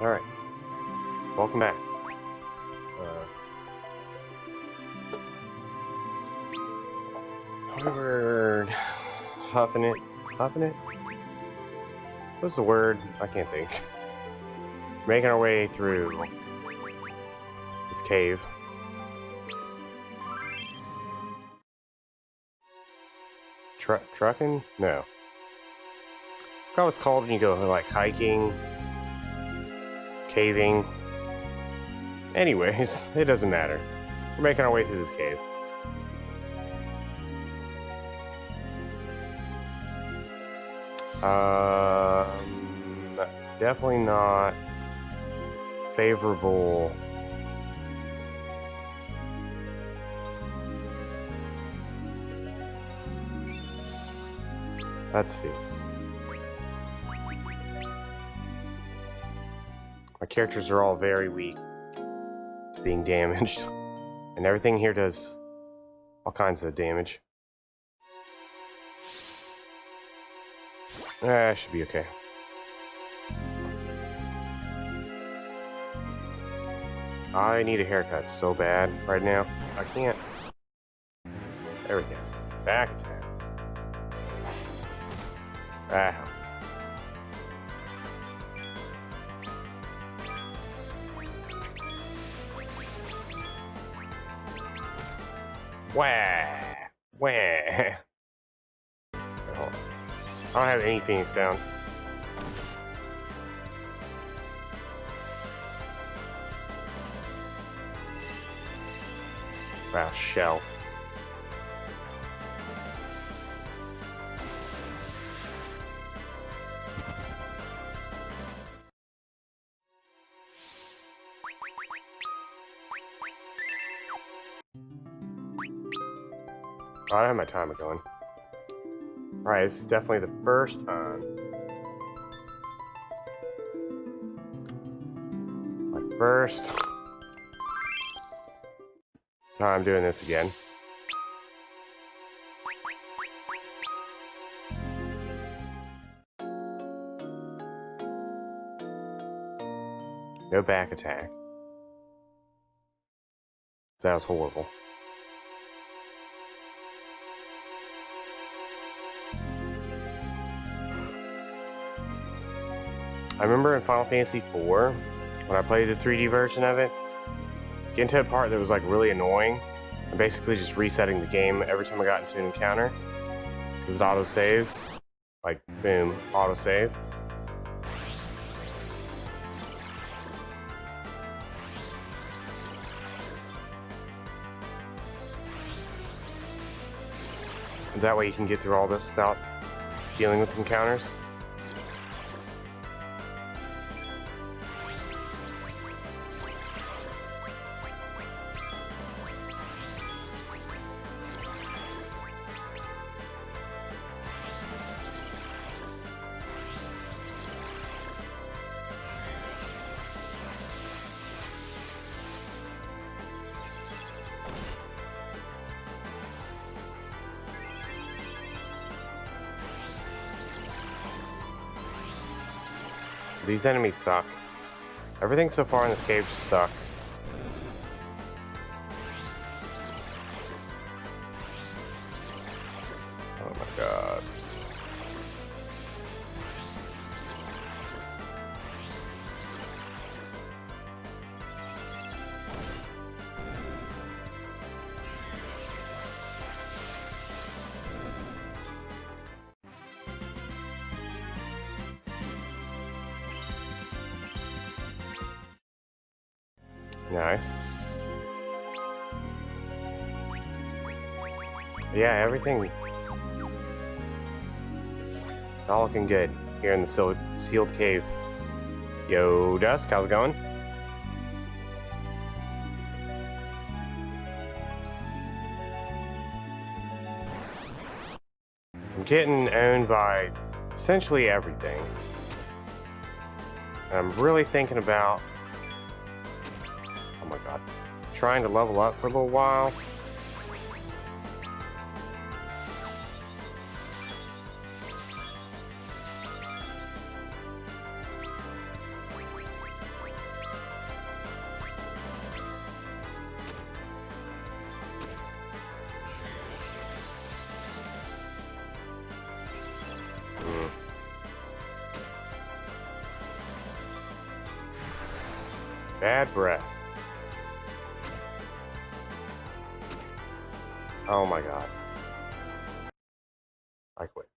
Alright. Welcome back. We were huffing it. Huffing it? What's the word? I can't think. Making our way through this cave. Trucking? No. I forgot what it's called when you go like hiking, caving. Anyways, it doesn't matter. We're making our way through this cave. Definitely not favorable. Let's see. My characters are all very weak to being damaged. And everything here does all kinds of damage. Should be okay. I need a haircut so bad right now. I can't. There we go. Back attack. Ah. Wah! Wah! Hold on. I don't have any Phoenix Downs. Wow, shell. Oh, I have my timer going. Alright, this is definitely the first time. My first time doing this again. No back attack. That was horrible. I remember in Final Fantasy IV, when I played the 3D version of it, getting to a part that was like really annoying, and basically just resetting the game every time I got into an encounter, because it auto-saves, like boom, auto-save. That way you can get through all this without dealing with encounters. These enemies suck. Everything so far in this cave just sucks. Oh my god. Nice. Yeah, everything all looking good here in the sealed cave. Yo, Dusk, how's it going? I'm getting owned by essentially everything. And I'm really thinking about, oh my god, trying to level up for a little while. Bad breath. Oh my god. I quit.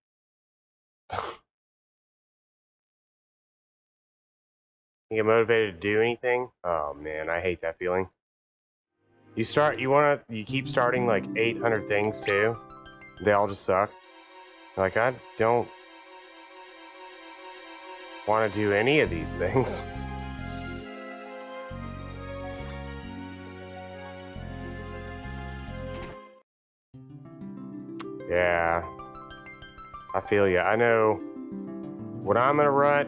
You get motivated to do anything? Oh man, I hate that feeling. You keep starting like 800 things too. They all just suck. Like, I don't want to do any of these things. Yeah, I feel ya. I know when I'm in a rut,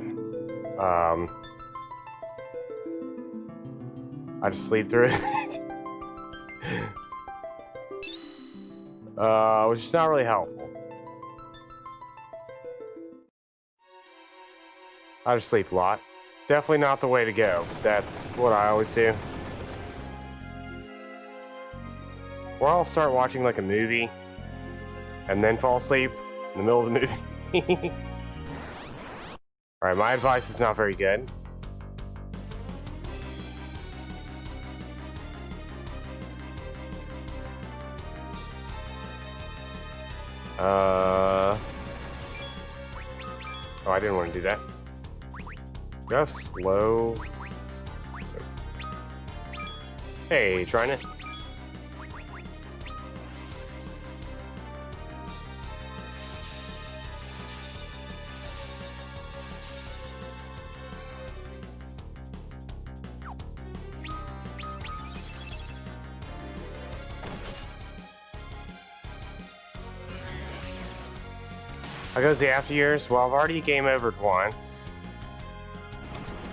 I just sleep through it. Which is not really helpful. I just sleep a lot. Definitely not the way to go. That's what I always do. Or I'll start watching like a movie and then fall asleep in the middle of the movie. Alright, my advice is not very good. Oh, I didn't want to do that. Go slow. Hey, trying it. How goes the after years? Well, I've already game overed once.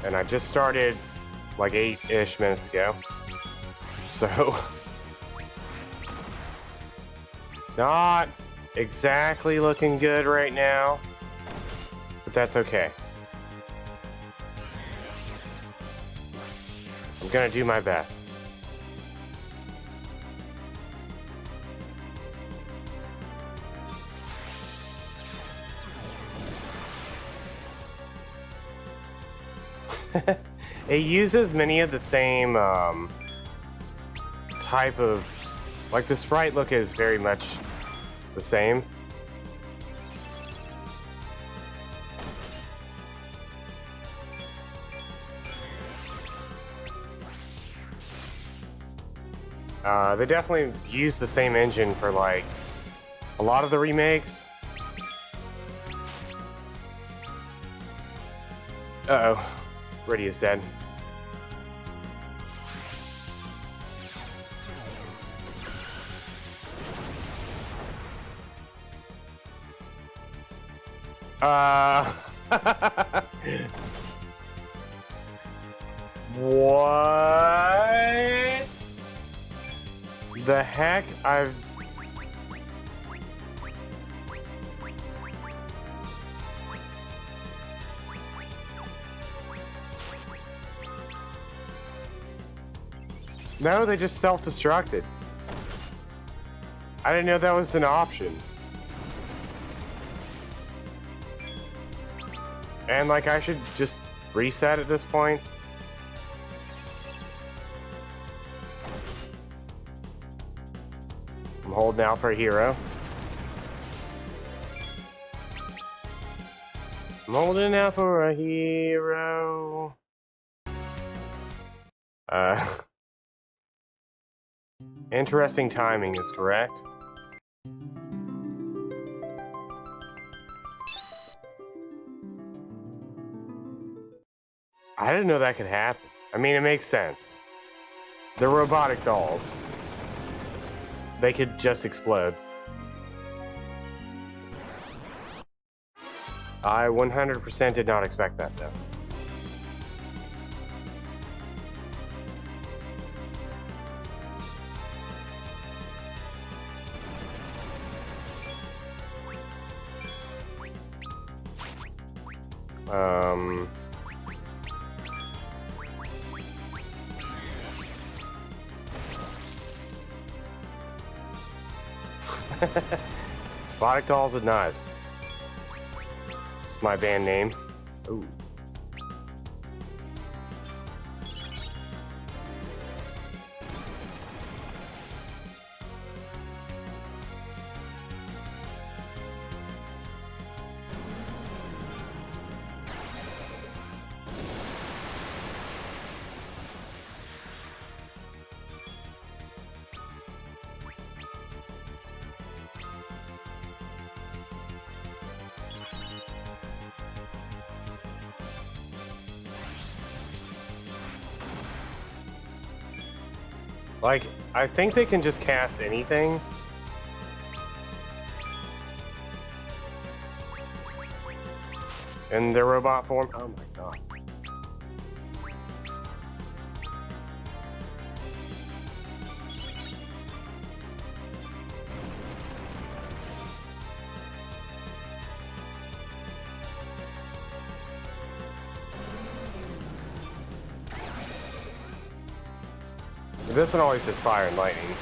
And I just started like 8-ish minutes ago. So not exactly looking good right now. But that's okay. I'm gonna do my best. It uses many of the same type of, like the sprite look is very much the same. They definitely use the same engine for like a lot of the remakes. Uh-oh. Reddy is dead. What? The heck? No, they just self-destructed. I didn't know that was an option. And like, I should just reset at this point. I'm holding out for a hero. I'm holding out for a hero. Interesting timing is correct. I didn't know that could happen. I mean, it makes sense. They're robotic dolls. They could just explode. I 100% did not expect that, though. Robotic dolls with knives. It's my band name. Ooh. Like, I think they can just cast anything. In their robot form. Oh my god. This one always has fire and lightning.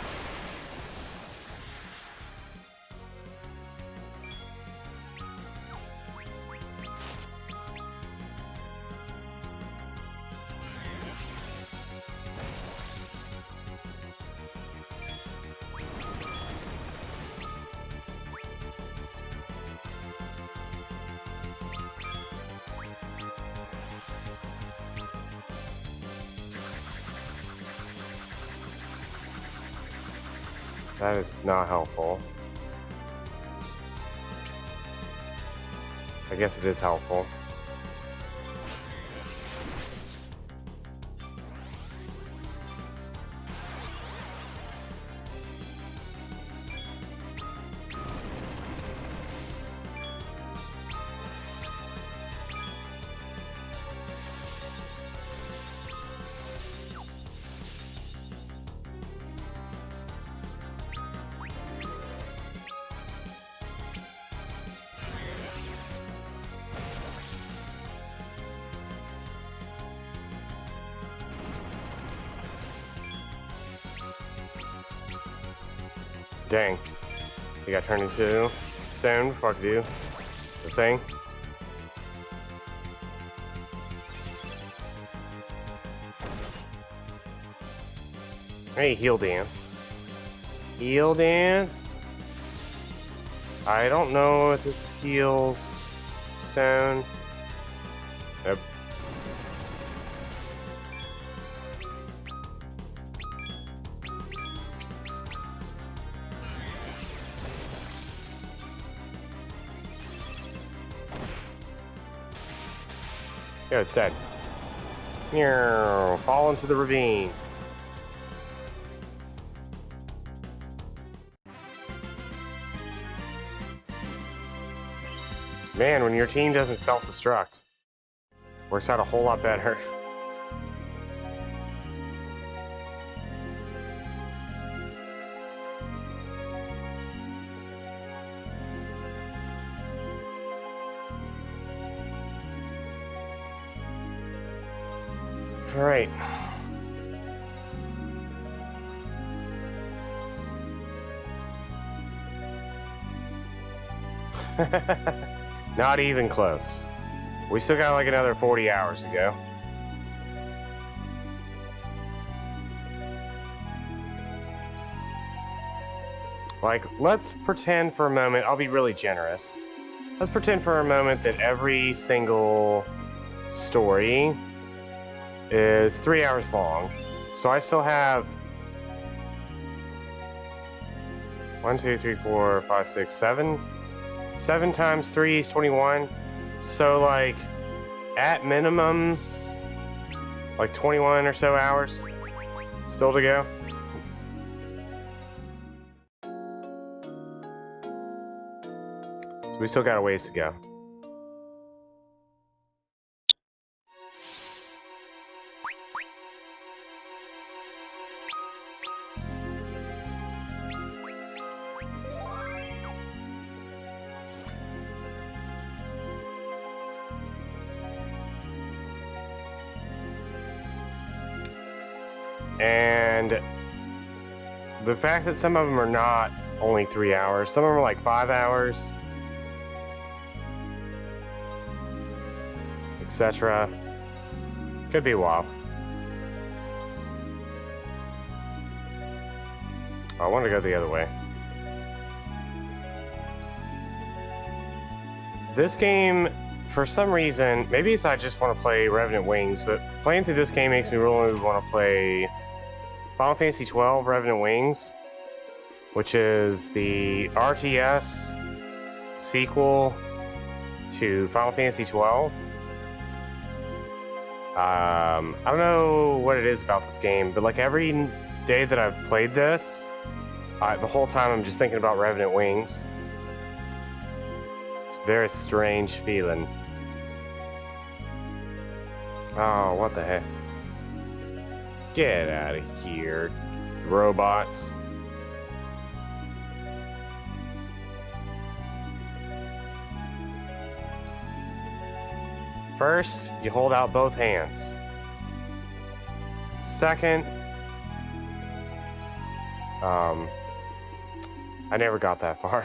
That is not helpful. I guess it is helpful. Dang. He got turned into stone before I could do the thing. Hey, heal dance. Heal dance? I don't know if this heals stone. Nope. Yeah, it's dead. Fall into the ravine. Man, when your team doesn't self-destruct, works out a whole lot better. All right. Not even close. We still got like another 40 hours to go. Like, let's pretend for a moment, I'll be really generous. Let's pretend for a moment that every single story is 3 hours long. So I still have 1, 2, 3, 4, 5, 6, 7. 7 times 3 is 21. So like at minimum, like 21 or so hours still to go. So we still got a ways to go. And the fact that some of them are not only 3 hours, some of them are like 5 hours, etc. Could be a while. I want to go the other way. This game, for some reason, maybe it's I just want to play Revenant Wings, but playing through this game makes me really want to play Final Fantasy XII Revenant Wings, which is the RTS sequel to Final Fantasy XII. I don't know what it is about this game, but like every day that I've played this, the whole time I'm just thinking about Revenant Wings. It's a very strange feeling. Oh, what the heck? Get out of here, robots. First, you hold out both hands. Second, I never got that far.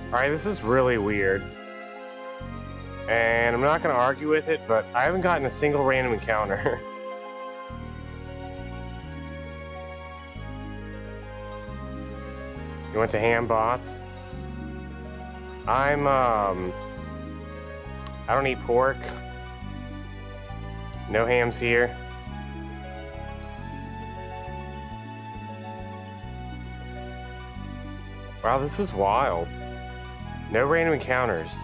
Alright, this is really weird. And I'm not going to argue with it, but I haven't gotten a single random encounter. You went to ham bots? I don't eat pork. No hams here. Wow, this is wild. No random encounters.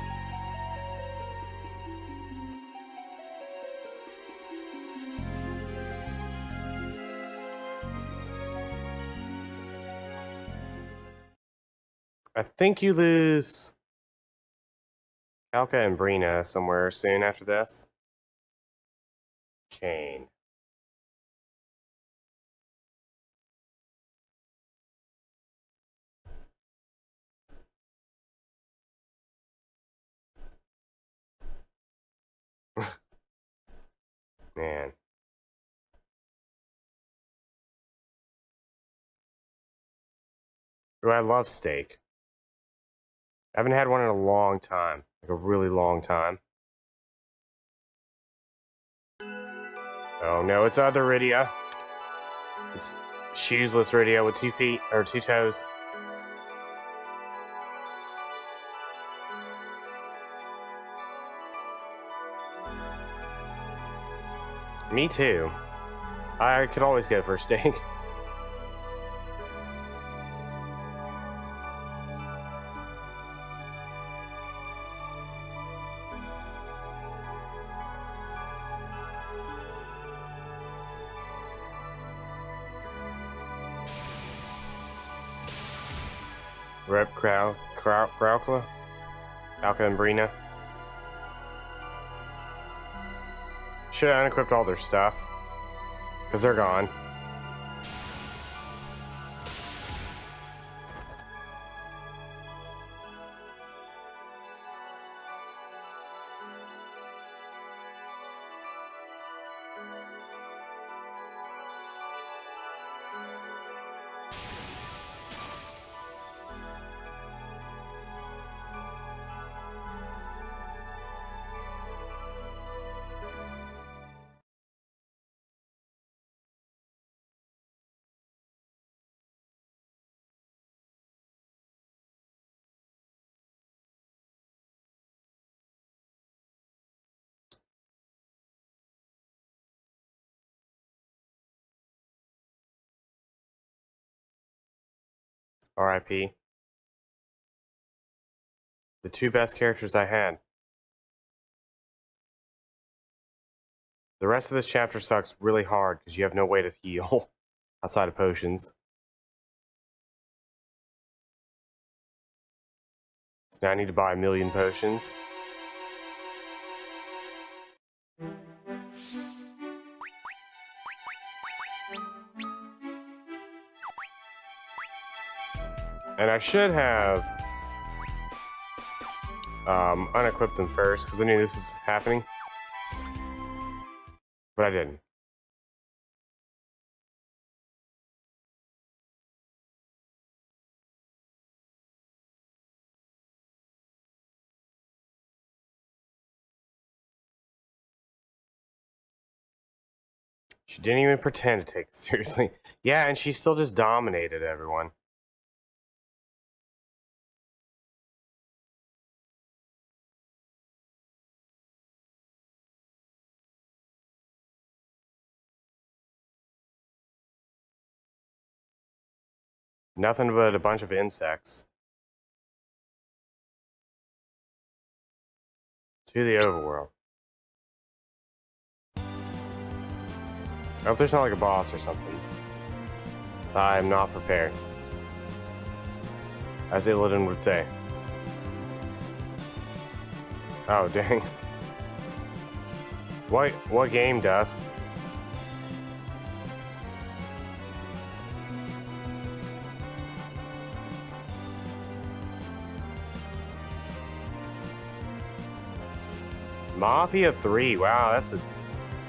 I think you lose Alka and Brina somewhere soon after this. Kane. Man. Ooh, I love steak. I haven't had one in a long time. Like a really long time. Oh no, it's other Rydia. It's shoesless Rydia with 2 feet, or 2 toes. Me too. I could always go for a steak. Rep Kraukla, Alka and Brina. Should have unequipped all their stuff, because they're gone. RIP. The 2 best characters I had. The rest of this chapter sucks really hard because you have no way to heal outside of potions. So now I need to buy 1,000,000 potions. And I should have unequipped them first because I knew this was happening. But I didn't. She didn't even pretend to take it seriously. Yeah, and she still just dominated everyone. Nothing but a bunch of insects. To the overworld. I hope there's not like a boss or something. I am not prepared. As Illidan would say. Oh, dang. What game, Dusk? Mafia 3. Wow, that's a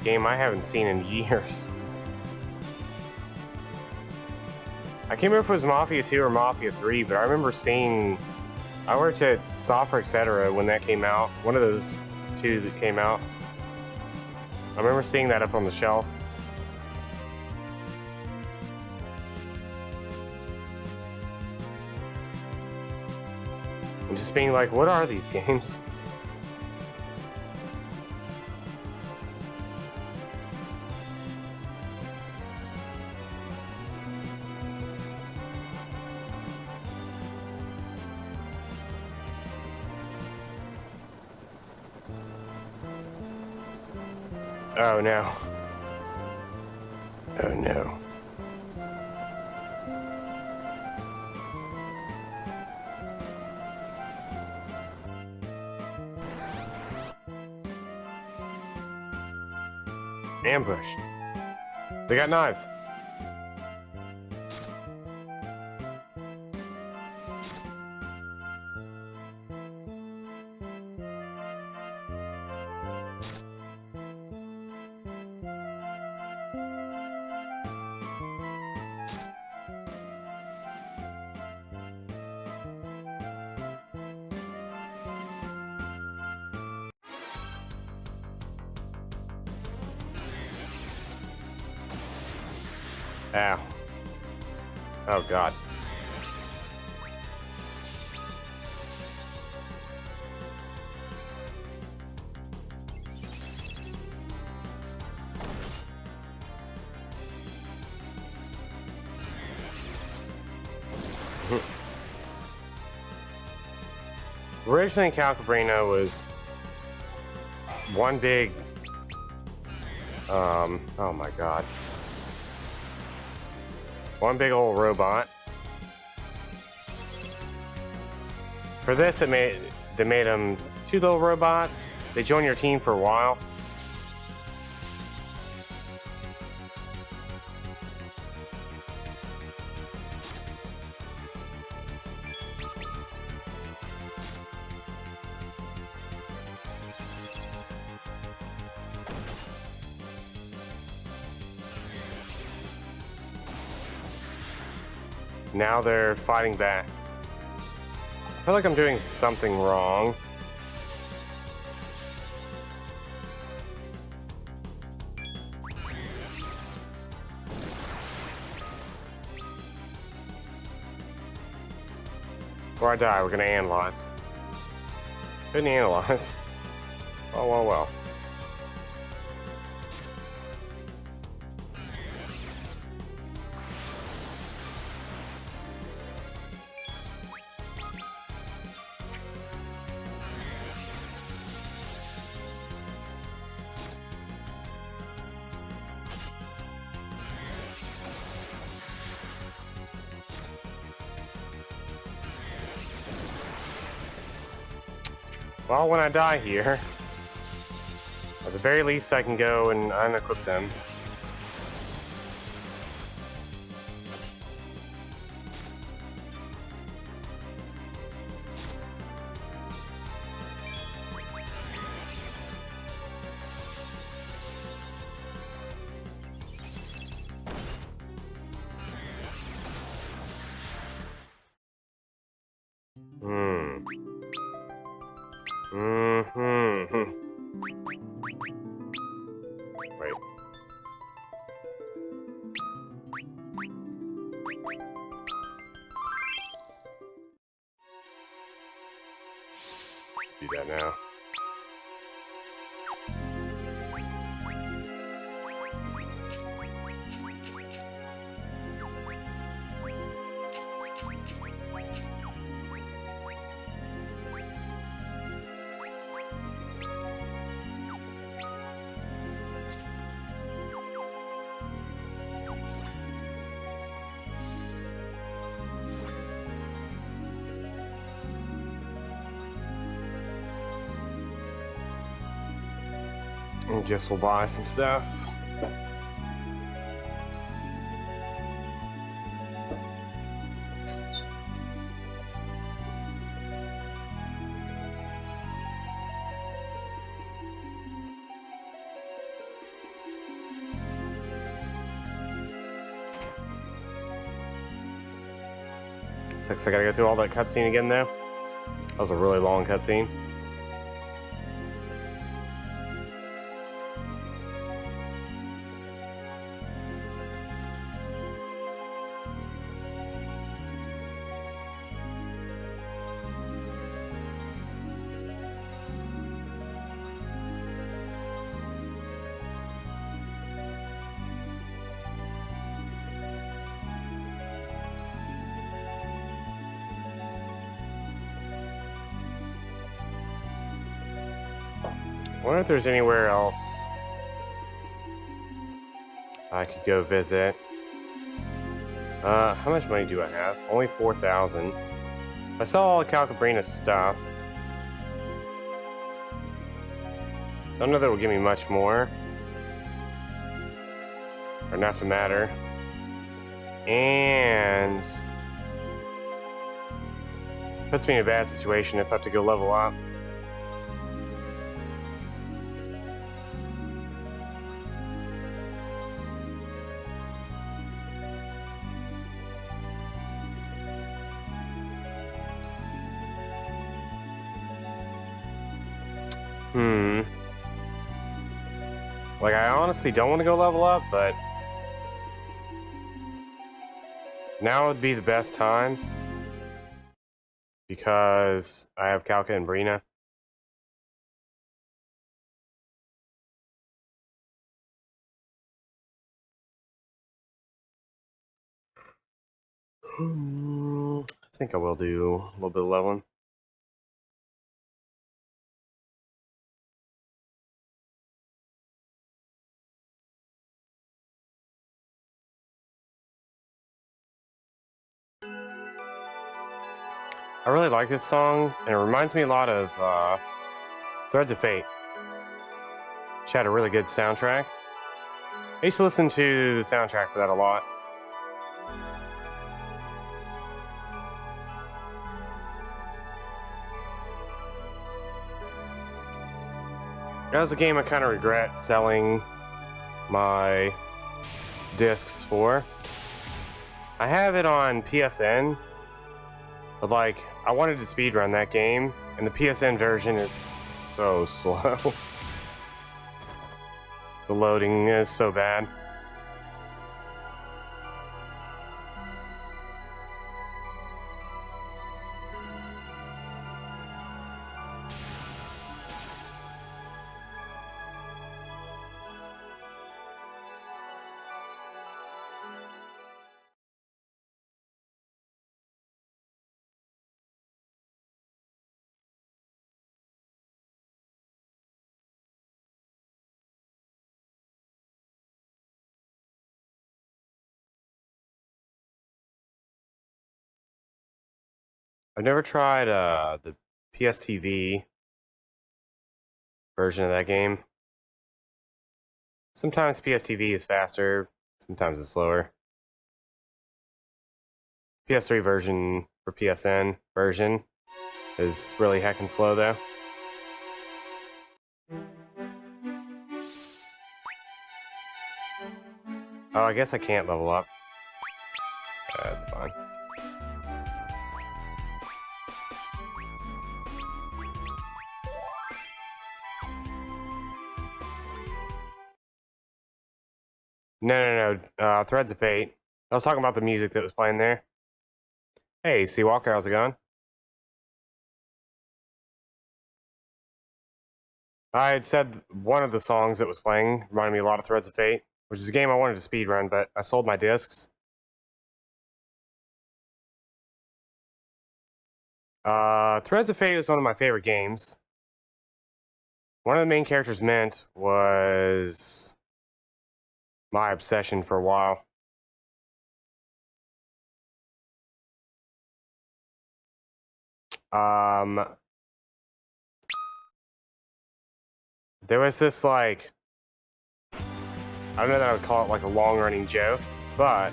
game I haven't seen in years. I can't remember if it was Mafia 2 or Mafia 3, but I remember seeing... I worked at Software Etc. when that came out. One of those two that came out. I remember seeing that up on the shelf. And just being like, what are these games? Oh no. Oh no. Ambushed. They got knives. Ow. Oh god. Originally, Calcabrina was one big, oh my god. One big old robot. For this, they made them two little robots. They join your team for a while. Now they're fighting back. I feel like I'm doing something wrong. Before I die, we're gonna analyze. Couldn't analyze. Oh, well, well. Well, when I die here, at the very least I can go and unequip them. Wait. Let's do that now. I guess we'll buy some stuff. Sucks I gotta go through all that cutscene again though. That was a really long cutscene. I wonder if there's anywhere else I could go visit. How much money do I have? Only 4,000. I saw all of Calcabrina's stuff. Don't know that will give me much more. Or enough to matter. And puts me in a bad situation if I have to go level up. Like, I honestly don't want to go level up, but now would be the best time because I have Calca and Brina. I think I will do a little bit of leveling. I really like this song, and it reminds me a lot of Threads of Fate, which had a really good soundtrack. I used to listen to the soundtrack for that a lot. That was a game I kind of regret selling my discs for. I have it on PSN, but like, I wanted to speedrun that game, and the PSN version is so slow. The loading is so bad. I've never tried the PSTV version of that game. Sometimes PSTV is faster, sometimes it's slower. PS3 version for PSN version is really heckin' slow though. Oh, I guess I can't level up. That's fine. No. Threads of Fate. I was talking about the music that was playing there. Hey, Seawalker, how's it going? I had said one of the songs that was playing reminded me a lot of Threads of Fate, which is a game I wanted to speedrun, but I sold my discs. Threads of Fate was one of my favorite games. One of the main characters Mint was my obsession for a while. There was this like I don't know that I would call it like a long-running joke, but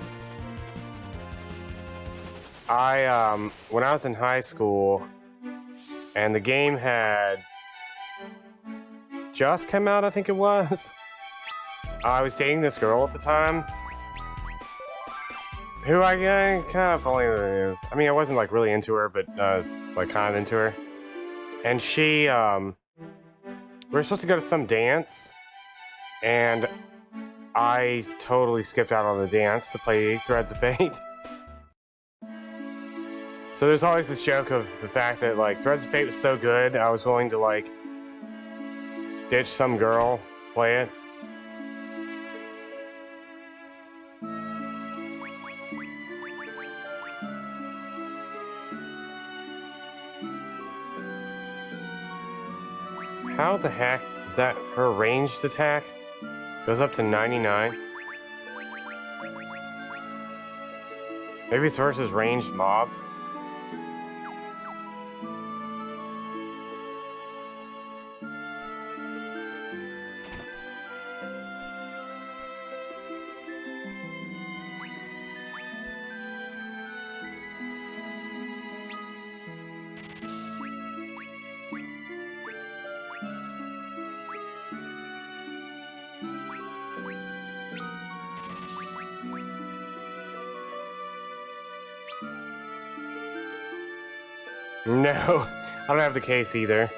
when I was in high school and the game had just come out, I think it was, I was dating this girl at the time who I kind of only, I mean, I wasn't like really into her, but I was like kind of into her. And she, we were supposed to go to some dance, and I totally skipped out on the dance to play Threads of Fate. So there's always this joke of the fact that like Threads of Fate was so good, I was willing to like ditch some girl, play it. How the heck is that her ranged attack? Goes up to 99. Maybe it's versus ranged mobs. No, I don't have the case either.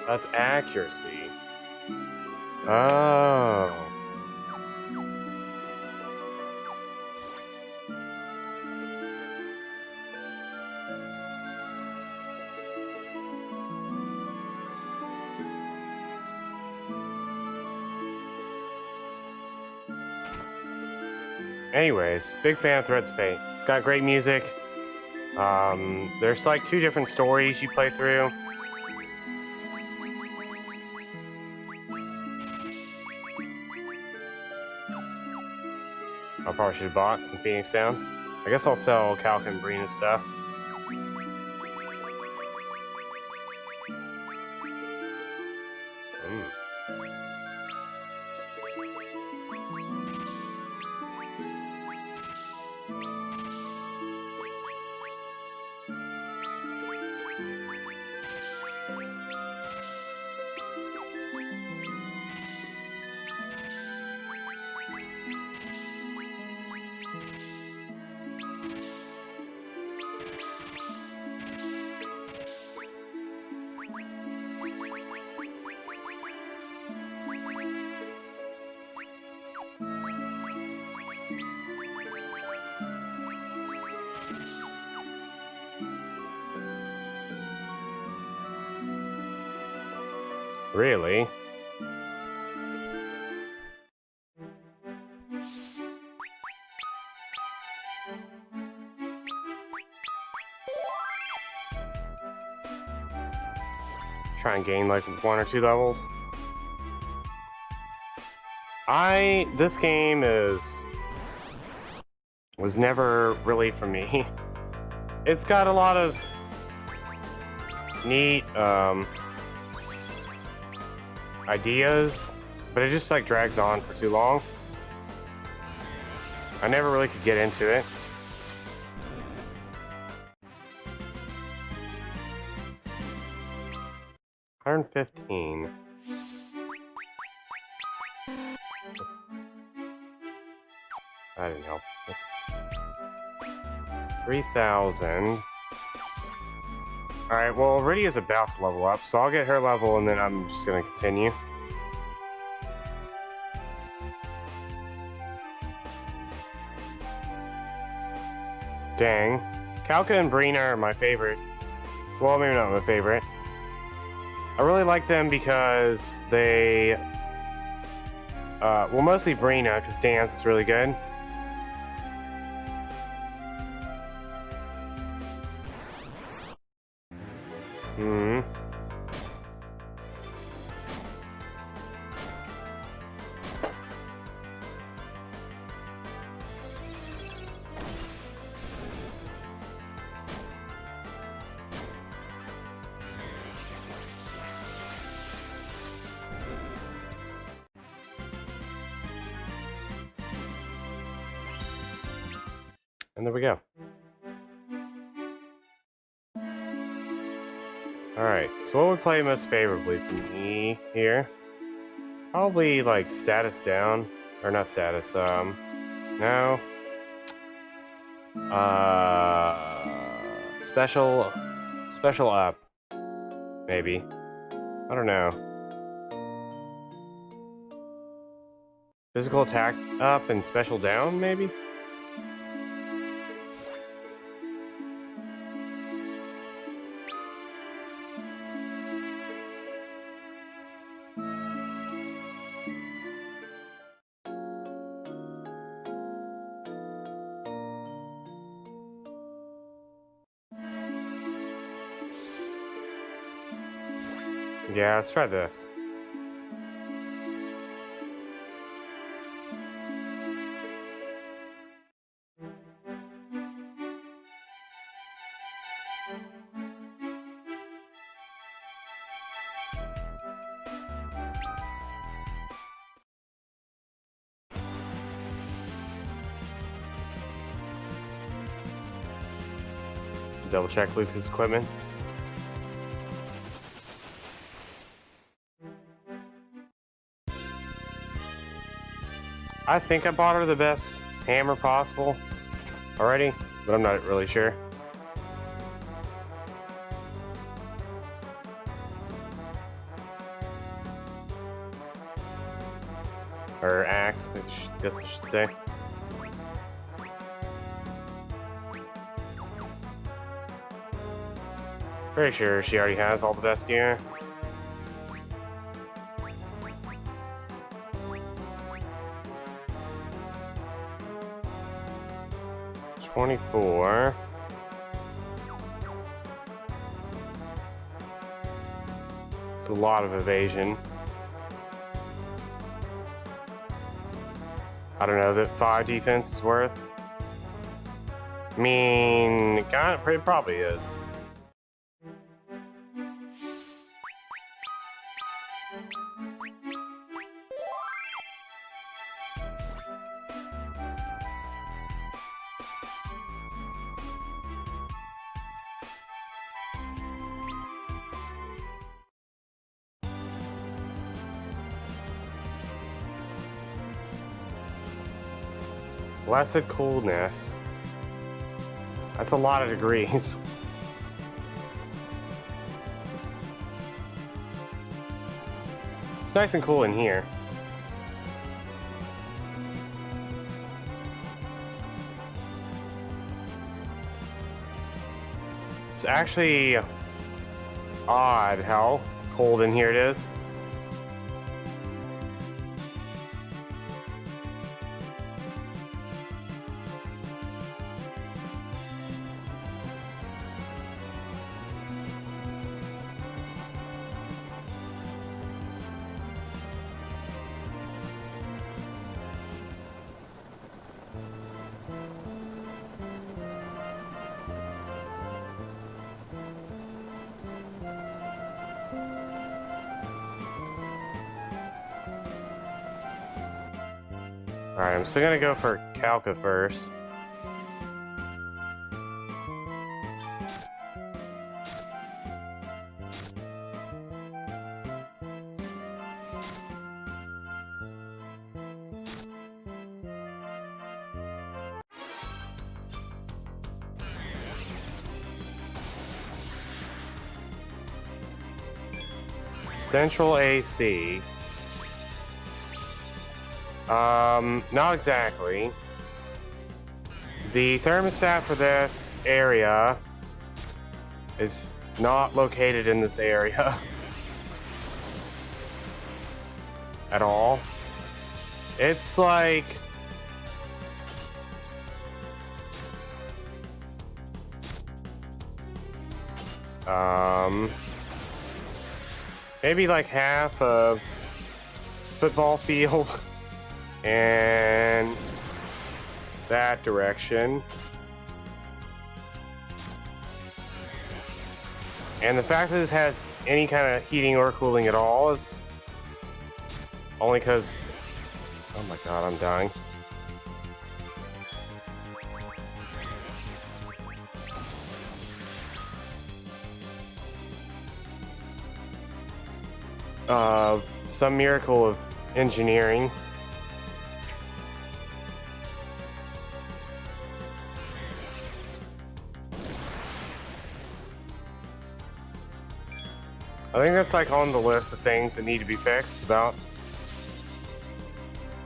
That's accuracy. Oh. Anyways, big fan of Threads of Fate. It's got great music. There's like 2 different stories you play through. I probably should have bought some Phoenix Sounds. I guess I'll sell Calca and Brina stuff. Really? Try and gain like 1 or 2 levels. This game was never really for me. It's got a lot of neat ideas, but it just like drags on for too long. I never really could get into it. $115. That didn't help. 3,000. Alright, well, Rydia's about to level up, so I'll get her level and then I'm just gonna continue. Dang. Calca and Brina are my favorite. Well, maybe not my favorite. I really like them because they, well, mostly Brina, because dance is really good. Hmm. And there we go. Alright, so what would play most favorably for me here? Probably like status down. Or not status, no. Special up. Maybe. I don't know. Physical attack up and special down, maybe? Yeah, let's try this. Double check Lucas' equipment. I think I bought her the best hammer possible already, but I'm not really sure. Or axe, I guess I should say. Pretty sure she already has all the best gear. $24. It's a lot of evasion. I don't know, that 5 defense is worth. I mean, it probably is. Blessed coolness. That's a lot of degrees. It's nice and cool in here. It's actually odd how cold in here it is. Alright, I'm still gonna go for Calca first. Central AC. Not exactly. The thermostat for this area is not located in this area. at all. It's like maybe like half a football field and that direction. And the fact that this has any kind of heating or cooling at all is only because, oh my god, I'm dying. Some miracle of engineering. I think that's like on the list of things that need to be fixed about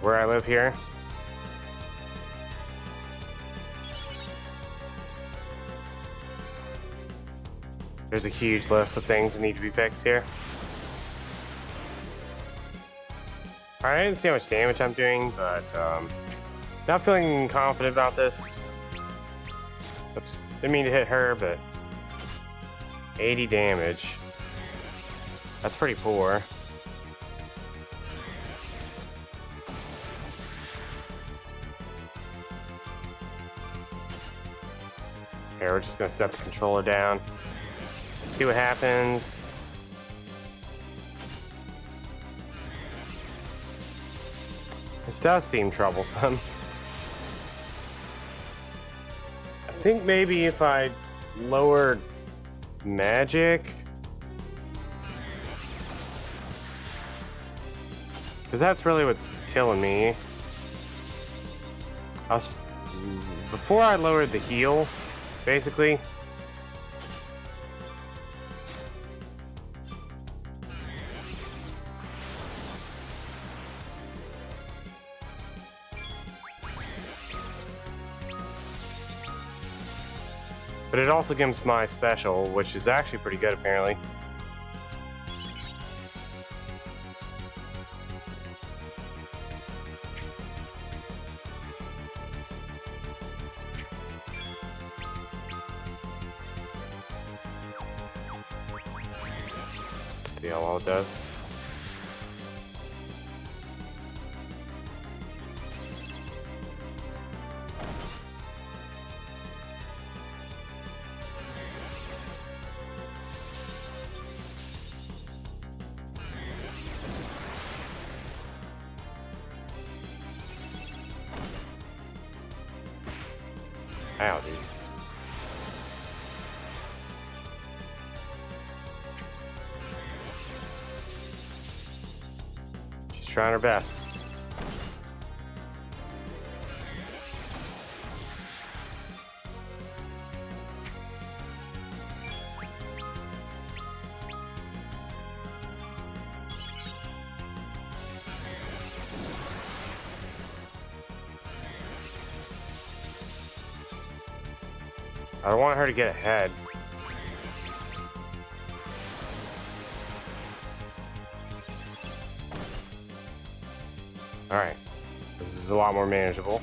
where I live here. There's a huge list of things that need to be fixed here. Alright, I didn't see how much damage I'm doing, but not feeling confident about this. Oops, didn't mean to hit her, but 80 damage. That's pretty poor. Here, we're just gonna set the controller down. See what happens. This does seem troublesome. I think maybe if I lowered magic, because that's really what's killing me. Before I lowered the heal, basically. But it also gives my special, which is actually pretty good apparently. See how well it does. Ow, dude. She's trying her best. I don't want her to get ahead. Alright. This is a lot more manageable.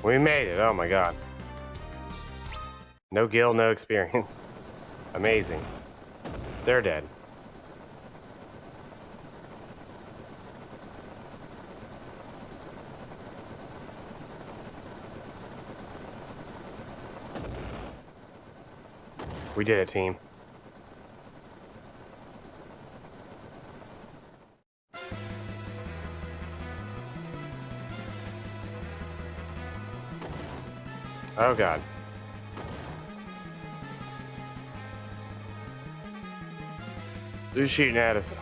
We made it, oh my god. No guild, no experience. Amazing. They're dead. We did it, team. Oh god. Who's shooting at us?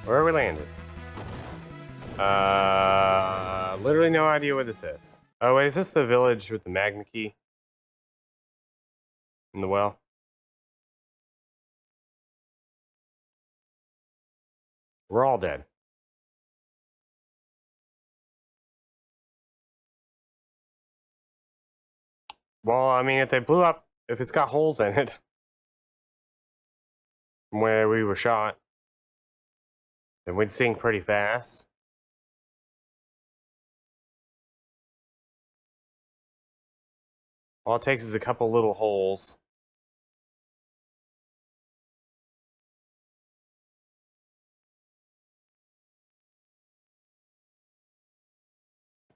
Where are we landed? Literally no idea what this is. Oh wait, is this the village with the magma key? In the well? We're all dead. Well, I mean, if they blew up, if it's got holes in it, from where we were shot, then we'd sink pretty fast. All it takes is a couple little holes.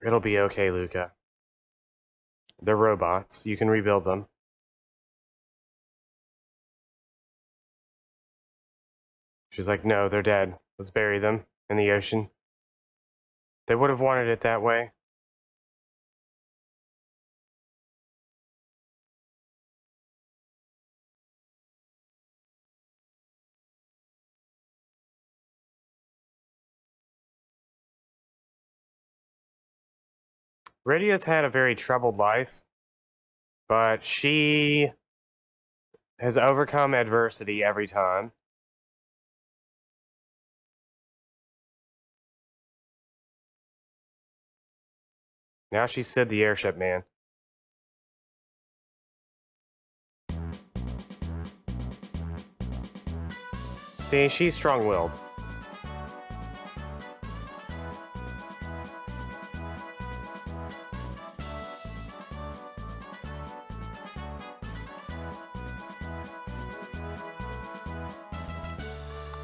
It'll be okay, Luca. They're robots. You can rebuild them. She's like, no, they're dead. Let's bury them in the ocean. They would have wanted it that way. Radia's had a very troubled life, but she has overcome adversity every time. Now she's Sid the airship man. See, she's strong-willed.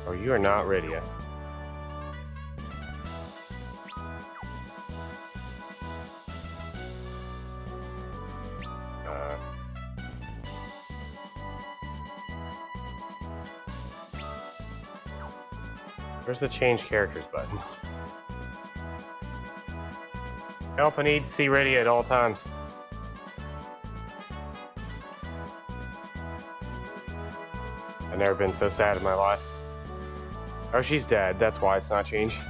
Oh, you are not ready yet. Where's the change characters button? Help, I need to see ready at all times. I've never been so sad in my life. Oh, she's dead. That's why it's not changing.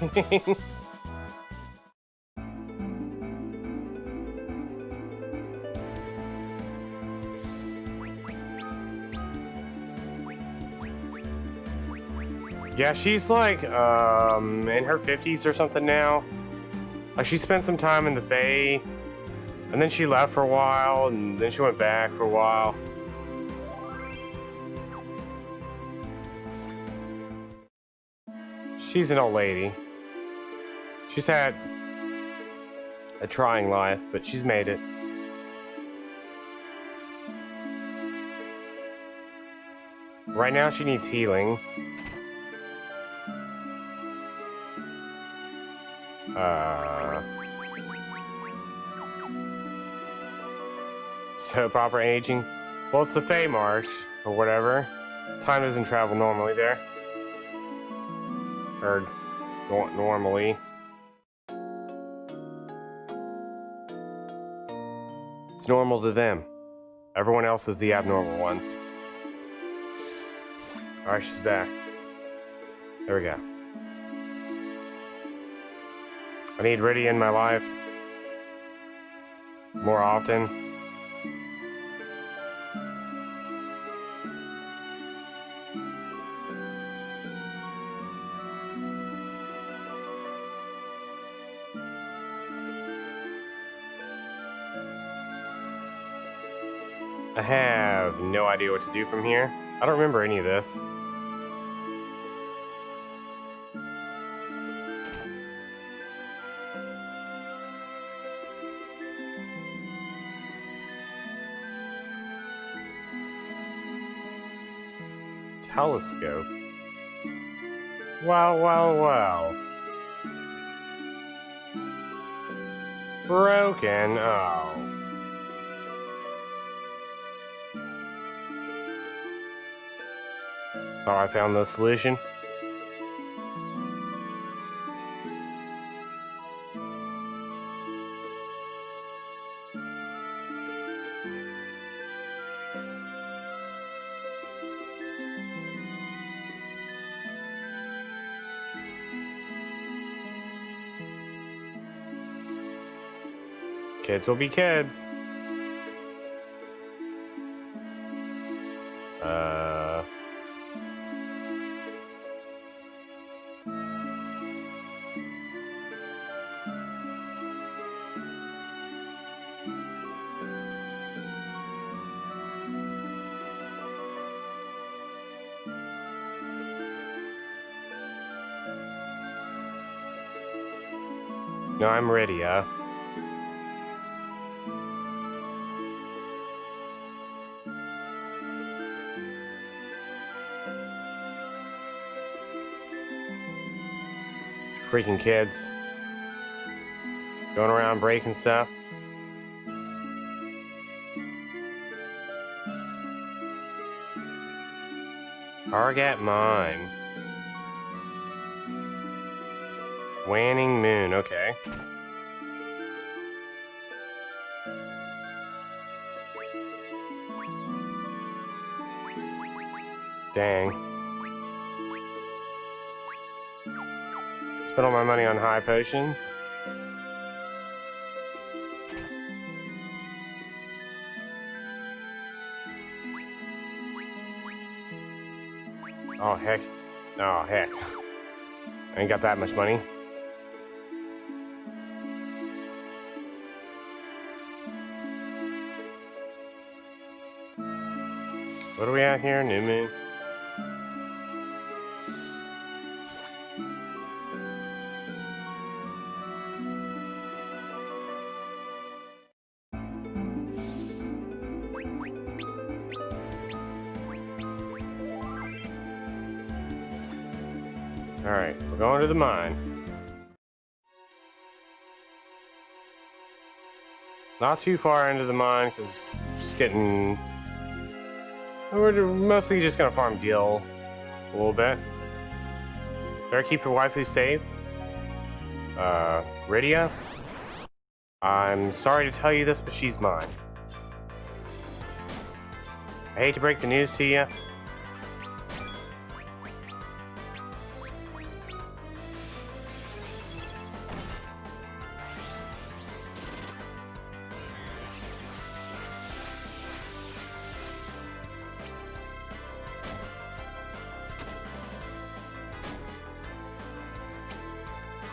Yeah, she's like, in her 50s or something now. Like, she spent some time in the Fae, and then she left for a while, and then she went back for a while. She's an old lady. She's had a trying life, but she's made it. Right now, she needs healing. So proper aging. Well, it's the Fae March, or whatever. Time doesn't travel normally there. Or normally. It's normal to them. Everyone else is the abnormal ones. Alright, she's back. There we go. I need Riddy in my life more often. I have no idea what to do from here. I don't remember any of this. Telescope. Well, well, well. Broken. Oh. Oh, I found the solution. Kids will be kids. No, I'm ready, Freaking kids. Going around breaking stuff. Target mine. Waning moon, okay. Dang. Spent all my money on high potions. Oh, heck. Oh, heck. I ain't got that much money. What are we at here? New moon? Alright, we're going to the mine. Not too far into the mine, because it's just getting... We're mostly just gonna farm Gil a little bit. Better keep your waifu safe. Rydia? I'm sorry to tell you this, but she's mine. I hate to break the news to you.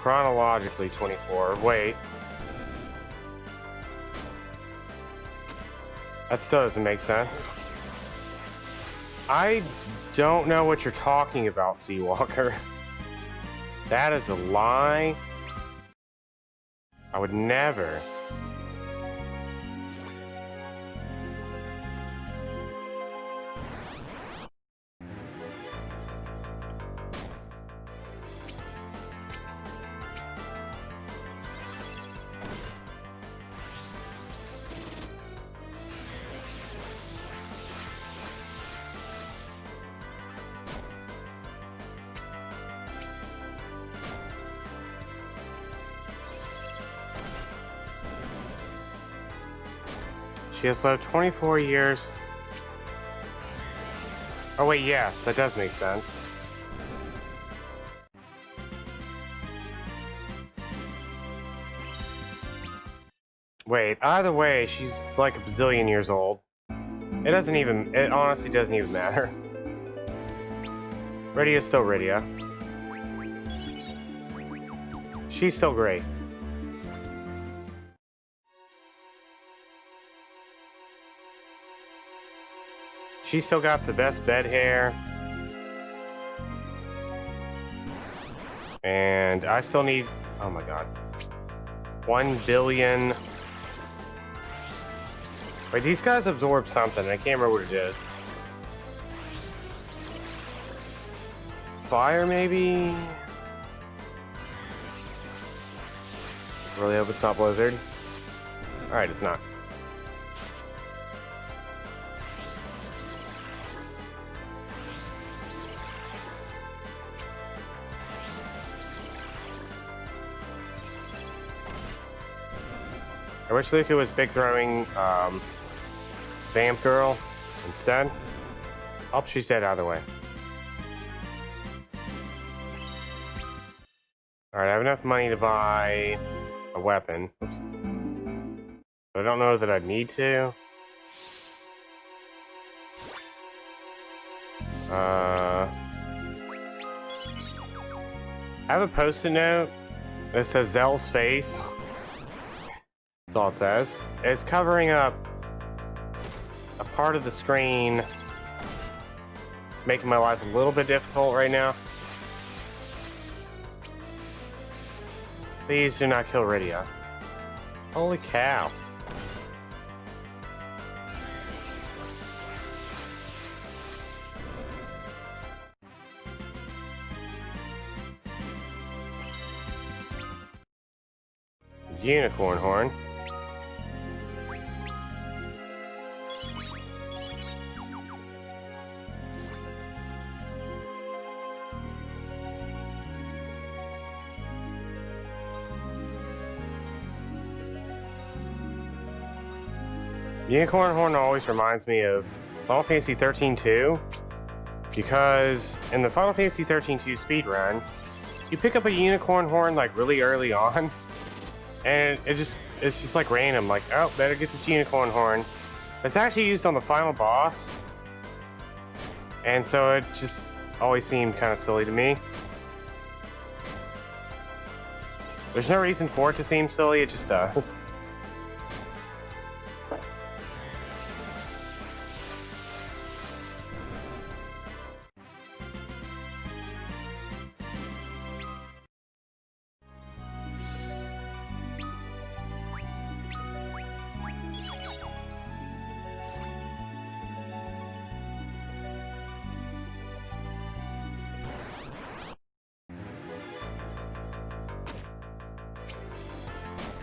Chronologically 24. Wait. That still doesn't make sense. I don't know what you're talking about, Seawalker. That is a lie. I would never. She has lived 24 years. Oh wait, yes, that does make sense. Wait, either way, she's like a bazillion years old. It honestly doesn't even matter. Rydia is still Rydia. She's still great. She's still got the best bed hair. And I still need, oh my god. 1 billion. Wait, these guys absorb something. I can't remember what it is. fire, maybe? Really hope it's not Blizzard. Alright, it's not. I wish Luca was big throwing Vamp Girl instead. Oh, she's dead either way. Alright, I have enough money to buy a weapon. Oops. But I don't know that I'd need to. I have a post-it note that says Zell's face. That's all it says. It's covering up a part of the screen. It's making my life a little bit difficult right now. Please do not kill Rydia. Holy cow. Unicorn horn. Unicorn horn always reminds me of Final Fantasy 13-2, because in the Final Fantasy 13-2 speedrun, you pick up a unicorn horn like really early on, and it's just like random, like, oh, better get this unicorn horn. It's actually used on the final boss, and so it just always seemed kind of silly to me. There's no reason for it to seem silly, it just does.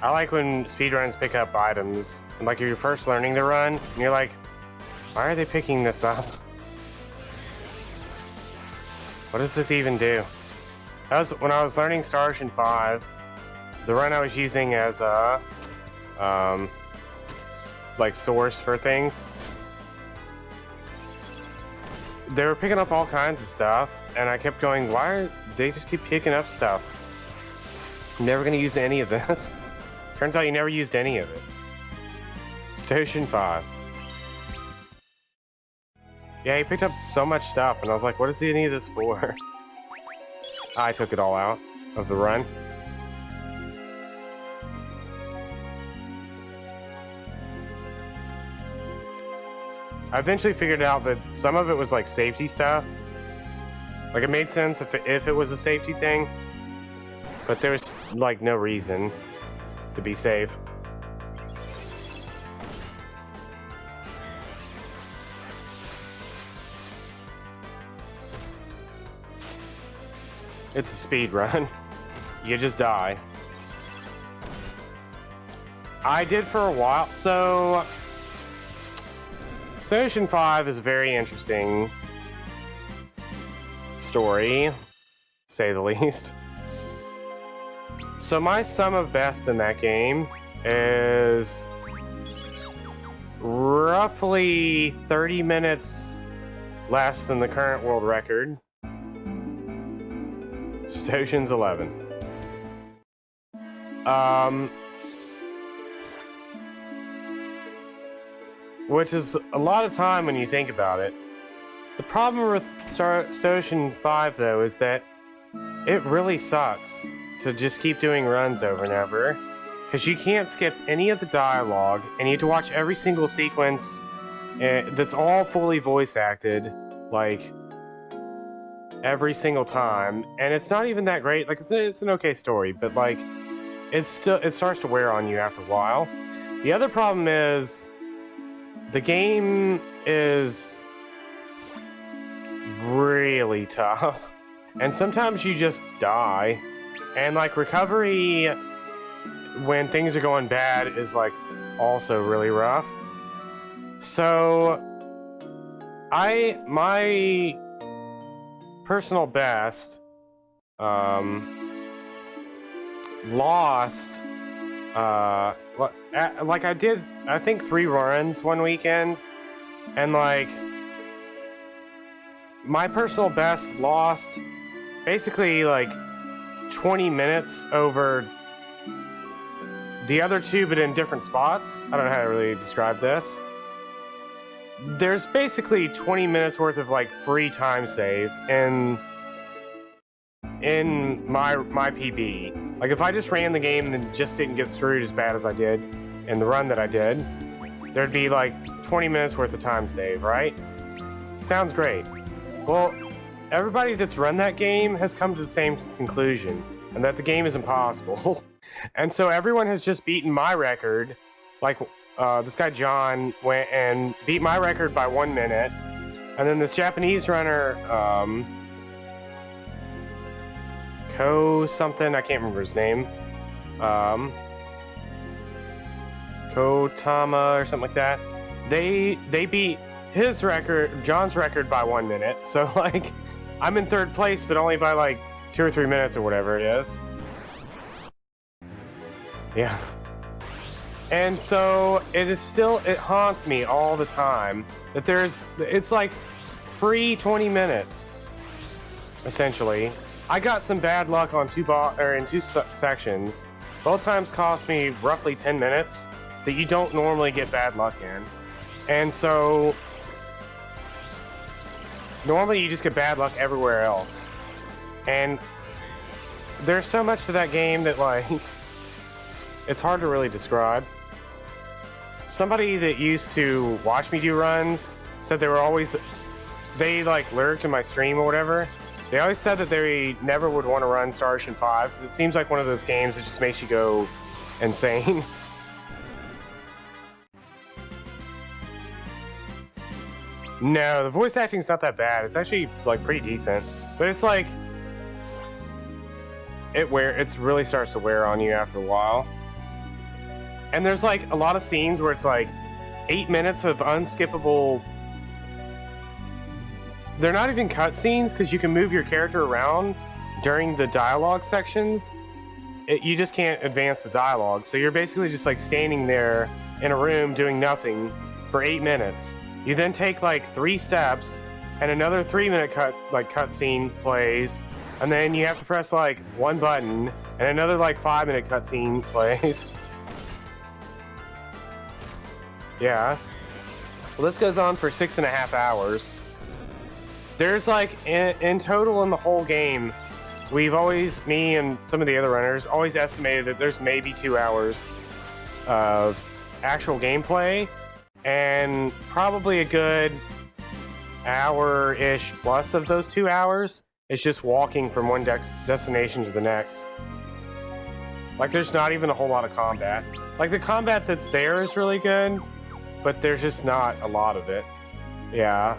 I like when speedruns pick up items, and like if you're first learning the run, and you're like, why are they picking this up? What does this even do? That was when I was learning Star Ocean 5, the run I was using as a like source for things. They were picking up all kinds of stuff, and I kept going, why are they just keep picking up stuff? I'm never gonna use any of this. Turns out you never used any of it. Station 5. Yeah, he picked up so much stuff, and I was like, what is any of this for? I took it all out of the run. I eventually figured out that some of it was like safety stuff. Like it made sense if it was a safety thing, but there was like no reason to be safe. It's a speed run. You just die. I did for a while. So Station 5 is a very interesting story, to say the least. So my sum of best in that game is roughly 30 minutes less than the current world record. Station's 11. Which is a lot of time when you think about it. The problem with Station 5 though is that it really sucks to just keep doing runs over and over, because you can't skip any of the dialogue, and you have to watch every single sequence that's all fully voice acted, like every single time, and it's not even that great. Like it's an okay story, but like it starts to wear on you after a while. The other problem is the game is really tough. And sometimes you just die. And like recovery when things are going bad is like also really rough. So my personal best lost like I did I think 3 runs one weekend, and like my personal best lost basically like 20 minutes over the other 2, but in different spots. I don't know how to really describe this. There's basically 20 minutes worth of like free time save in my PB. Like if I just ran the game and just didn't get screwed as bad as I did in the run that I did, there'd be like 20 minutes worth of time save, right? Sounds great. Well, everybody that's run that game has come to the same conclusion, and that the game is impossible. And so everyone has just beaten my record. Like this guy John went and beat my record by 1 minute, and then this Japanese runner, Ko something, I can't remember his name, Kotama or something like that. They beat his record, John's record, by 1 minute. So like, I'm in 3rd place, but only by like 2 or 3 minutes or whatever it is. Yeah. And so it haunts me all the time that it's like free 20 minutes, essentially. I got some bad luck on in two sections. Both times cost me roughly 10 minutes that you don't normally get bad luck in. And so normally you just get bad luck everywhere else. And there's so much to that game that like it's hard to really describe. Somebody that used to watch me do runs said they like lurked in my stream or whatever. They always said that they never would want to run Star Ocean 5 because it seems like one of those games that just makes you go insane. No, the voice acting's not that bad. It's actually like pretty decent, but it's like it really starts to wear on you after a while. And there's like a lot of scenes where it's like 8 minutes of unskippable. They're not even cutscenes because you can move your character around during the dialogue sections. You just can't advance the dialogue. So you're basically just like standing there in a room doing nothing for 8 minutes. You then take like 3 steps and another 3-minute cutscene plays. And then you have to press like 1 button and another like 5-minute cutscene plays. Yeah. Well, this goes on for 6.5 hours. There's like, in total in the whole game, me and some of the other runners, always estimated that there's maybe 2 hours of actual gameplay, and probably a good hour-ish plus of those 2 hours is just walking from one destination to the next. Like, there's not even a whole lot of combat. Like, the combat that's there is really good, but there's just not a lot of it. Yeah.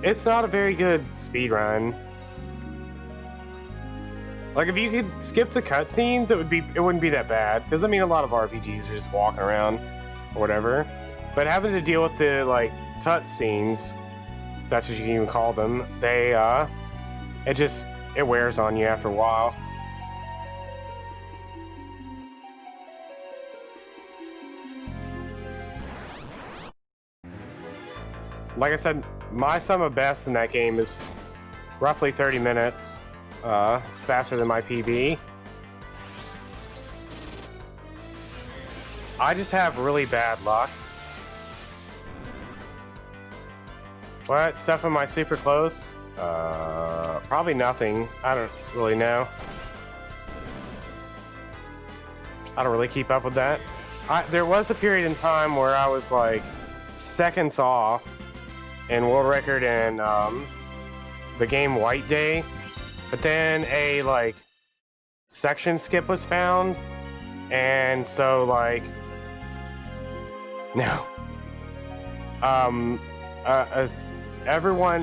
It's not a very good speed run. Like, if you could skip the cutscenes, it wouldn't be that bad. Because, I mean, a lot of RPGs are just walking around or whatever. But having to deal with the, like, cutscenes, if that's what you can even call them, it wears on you after a while. Like I said, my sum of best in that game is roughly 30 minutes faster than my PB. I just have really bad luck. What? Stuff am I super close? Probably nothing. I don't really know. I don't really keep up with that. There was a period in time where I was like seconds off in world record in the game White Day, but then a like section skip was found, and so like no,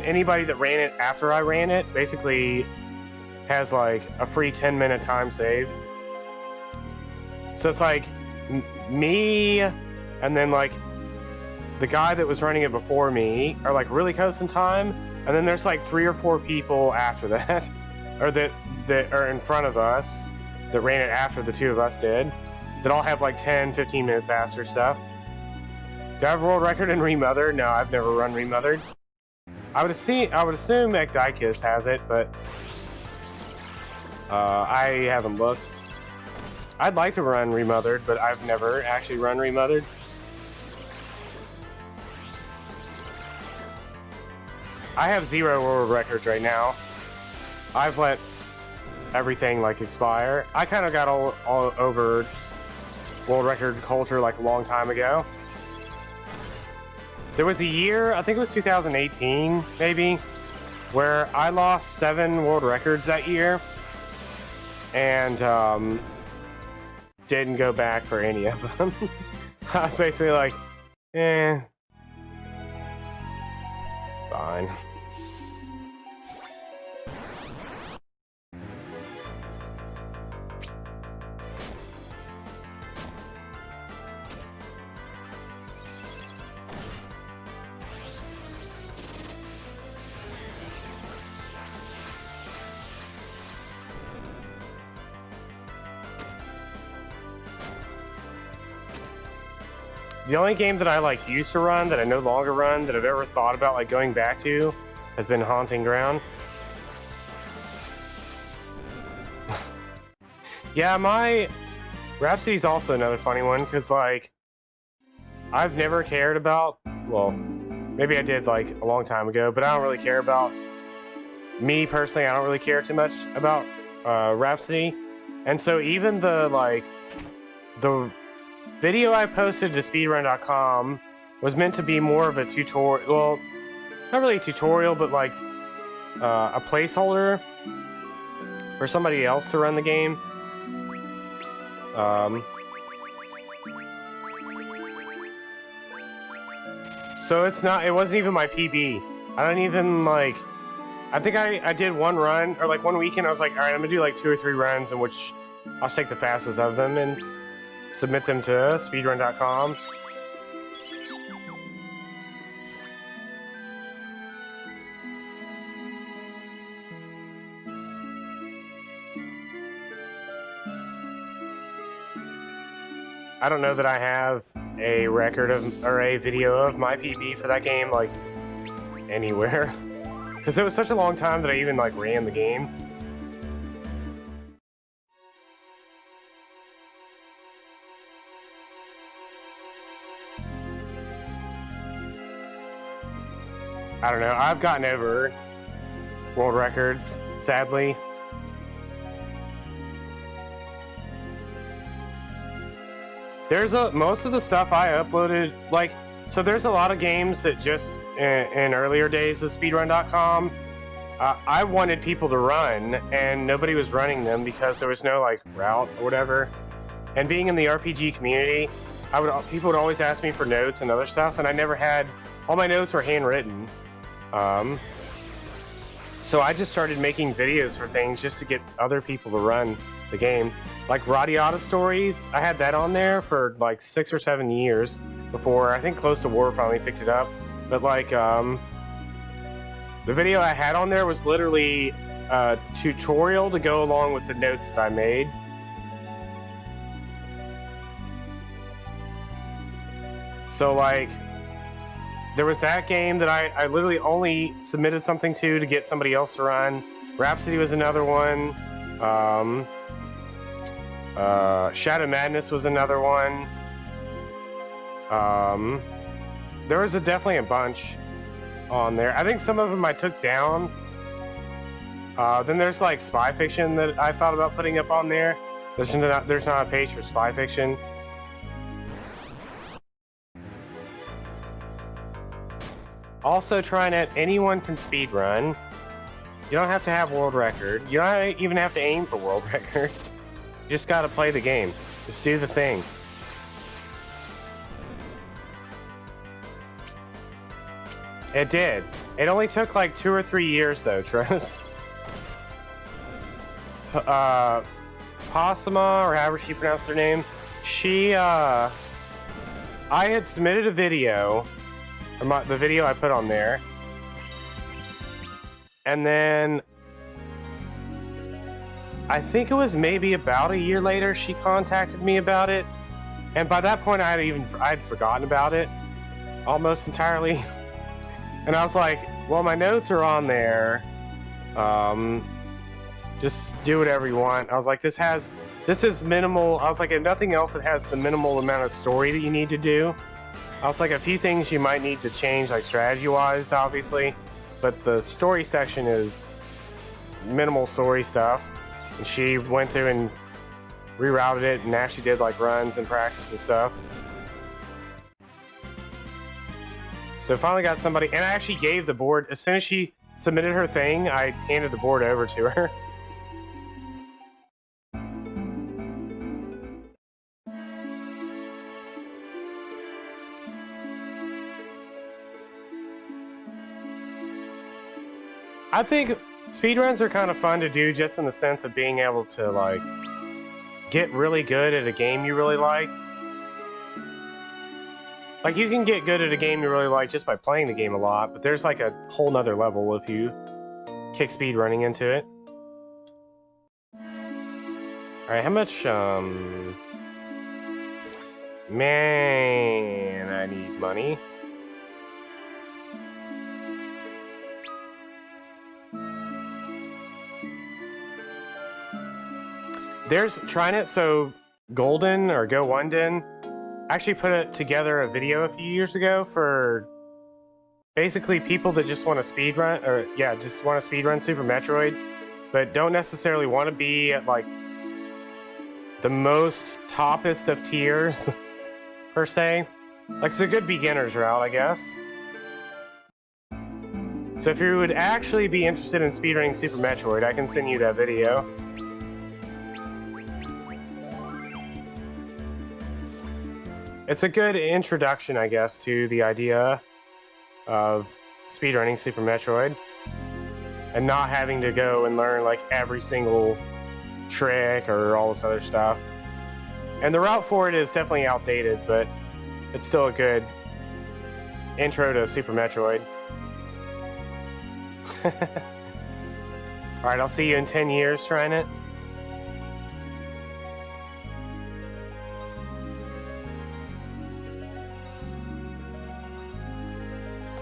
anybody that ran it after I ran it basically has like a free 10-minute time save. So it's like me and then like the guy that was running it before me are like really close in time, and then there's like 3 or 4 people after that, or that are in front of us that ran it after the 2 of us did, that all have like 10-15 minute faster stuff. Do I have a world record in Remothered? No, I've never run Remothered. I would assume Ekdikis has it, but I haven't looked. I'd like to run Remothered, but I've never actually run Remothered. I have 0 world records right now. I've let everything like expire. I kind of got all over world record culture like a long time ago. There was a year, I think it was 2018 maybe, where I lost 7 world records that year and didn't go back for any of them. I was basically like, fine. The only game that I like used to run that I no longer run that I've ever thought about like going back to has been Haunting Ground. Yeah, my Rhapsody's also another funny one because like I've never cared about, well, maybe I did like a long time ago, but I don't really care about, me personally, I don't really care too much about Rhapsody. And so even the video I posted to speedrun.com was meant to be more of a tutorial, well, not really a tutorial, but like a placeholder for somebody else to run the game. So it wasn't even my PB. I don't even like, I think I did one run, or like one weekend I was like, all right, I'm gonna do like 2 or 3 runs in which I'll take the fastest of them and submit them to speedrun.com. I don't know that I have a record of, or a video of my PB for that game, like, anywhere. Because it was such a long time that I even, like, ran the game. I don't know, I've gotten over world records, sadly. There's most of the stuff I uploaded, like, so there's a lot of games that just, in earlier days of speedrun.com, I wanted people to run, and nobody was running them because there was no, like, route or whatever. And being in the RPG community, people would always ask me for notes and other stuff, and I never had, all my notes were handwritten. So I just started making videos for things just to get other people to run the game. Like Radiata Stories, I had that on there for like 6 or 7 years before I think Close to War finally picked it up. But like, the video I had on there was literally a tutorial to go along with the notes that I made. So like, there was that game that I literally only submitted something to get somebody else to run. Rhapsody was another one. Shadow Madness was another one. There was definitely a bunch on there. I think some of them I took down. Then there's like Spy Fiction that I thought about putting up on there. There's not a page for Spy Fiction. Also, trying it, anyone can speedrun. You don't have to have world record. You don't even have to aim for world record. You just gotta play the game. Just do the thing. It did. It only took like 2 or 3 years though, trust. Posima, or however she pronounced her name, she, I had submitted a video, or the video I put on there, and then I think it was maybe about a year later she contacted me about it, and by that point I'd forgotten about it almost entirely. And I was like, well, my notes are on there. Just do whatever you want. I was like, this is minimal. I was like, if nothing else, it has the minimal amount of story that you need to do. I was like, a few things you might need to change, like strategy-wise, obviously, but the story section is minimal story stuff. And she went through and rerouted it and actually did like runs and practice and stuff. So finally got somebody, and I actually gave the board, as soon as she submitted her thing, I handed the board over to her. I think speedruns are kind of fun to do just in the sense of being able to like get really good at a game you really like. Like, you can get good at a game you really like just by playing the game a lot, but there's like a whole nother level if you kick speedrunning into it. Alright, how much, man, I need money. There's trying it, so Golden or Go London actually put it together a video a few years ago for basically people that just want to speedrun, or yeah, just want to speedrun Super Metroid, but don't necessarily want to be at like the most toppest of tiers per se. Like, it's a good beginner's route, I guess. So if you would actually be interested in speedrunning Super Metroid, I can send you that video. It's a good introduction, I guess, to the idea of speedrunning Super Metroid and not having to go and learn like every single trick or all this other stuff. And the route for it is definitely outdated, but it's still a good intro to Super Metroid. Alright, I'll see you in 10 years trying it.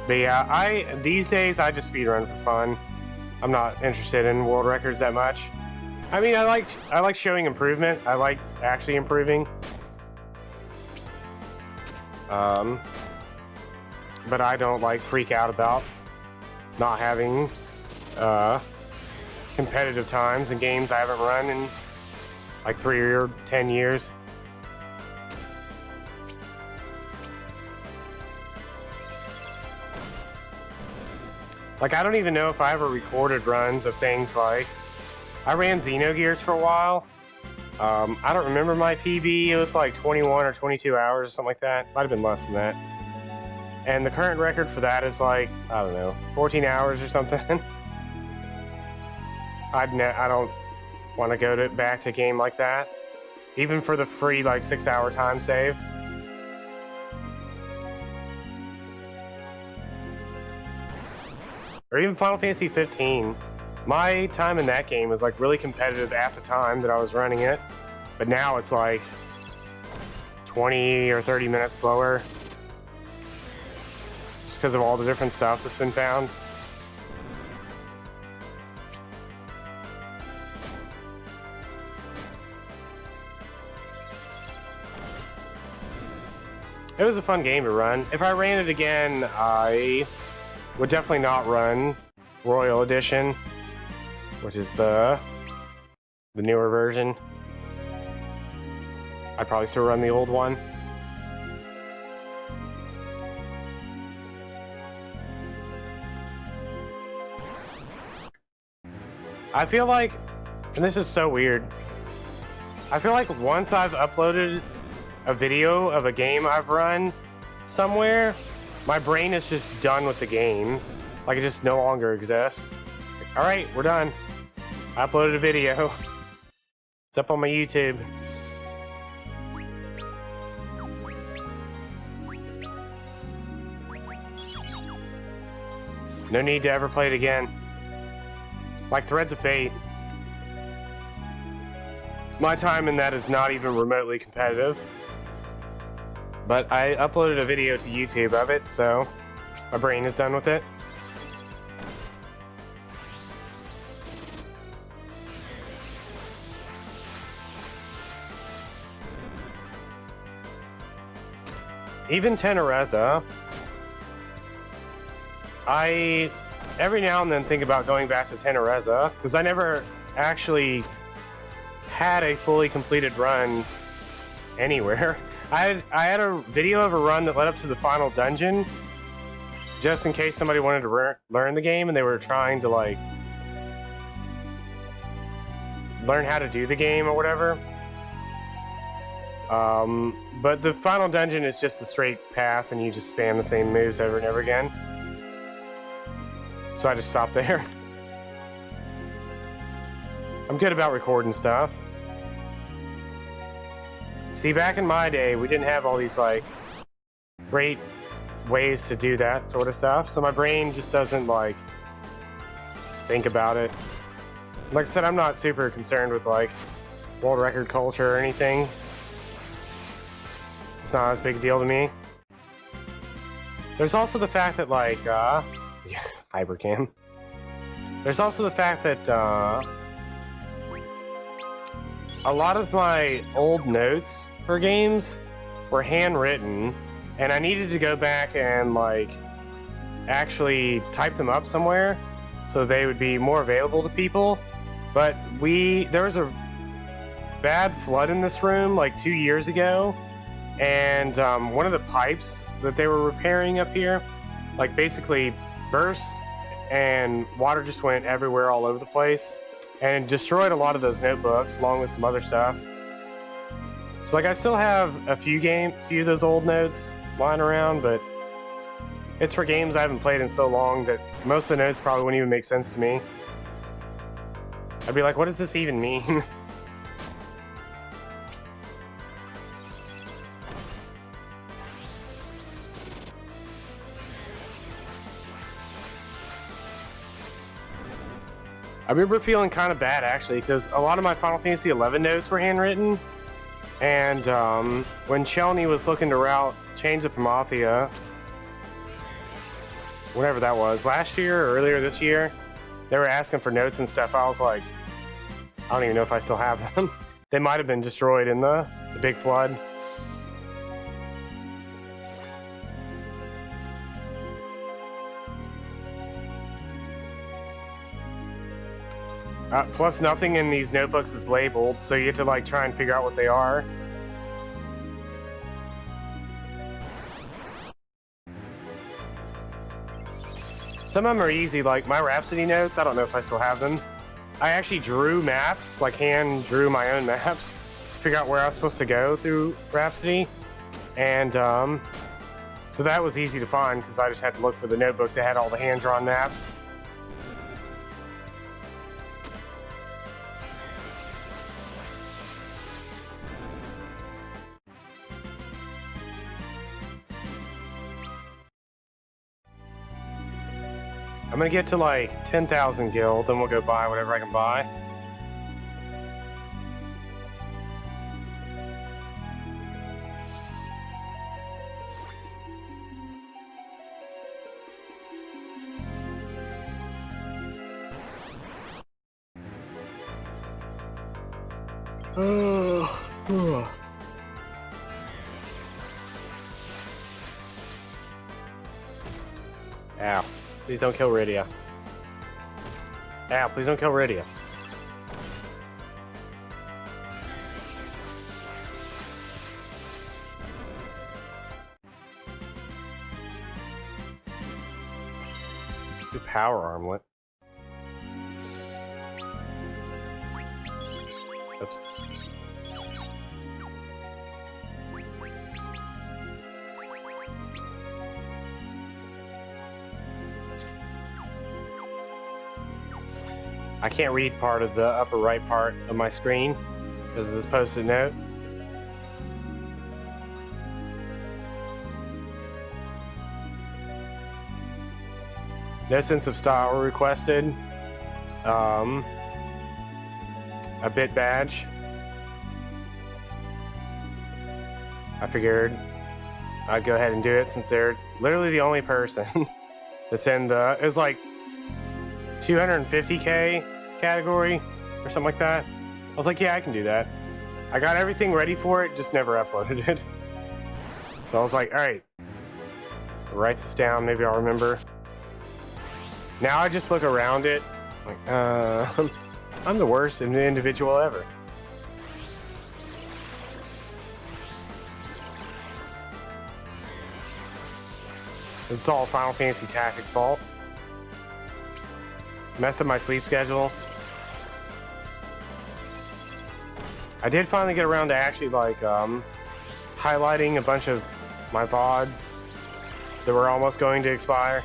But yeah, these days I just speedrun for fun. I'm not interested in world records that much. I mean, I like showing improvement. I like actually improving. But I don't like freak out about not having competitive times in games I haven't run in like 3 or 10 years. Like, I don't even know if I ever recorded runs of things like... I ran Xenogears for a while. I don't remember my PB. It was like 21 or 22 hours or something like that. Might have been less than that. And the current record for that is like, I don't know, 14 hours or something. I don't want to go back to a game like that. Even for the free, like, 6-hour time save. Or even Final Fantasy 15. My time in that game was like really competitive at the time that I was running it, but now it's like 20 or 30 minutes slower just because of all the different stuff that's been found. It was a fun game to run. If I ran it again, I would definitely not run Royal Edition, which is the newer version. I'd probably still run the old one. I feel like, and this is so weird, I feel like once I've uploaded a video of a game I've run somewhere, my brain is just done with the game. Like, it just no longer exists. Like, all right, we're done. I uploaded a video. It's up on my YouTube. No need to ever play it again. Like Threads of Fate. My time in that is not even remotely competitive. But I uploaded a video to YouTube of it, so my brain is done with it. Even Extravaganza, I every now and then think about going back to Extravaganza because I never actually had a fully completed run anywhere. I had a video of a run that led up to the final dungeon, just in case somebody wanted to learn the game and they were trying to like learn how to do the game or whatever. But the final dungeon is just a straight path and you just spam the same moves over and over again. So I just stopped there. I'm good about recording stuff. See, back in my day, we didn't have all these like great ways to do that sort of stuff. So my brain just doesn't like think about it. Like I said, I'm not super concerned with like world record culture or anything. It's not as big a deal to me. There's also the fact that like, Hypercam. There's also the fact that a lot of my old notes for games were handwritten, and I needed to go back and like actually type them up somewhere so they would be more available to people. But there was a bad flood in this room like 2 years ago. And one of the pipes that they were repairing up here, like basically burst and water just went everywhere all over the place and destroyed a lot of those notebooks along with some other stuff. So like I still have a few of those old notes lying around, but it's for games I haven't played in so long that most of the notes probably wouldn't even make sense to me. I'd be like, what does this even mean? I remember feeling kind of bad actually because a lot of my Final Fantasy XI notes were handwritten, and when Chelny was looking to change the Promathia, whatever that was, last year or earlier this year, they were asking for notes and stuff. I was like, I don't even know if I still have them. They might have been destroyed in the big flood. Plus, nothing in these notebooks is labeled, so you have to like try and figure out what they are. Some of them are easy, like my Rhapsody notes. I don't know if I still have them. I actually drew maps, like hand drew my own maps, figure out where I was supposed to go through Rhapsody, and so that was easy to find because I just had to look for the notebook that had all the hand-drawn maps. I'm gonna get to like 10,000 gil, then we'll go buy whatever I can buy. Ow. Please don't kill Rydia. Ow, please don't kill Rydia. Good power armlet. Oops. I can't read part of the upper right part of my screen. because of this post-it note. No sense of style requested. A bit badge. I figured I'd go ahead and do it since they're literally the only person that's in the, it was like 250K category or something like that. I was like, yeah, I can do that. I got everything ready for it, just never uploaded it. So I was like, all right, write this down, maybe I'll remember. Now I just look around it, like, I'm the worst individual ever. This is all Final Fantasy Tactics' fault. Messed up my sleep schedule. I did finally get around to actually like highlighting a bunch of my VODs that were almost going to expire.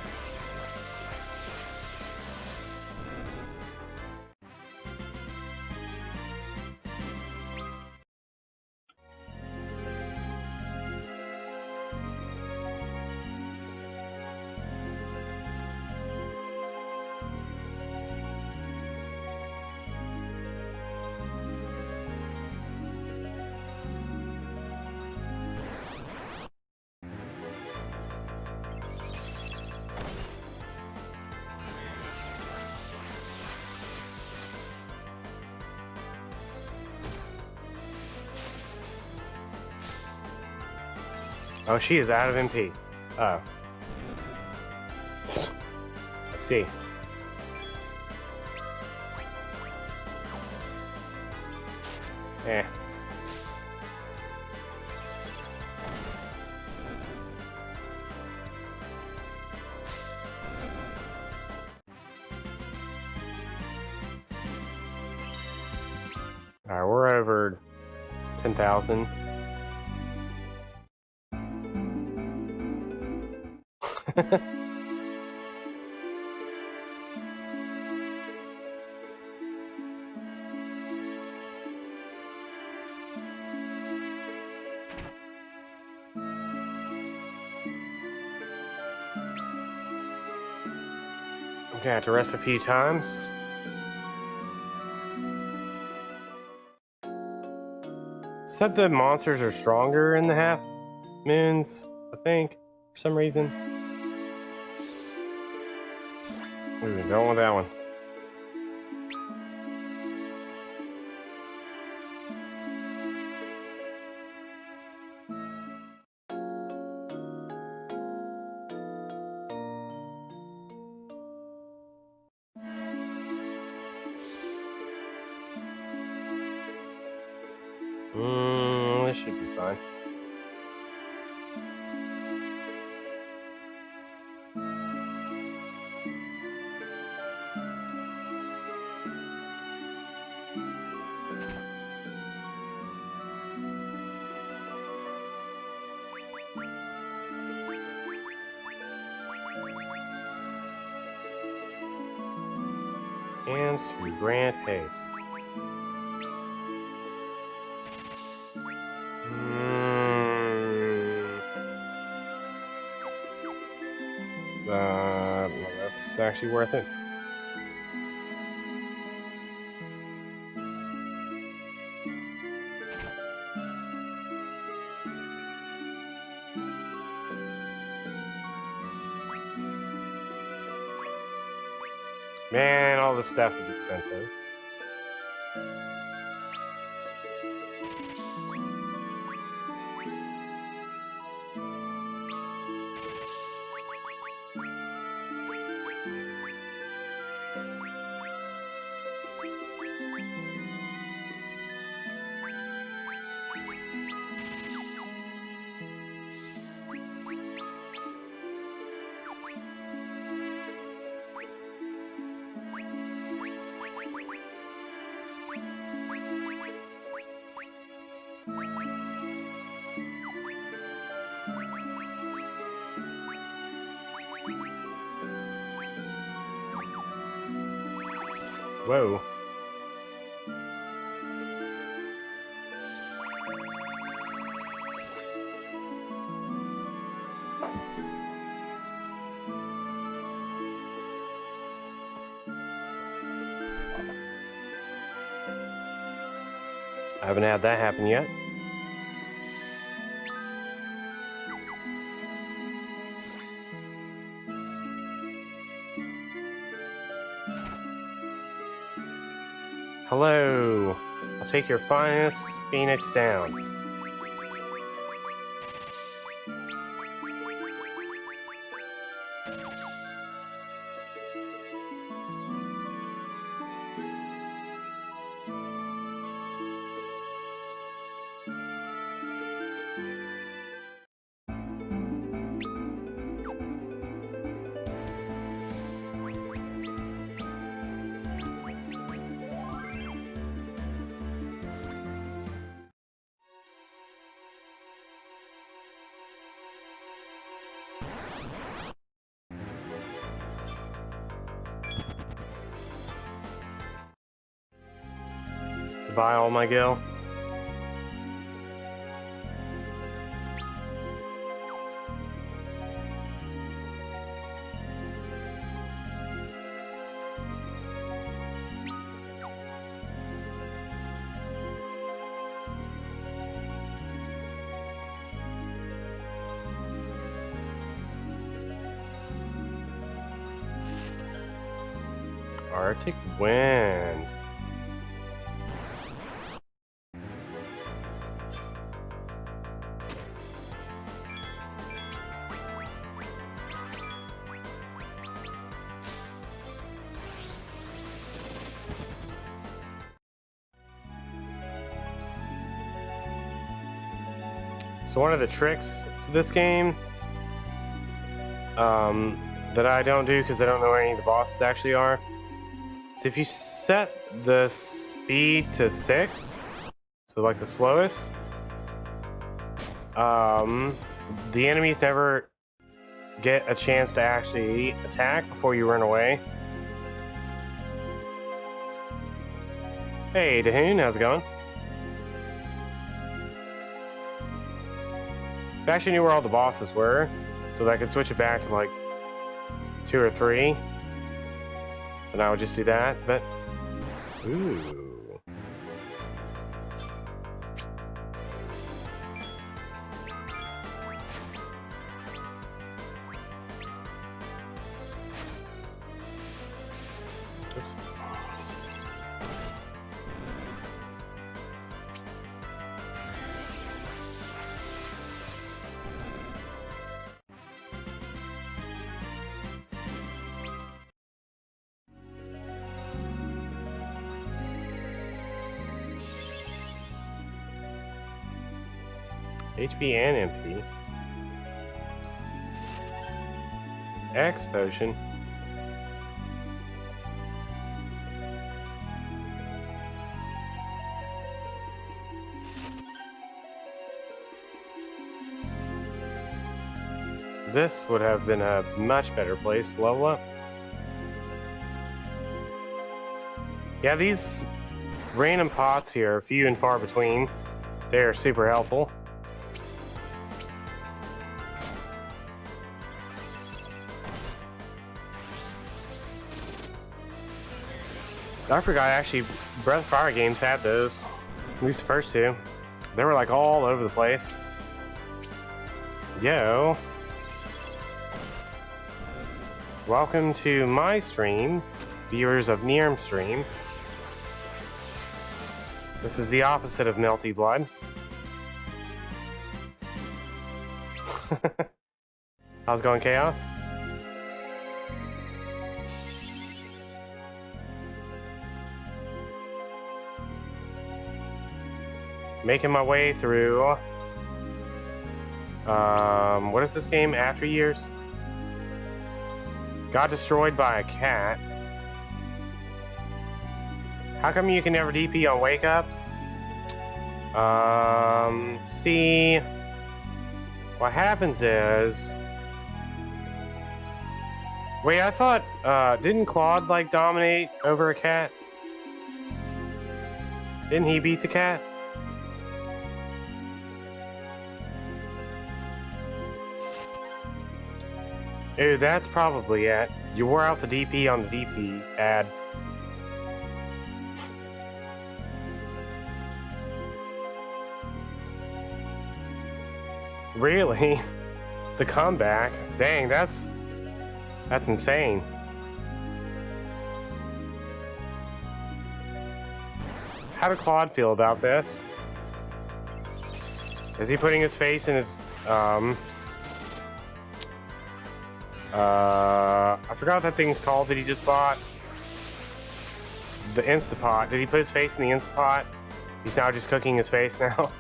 Oh, she is out of MP. Oh. I see. Eh. Alright, we're over 10,000. I'm gonna have to rest a few times. Said the monsters are stronger in the half moons, I think, for some reason. Ooh, don't want that one. This should be fine. And some Grant Hayes. That's actually worth it. Man, all this stuff is expensive. Whoa. I haven't had that happen yet. Hello. I'll take your finest Phoenix Downs. Goodbye, all my gil. Arctic wind. So one of the tricks to this game that I don't do because I don't know where any of the bosses actually are. So if you set the speed to 6, so like the slowest, the enemies never get a chance to actually attack before you run away. Hey, Dahoon, how's it going? If I actually knew where all the bosses were, so that I could switch it back to like 2 or 3, then I would just do that, but... Ooh. Oops. HP and MP. X potion. This would have been a much better place to level up. Yeah, these random pots here are few and far between. They are super helpful. I forgot, actually, Breath of Fire games had those. At least the first two. They were like all over the place. Yo. Welcome to my stream, viewers of Nierm stream. This is the opposite of Melty Blood. How's it going, Chaos? Making my way through... what is this game? After Years? Got destroyed by a cat. How come you can never DP on Wake Up? See... What happens is... Wait, I thought, didn't Claude, like, dominate over a cat? Didn't he beat the cat? Ooh, that's probably it. You wore out the DP on the DP ad. Really? The comeback? Dang, that's insane. How did Claude feel about this? Is he putting his face in his, I forgot what that thing's called that he just bought. The Instapot. Did he put his face in the Instapot? He's now just cooking his face now.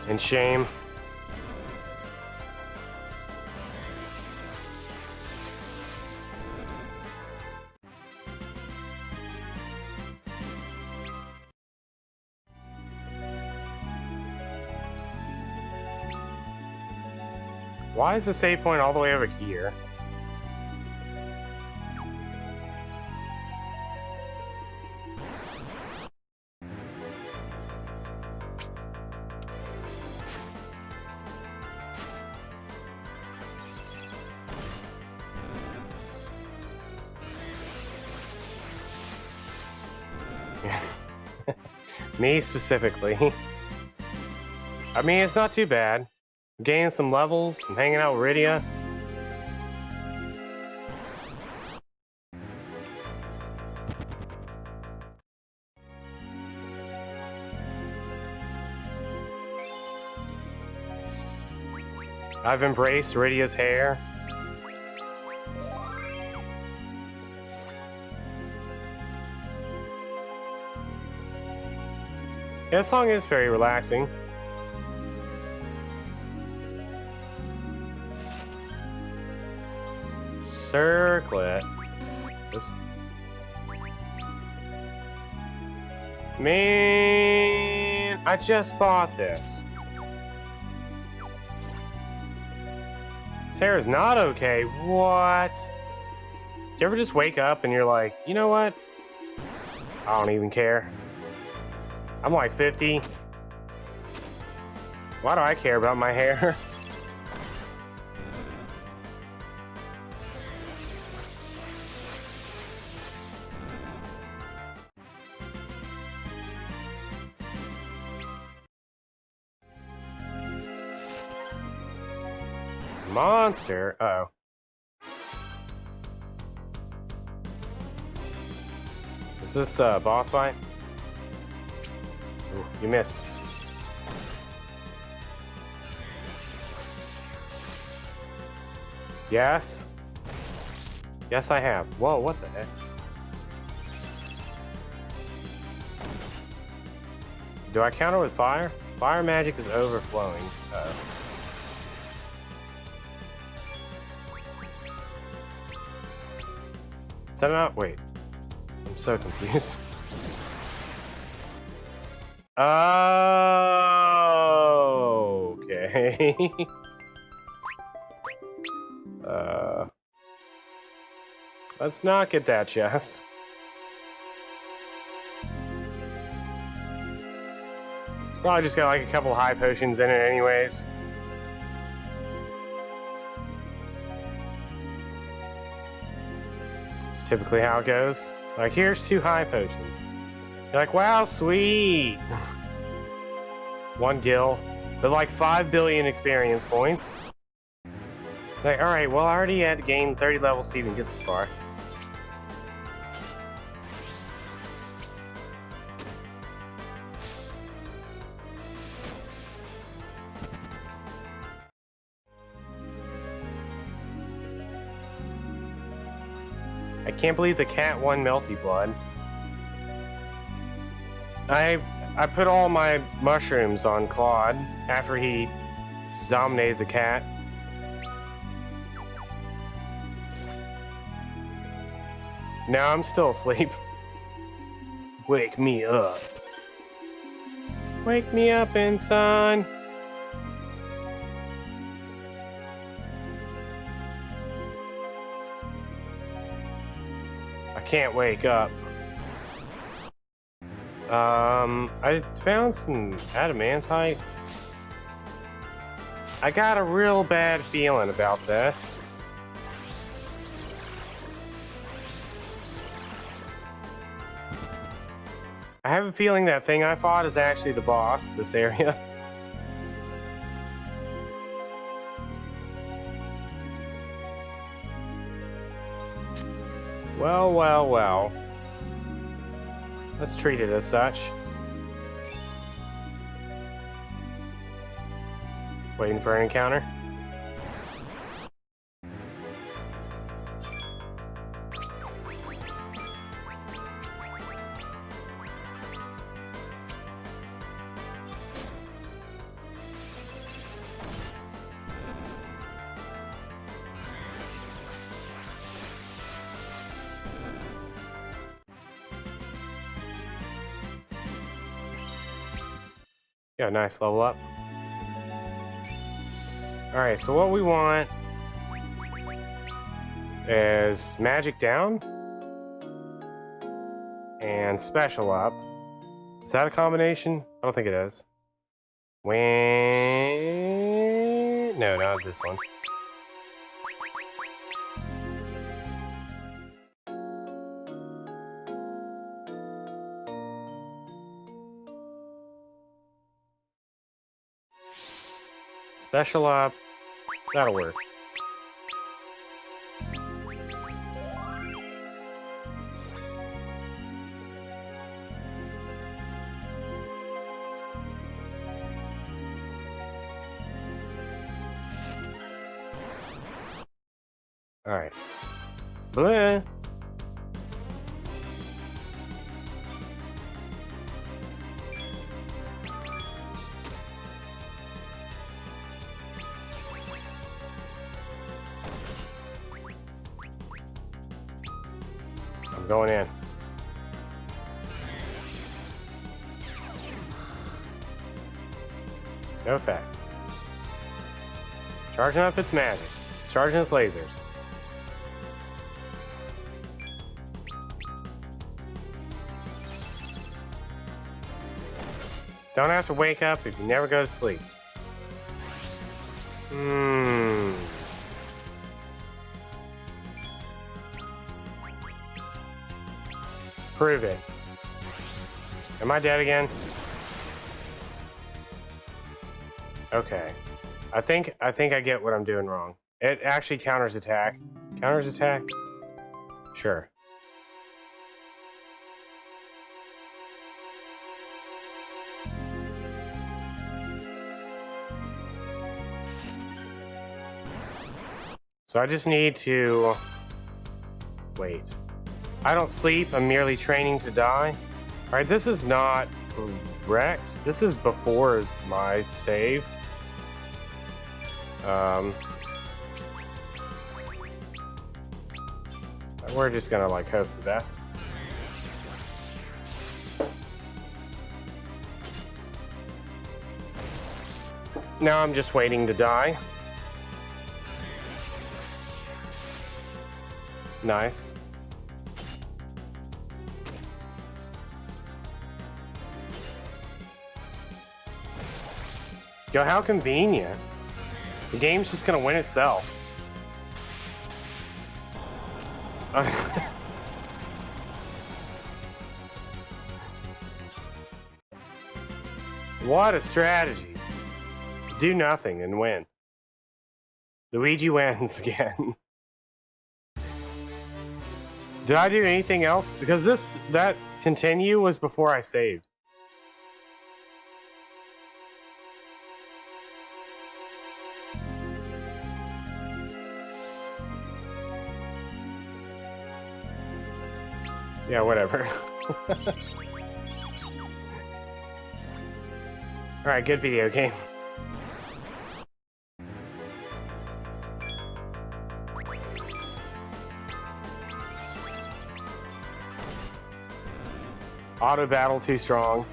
In shame. Why is the save point all the way over here? Me specifically. I mean, it's not too bad. I'm gaining some levels, I'm hanging out with Rydia. I've embraced Rydia's hair. Yeah, this song is very relaxing. Circlet. Oops. Man, I just bought this. This hair is not okay. What? You ever just wake up and you're like, you know what? I don't even care. I'm like 50. Why do I care about my hair? Monster? Uh-oh. Is this a boss fight? Ooh, you missed. Yes? Yes, I have. Whoa, what the heck? Do I counter with fire? Fire magic is overflowing. Uh-oh. Is that not? Wait. I'm so confused. Oh, okay. Let's not get that chest. It's probably just got like a couple high potions in it anyways. It's typically how it goes. Like, here's 2 high potions. You're like, wow, sweet. 1 gil, but like 5 billion experience points. Like, alright, well, I already had to gain 30 levels to even get this far. I can't believe the cat won Melty Blood. I put all my mushrooms on Claude after he dominated the cat. Now I'm still asleep. Wake me up. Wake me up inside. I can't wake up. I found some adamantite. I got a real bad feeling about this. I have a feeling that thing I fought is actually the boss of this area. Well, well, well. Let's treat it as such. Waiting for an encounter. Yeah, nice level up. Alright, so what we want is magic down and special up. Is that a combination? I don't think it is. No, not this one. Special up. That'll work. Alright. Blah. I'm going in. No effect. Charging up its magic. It's charging its lasers. Don't have to wake up if you never go to sleep. Prove it. Am I dead again? Okay. I think I get what I'm doing wrong. It actually counters attack. Counters attack? Sure. So I just need to wait. I don't sleep, I'm merely training to die. Alright, this is not correct. This is before my save. We're just gonna like hope for the best. Now I'm just waiting to die. Nice. Yo, how convenient. The game's just gonna win itself. What a strategy. Do nothing and win. Luigi wins again. Did I do anything else? Because that continue was before I saved. Yeah, whatever. Alright, good video game. Auto battle too strong.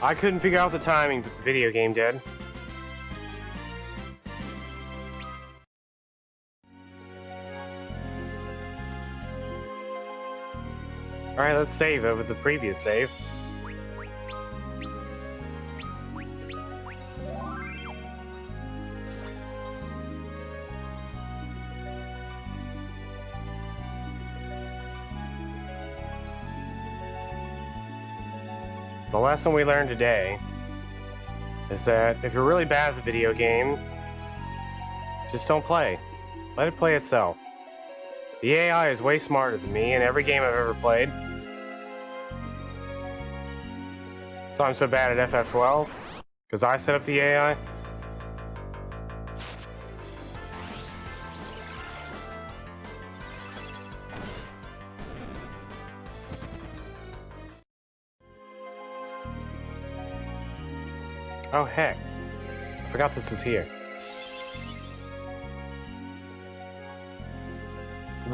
I couldn't figure out the timing, but the video game did. Alright, let's save over the previous save. The lesson we learned today is that if you're really bad at the video game, just don't play. Let it play itself. The AI is way smarter than me in every game I've ever played. So I'm so bad at FF12 because I set up the AI. Oh heck, I forgot this was here.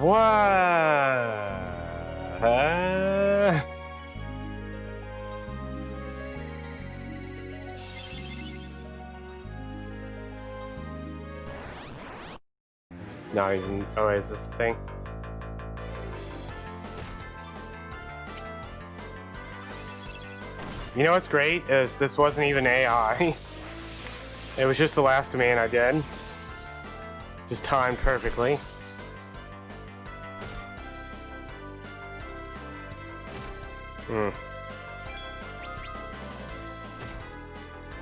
What? It's not even. Oh, is this the thing? You know what's great is this wasn't even AI. It was just the last command I did. Just timed perfectly.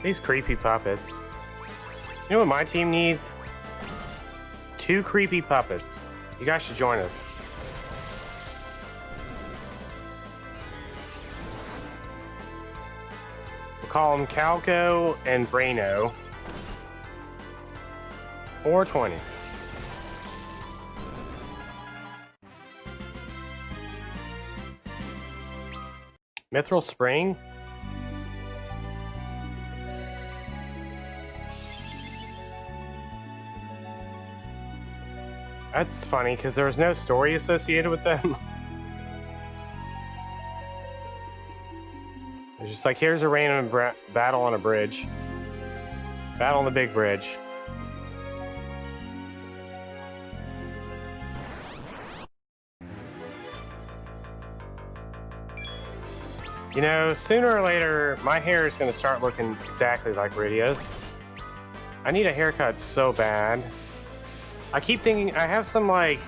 These creepy puppets. You know what my team needs? 2 creepy puppets. You guys should join us. We'll call them Calco and Braino. 420. Mithril Spring? That's funny, because there was no story associated with them. It's just like, here's a random battle on a bridge. Battle on the big bridge. You know, sooner or later, my hair is going to start looking exactly like Rydia's. I need a haircut so bad. I keep thinking I have some, like,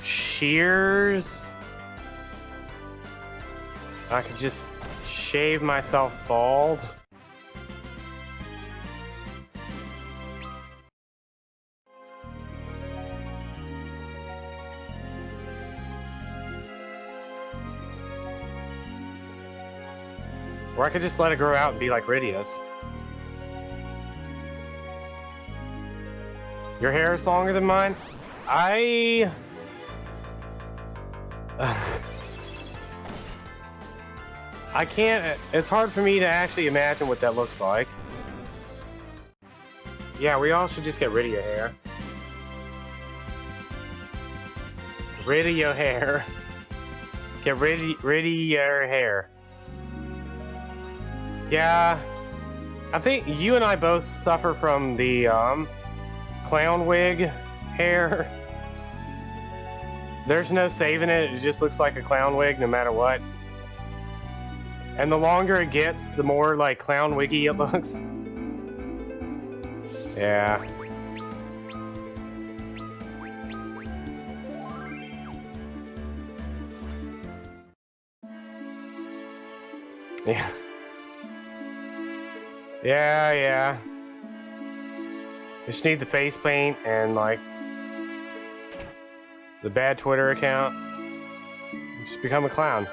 shears. I could just shave myself bald. Or I could just let it grow out and be like Rydia's. Your hair is longer than mine? I can't, it's hard for me to actually imagine what that looks like. Yeah, we all should just get rid of your hair. Rid of your hair. Get rid of your hair. Yeah, I think you and I both suffer from the clown wig hair. There's no saving it. It just looks like a clown wig no matter what. And the longer it gets, the more like clown wiggy it looks. Yeah. Yeah. Yeah. Just need the face paint and like the bad Twitter account. Just become a clown.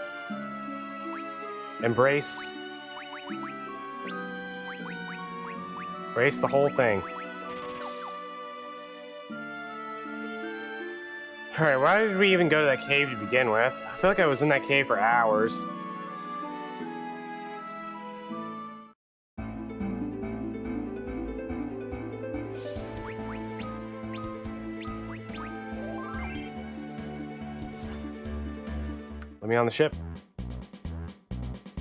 Embrace the whole thing. Alright, why did we even go to that cave to begin with? I feel like I was in that cave for hours. Let me on the ship.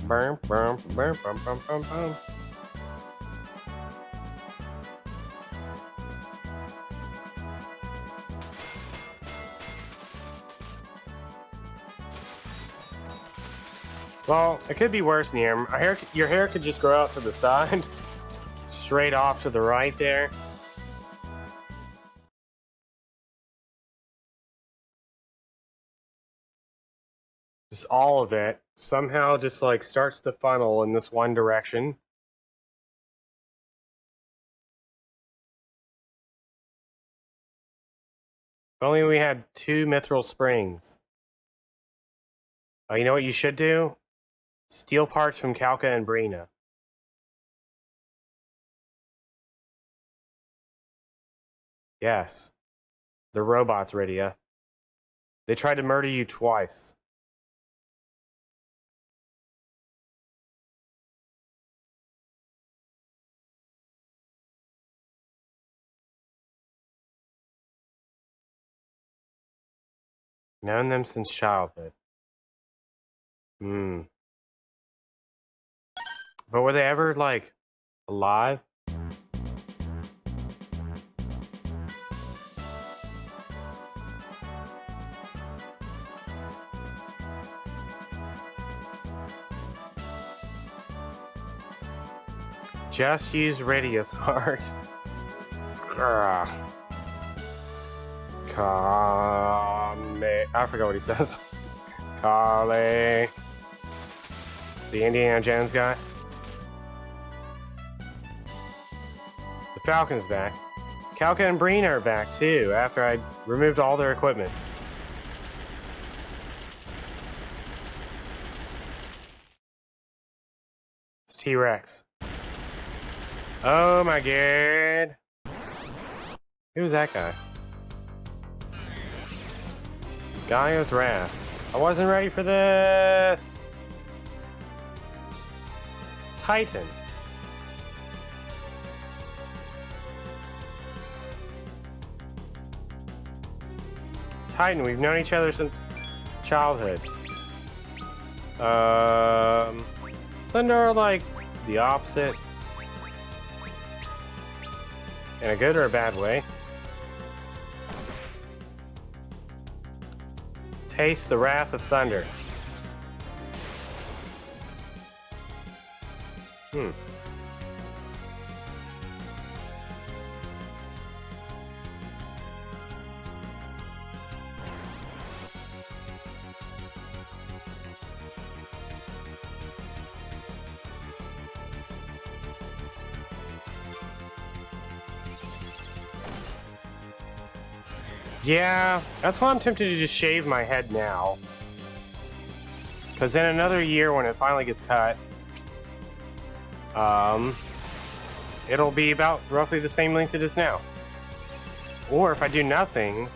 Burm, burm, burm, burm, burm, burm, burm. Well, it could be worse, Niam. Your hair could just grow out to the side. Straight off to the right there. Just all of it somehow just like starts to funnel in this one direction. If only we had 2 mithril springs. Oh, you know what you should do? Steal parts from Kalka and Brina. Yes. They're robots, Rydia. They tried to murder you twice. Known them since childhood. Hmm. But were they ever, like, alive? Just use Rydia's heart. Kame. I forgot what he says. Kale. The Indiana Jones guy. The Falcon's back. Kalka and Brina are back too, after I removed all their equipment. It's T-Rex. Oh my god. Who's that guy? Gaia's Wrath. I wasn't ready for this. Titan. Titan, we've known each other since childhood. Slender, like the opposite. In a good or a bad way. Taste the wrath of thunder. Yeah, that's why I'm tempted to just shave my head now. Because in another year, when it finally gets cut, it'll be about roughly the same length it is now. Or if I do nothing,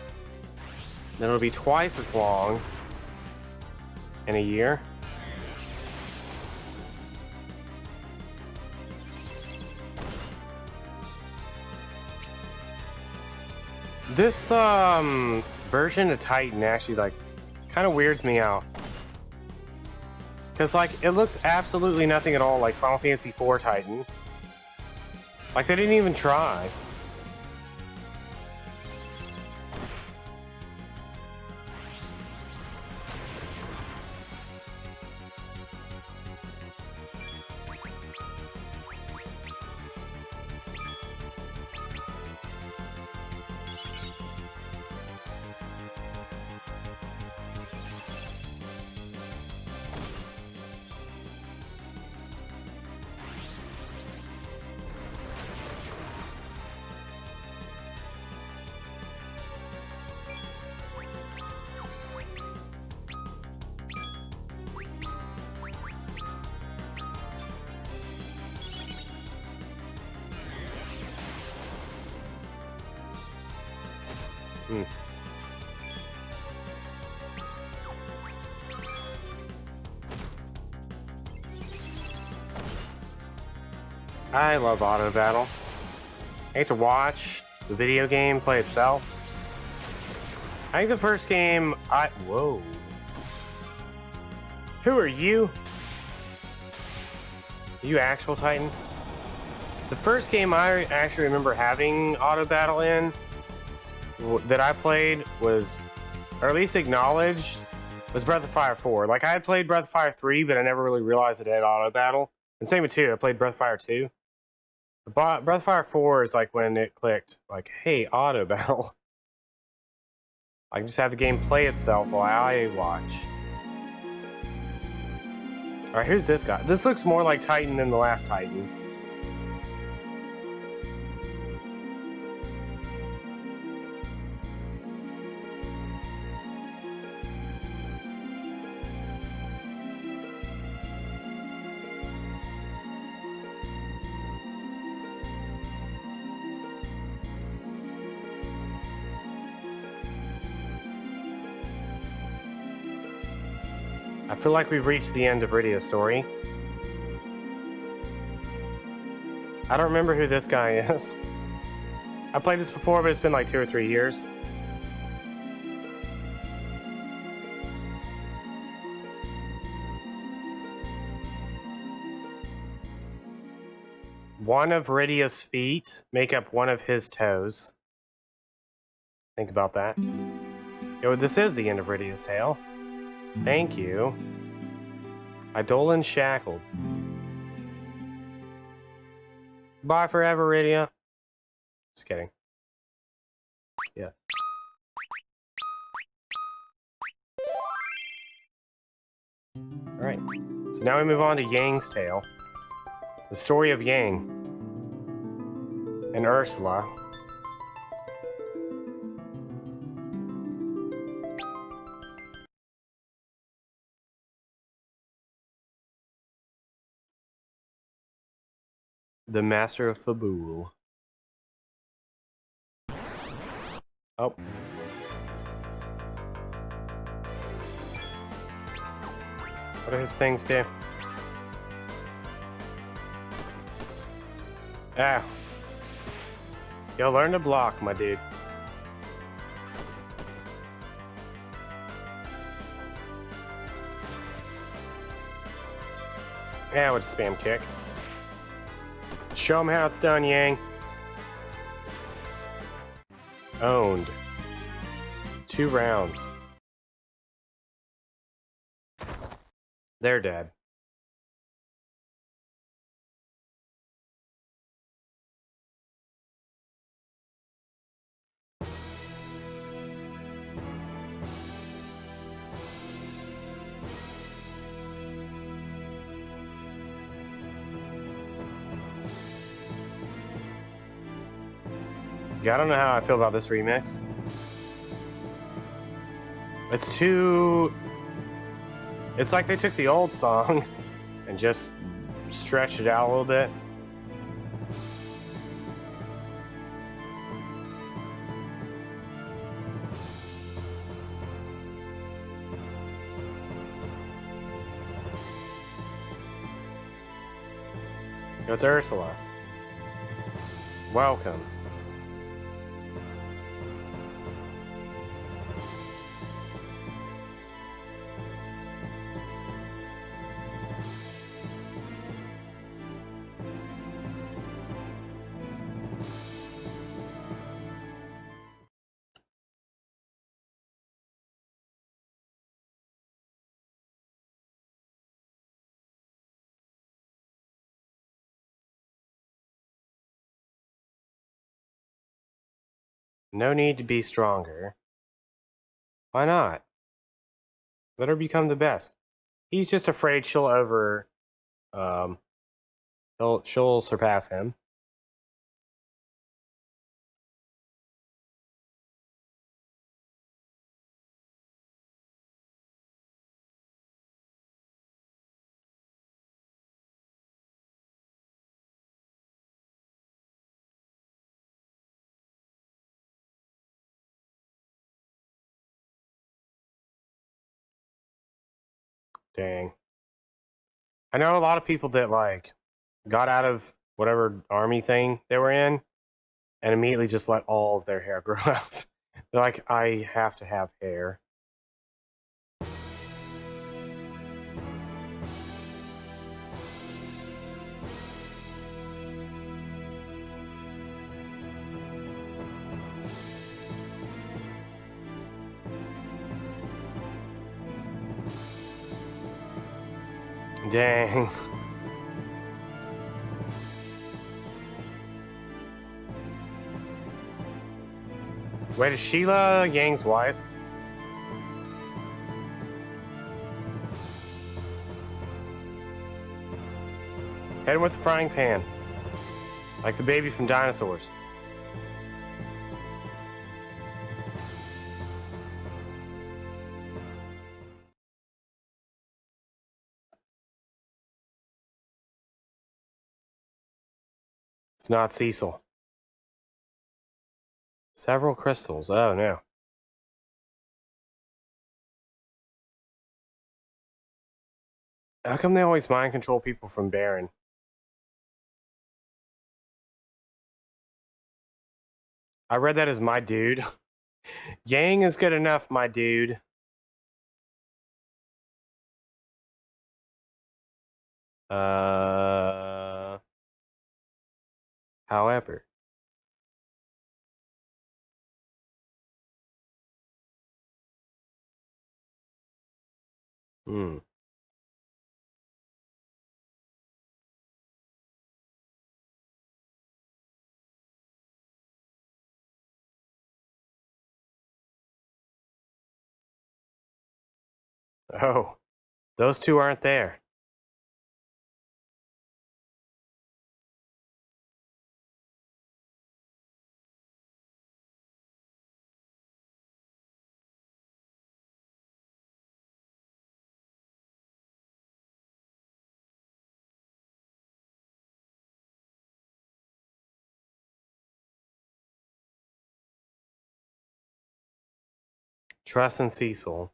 then it'll be twice as long in a year. This version of Titan actually like kind of weirds me out. Cause like it looks absolutely nothing at all like Final Fantasy IV Titan. Like they didn't even try. I love auto battle. I hate to watch the video game play itself. I think the first game whoa. Who are you? Are you actual Titan? The first game I actually remember having auto battle in that I played was, or at least acknowledged, was Breath of Fire 4. Like I had played Breath of Fire 3, but I never really realized it had auto battle. And same with 2. I played Breath of Fire 2. Breath of Fire 4 is like when it clicked, like, hey, auto battle. I can just have the game play itself while I watch. Alright, who's this guy? This looks more like Titan than the last Titan. I feel like we've reached the end of Rydia's story. I don't remember who this guy is. I played this before, but it's been like 2 or 3 years. One of Rydia's feet make up one of his toes. Think about that. Yo, this is the end of Rydia's tale. Thank you. Eidolon shackled. Bye forever, Rydia. Just kidding. Yeah. Alright. So now we move on to Yang's tale. The story of Yang and Ursula. The Master of Fabul. Oh. What do his things do? Ah. Yo, learn to block, my dude. Yeah, we'll just spam kick. Show him how it's done, Yang. Owned. 2 rounds. They're dead. Yeah, I don't know how I feel about this remix. It's too... It's like they took the old song and just stretched it out a little bit. It's Ursula. Welcome. No need to be stronger. Why not? Let her become the best. He's just afraid she'll she'll surpass him. Dang. I know a lot of people that like got out of whatever army thing they were in and immediately just let all of their hair grow out. They're like, I have to have hair. Dang. Wait, is Sheila Yang's wife? Hit him with the frying pan. Like the baby from Dinosaurs. It's not Cecil. Several crystals. Oh, no. How come they always mind control people from Baron? I read that as my dude. Yang is good enough, my dude. However. Hmm. Oh, those two aren't there. Trust and Cecil.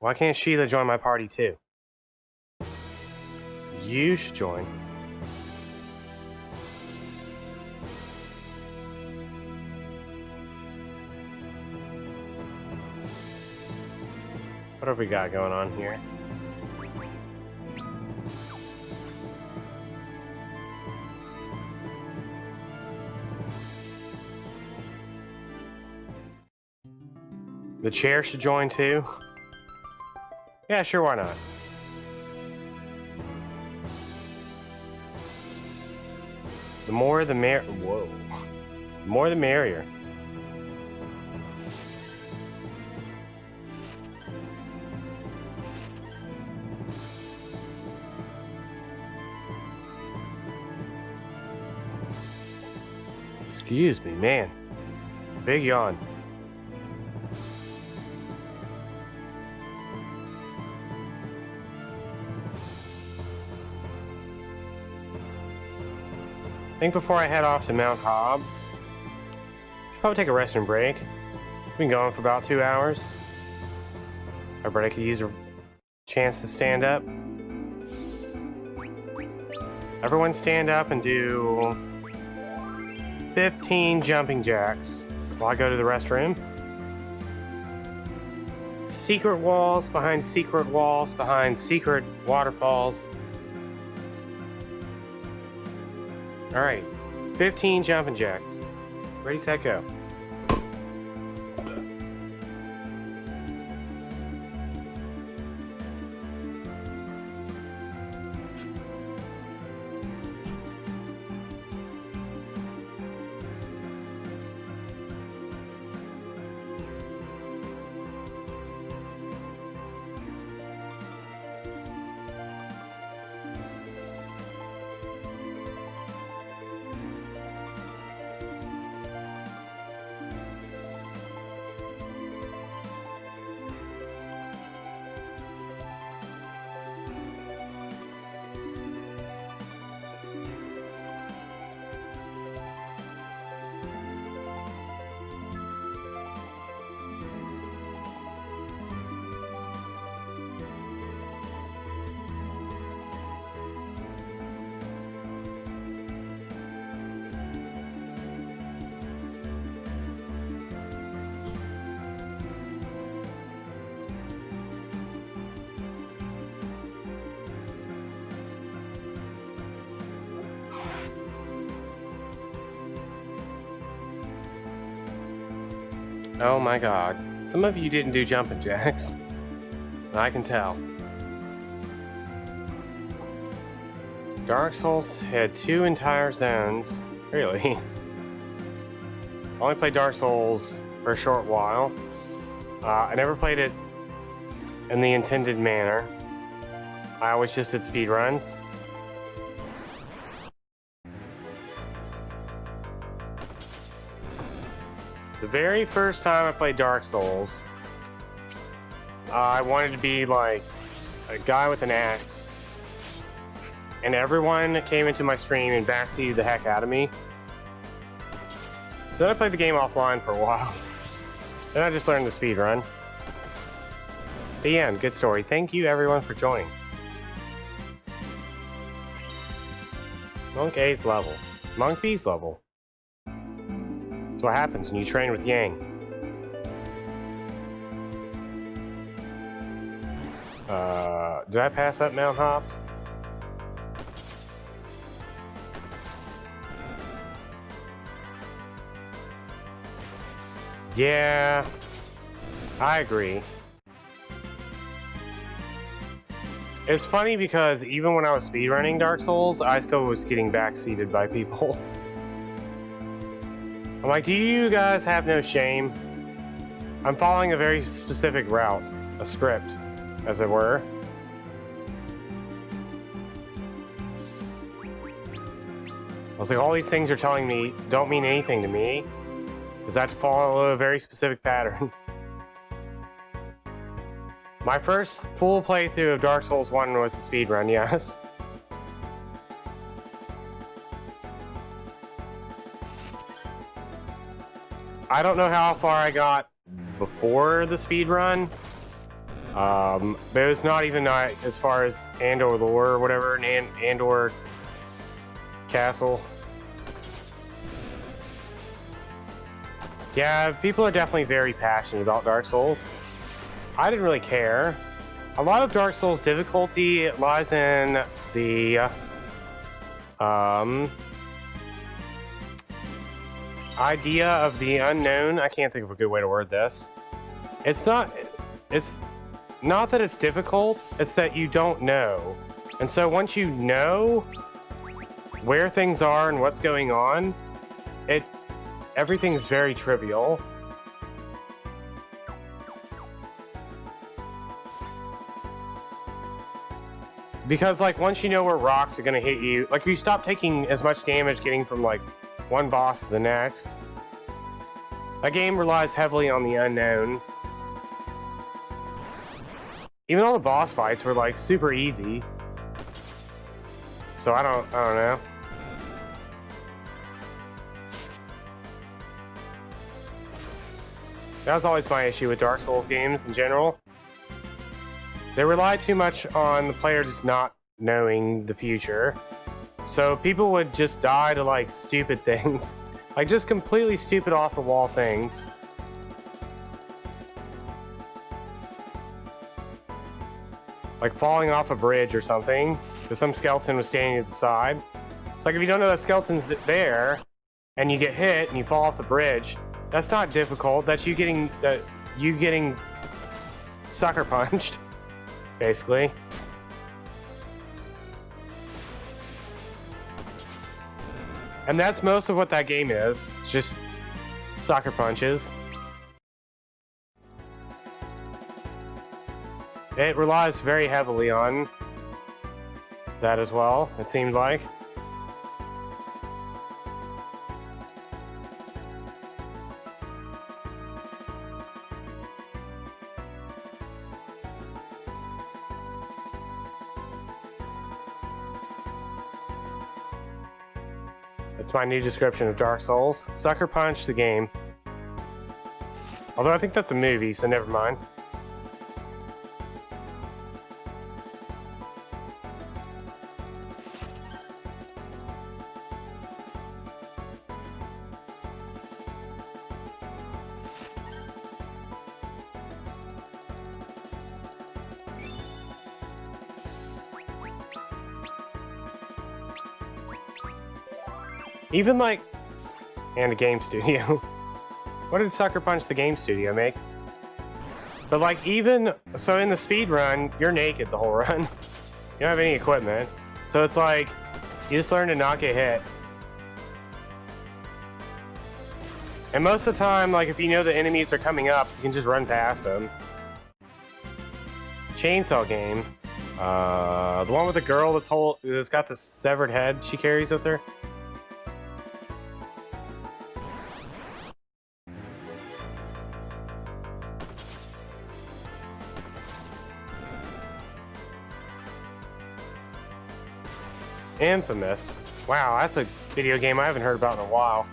Why can't Sheila join my party too? You should join. What have we got going on here? The chair should join too. Yeah, sure, why not? The more the mer- Whoa. The more the merrier. Excuse me, man. Big yawn. I think before I head off to Mount Hobbs, I should probably take a restroom break. We've been going for about 2 hours. Everybody could use a chance to stand up. Everyone stand up and do 15 jumping jacks while I go to the restroom. Secret walls behind secret walls behind secret waterfalls. All right, 15 jumping jacks. Ready, set, go. Oh my god. Some of you didn't do jumping jacks. I can tell. Dark Souls had 2 entire zones. Really? I only played Dark Souls for a short while. I never played it in the intended manner. I always just did speedruns. The very first time I played Dark Souls, I wanted to be like a guy with an axe. And everyone came into my stream and backseated the heck out of me. So then I played the game offline for a while. Then I just learned the speed run. The end. Good story. Thank you everyone for joining. Monk A's level. Monk B's level. That's what happens when you train with Yang. Did I pass up Mount Hops? Yeah, I agree. It's funny because even when I was speedrunning Dark Souls, I still was getting backseated by people. I'm like, do you guys have no shame? I'm following a very specific route, a script, as it were. I was like, all these things you're telling me don't mean anything to me. Because I have to follow a very specific pattern. My first full playthrough of Dark Souls 1 was a speedrun, yes. I don't know how far I got before the speedrun. But it was not even as far as Andor Lore or whatever, Andor Castle. Yeah, people are definitely very passionate about Dark Souls. I didn't really care. A lot of Dark Souls difficulty lies in the idea of the unknown. I can't think of a good way to word this. It's not that it's difficult, it's that you don't know. And so once you know where things are and what's going on, everything's very trivial. Because like once you know where rocks are gonna hit you, like you stop taking as much damage getting from like one boss to the next. That game relies heavily on the unknown. Even all the boss fights were like super easy. So I don't know. That was always my issue with Dark Souls games in general. They rely too much on the player just not knowing the future. So people would just die to like stupid things. Like just completely stupid off the wall things. Like falling off a bridge or something, because some skeleton was standing at the side. It's like if you don't know that skeleton's there, and you get hit and you fall off the bridge, that's not difficult. That's you getting sucker punched, basically. And that's most of what that game is. It's just sucker punches. It relies very heavily on that as well, it seemed like. It's my new description of Dark Souls. Sucker punch the game. Although I think that's a movie, so never mind. Even like, and a game studio. What did Sucker Punch the game studio make? But like even, so in the speed run, you're naked the whole run. You don't have any equipment. So it's like, you just learn to not get hit. And most of the time, like if you know the enemies are coming up, you can just run past them. Chainsaw game. The one with the girl that's got the severed head she carries with her. Infamous. Wow, that's a video game I haven't heard about in a while.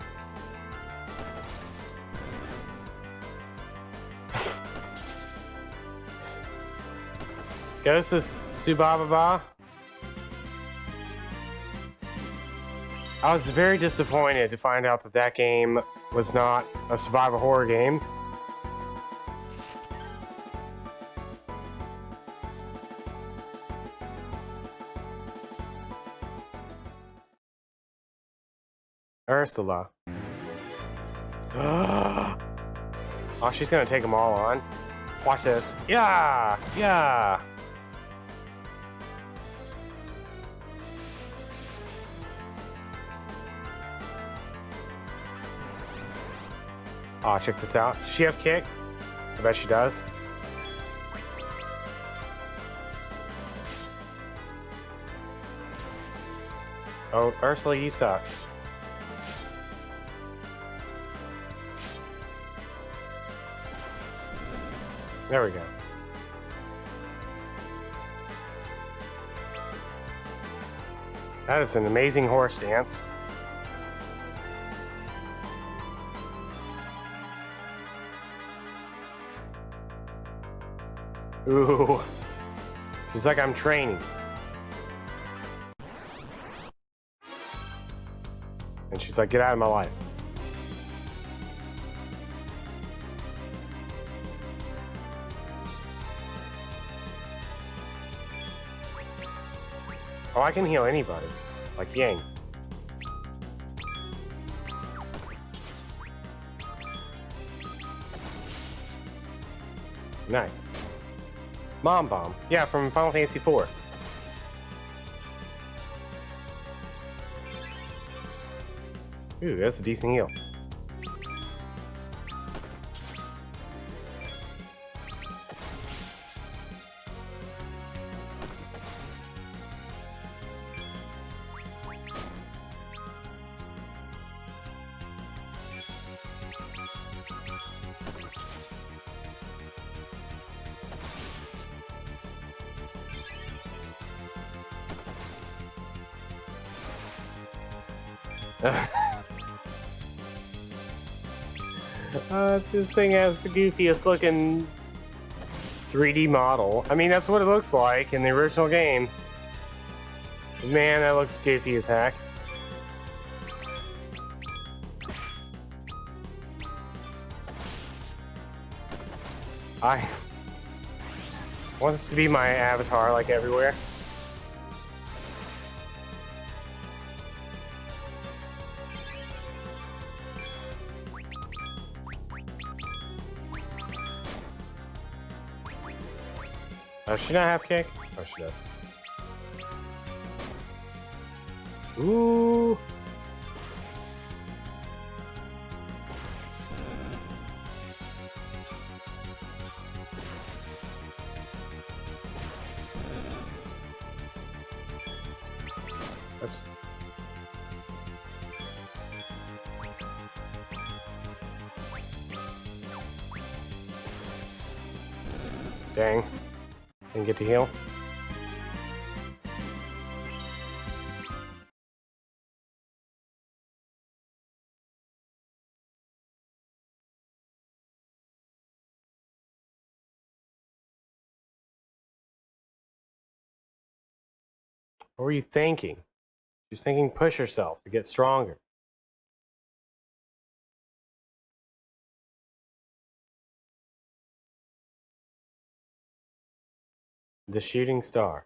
Ghost of Subababa. I was very disappointed to find out that that game was not a survival horror game. Ursula. Oh, she's gonna take them all on. Watch this. Yeah! Yeah! Oh, check this out. Does she have kick? I bet she does. Oh, Ursula, you suck. There we go. That is an amazing horse dance. Ooh. She's like, I'm training. And she's like, get out of my life. Oh, I can heal anybody. Like Yang. Nice. Mom Bomb. Yeah, from Final Fantasy IV. Ooh, that's a decent heal. This thing has the goofiest looking 3D model. I mean, that's what it looks like in the original game. Man, that looks goofy as heck. I want this to be my avatar, like, everywhere. Does she not have kick? Oh, she does. Ooh. Oops. Dang. Didn't get to heal. What were you thinking? She's thinking push herself to get stronger. The shooting star.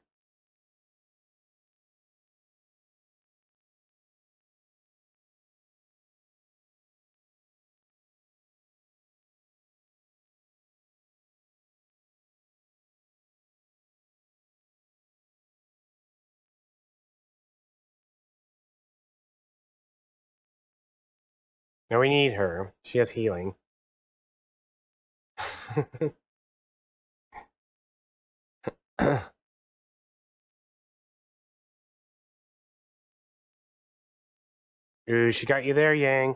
Now we need her. She has healing. Ooh, she got you there, Yang.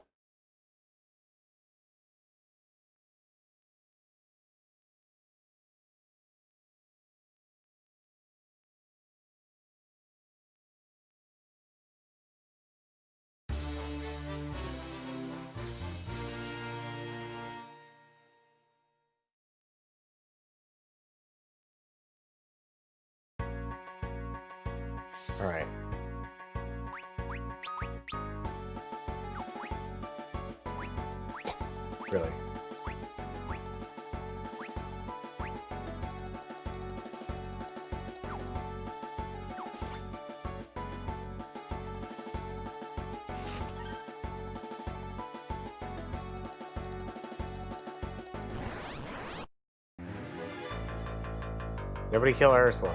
Alright. Really? Nobody kill Ursula.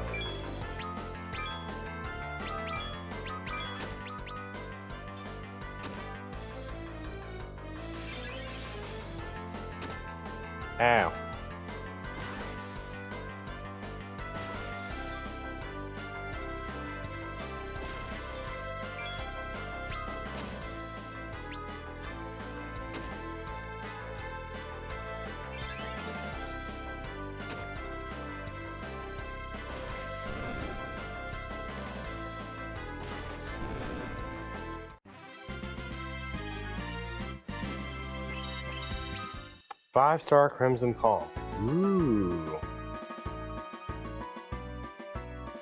Ow. Five-star Crimson Palm. Ooh.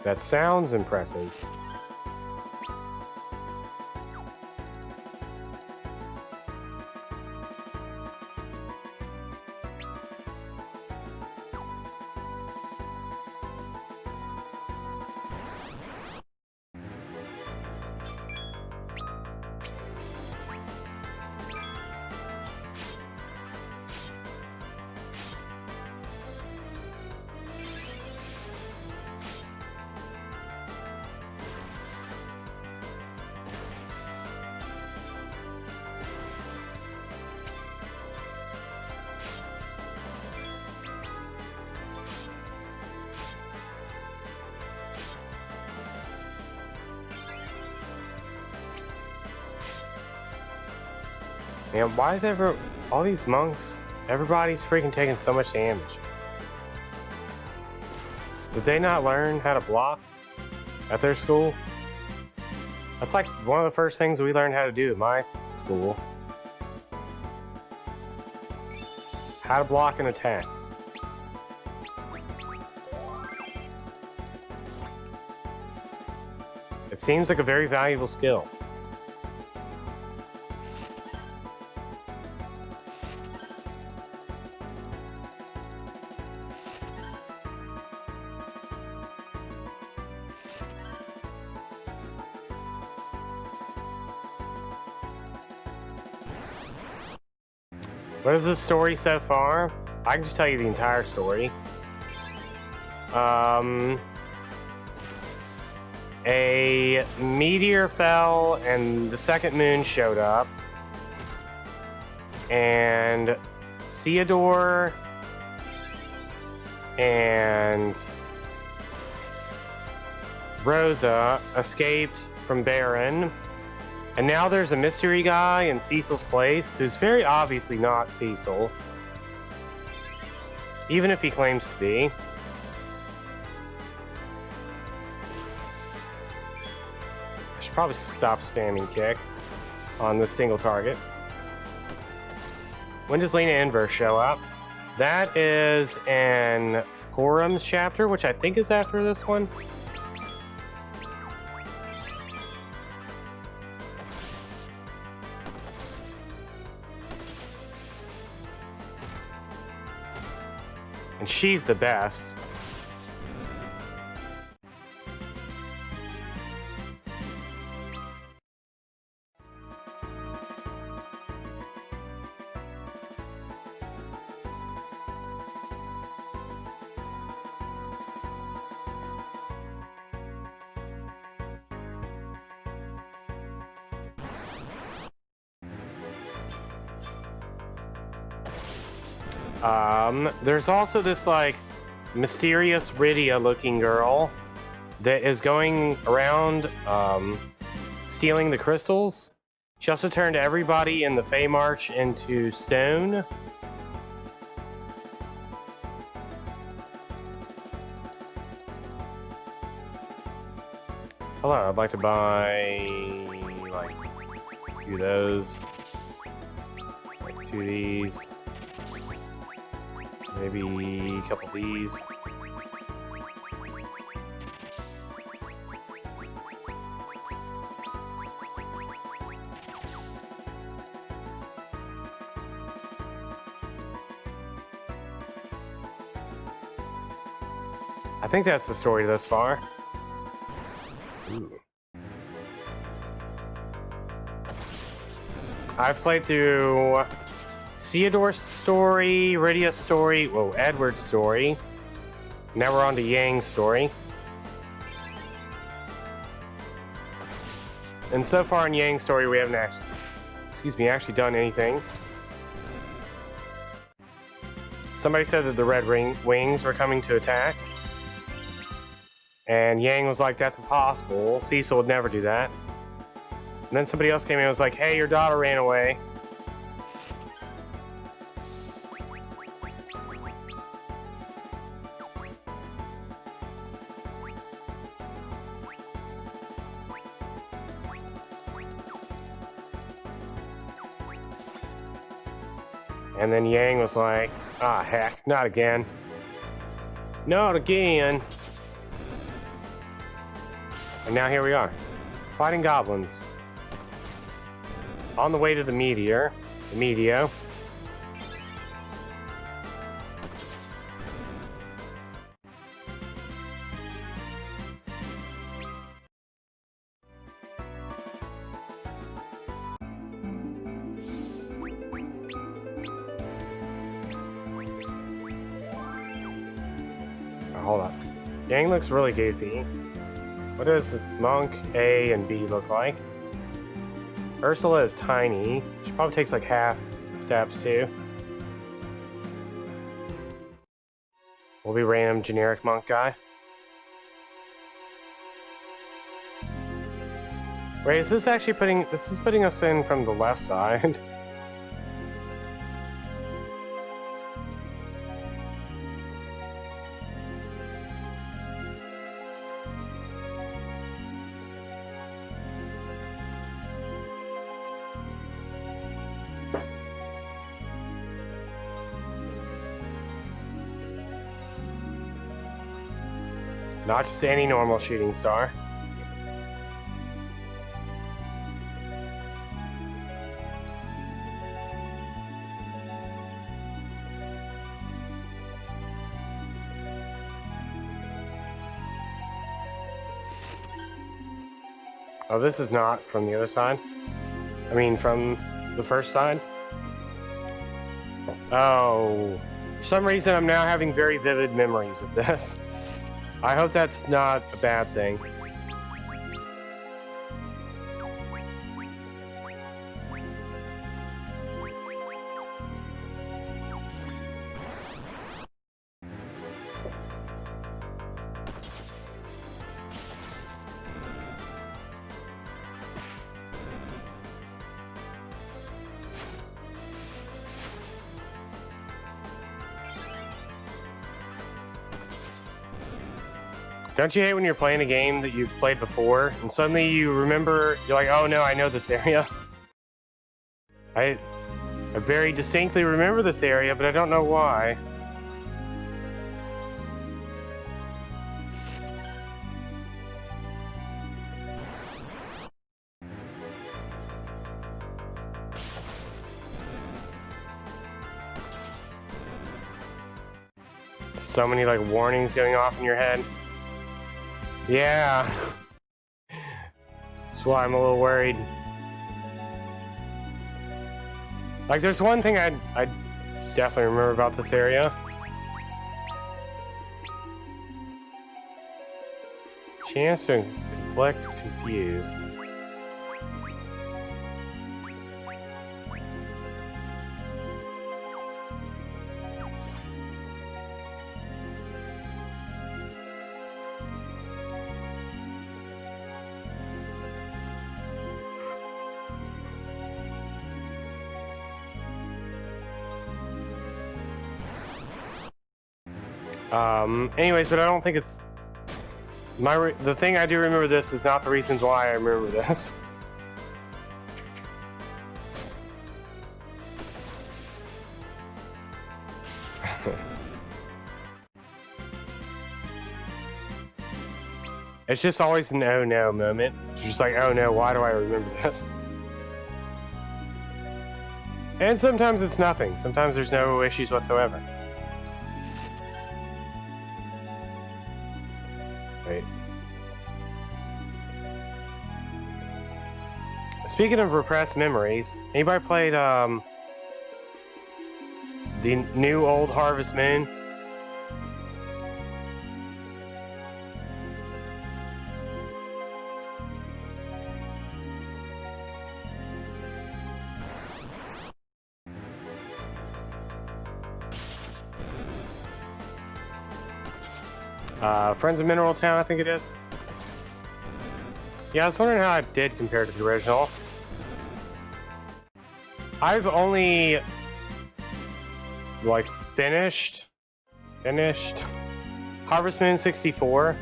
That sounds impressive. Man, why is all these monks, everybody's freaking taking so much damage? Did they not learn how to block at their school? That's like one of the first things we learned how to do at my school. How to block an attack. It seems like a very valuable skill. What is the story so far? I can just tell you the entire story. A meteor fell and the second moon showed up. And Theodore and Rosa escaped from Baron. And now there's a mystery guy in Cecil's place who's very obviously not Cecil, even if he claims to be. I should probably stop spamming kick on this single target. When does Lena Inverse show up? That is an Porum's chapter, which I think is after this one. And she's the best. There's also this like mysterious Rydia looking girl that is going around stealing the crystals. She also turned everybody in the Fey March into stone. Hold on, I'd like to buy like a few of those, like 2 of these. Maybe a couple of these. I think that's the story thus far. Ooh. I've played through Theodore's story, Rydia's story, whoa, Edward's story. Now we're on to Yang's story. And so far in Yang's story, we haven't actually done anything. Somebody said that the Red Wings were coming to attack. And Yang was like, that's impossible. Cecil would never do that. And then somebody else came in and was like, hey, your daughter ran away. And then Yang was like, ah, heck, not again. Not again. And now here we are, fighting goblins. On the way to the meteor, the Meteo. Hold up. Yang looks really goofy. What does Monk A and B look like? Ursula is tiny. She probably takes like half steps too. We'll be random generic monk guy. Wait, is this actually putting us in from the left side? Not just any normal shooting star. Oh, this is not from the other side. I mean, from the first side. Oh, for some reason I'm now having very vivid memories of this. I hope that's not a bad thing. Don't you hate when you're playing a game that you've played before and suddenly you remember, you're like, oh no, I know this area. I very distinctly remember this area, but I don't know why. So many like warnings going off in your head. Yeah. That's why I'm a little worried. Like, there's one thing I definitely remember about this area. Chance to conflict, confuse. Anyways, but I don't think it's the thing I do remember this is not the reasons why I remember this. It's just always an oh no moment. It's just like, oh no, why do I remember this? And sometimes it's nothing. Sometimes there's no issues whatsoever. Wait. Speaking of repressed memories, anybody played the new old Harvest Moon? Friends of Mineral Town, I think it is. Yeah, I was wondering how I did compared to the original. I've only like finished Harvest Moon 64,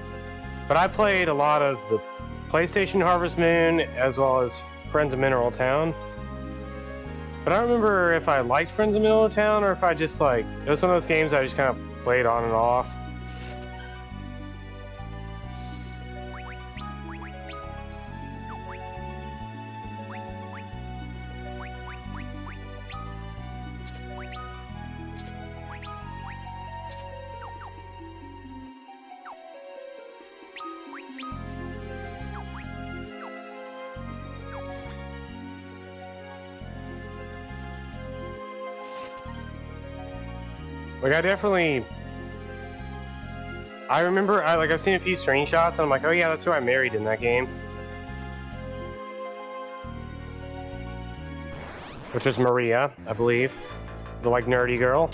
but I played a lot of the PlayStation Harvest Moon as well as Friends of Mineral Town. But I don't remember if I liked Friends of Mineral Town or if I just like, it was one of those games I just kind of played on and off. Like I remember, I've seen a few screenshots and I'm like, oh yeah, that's who I married in that game. Which was Maria, I believe. The like nerdy girl.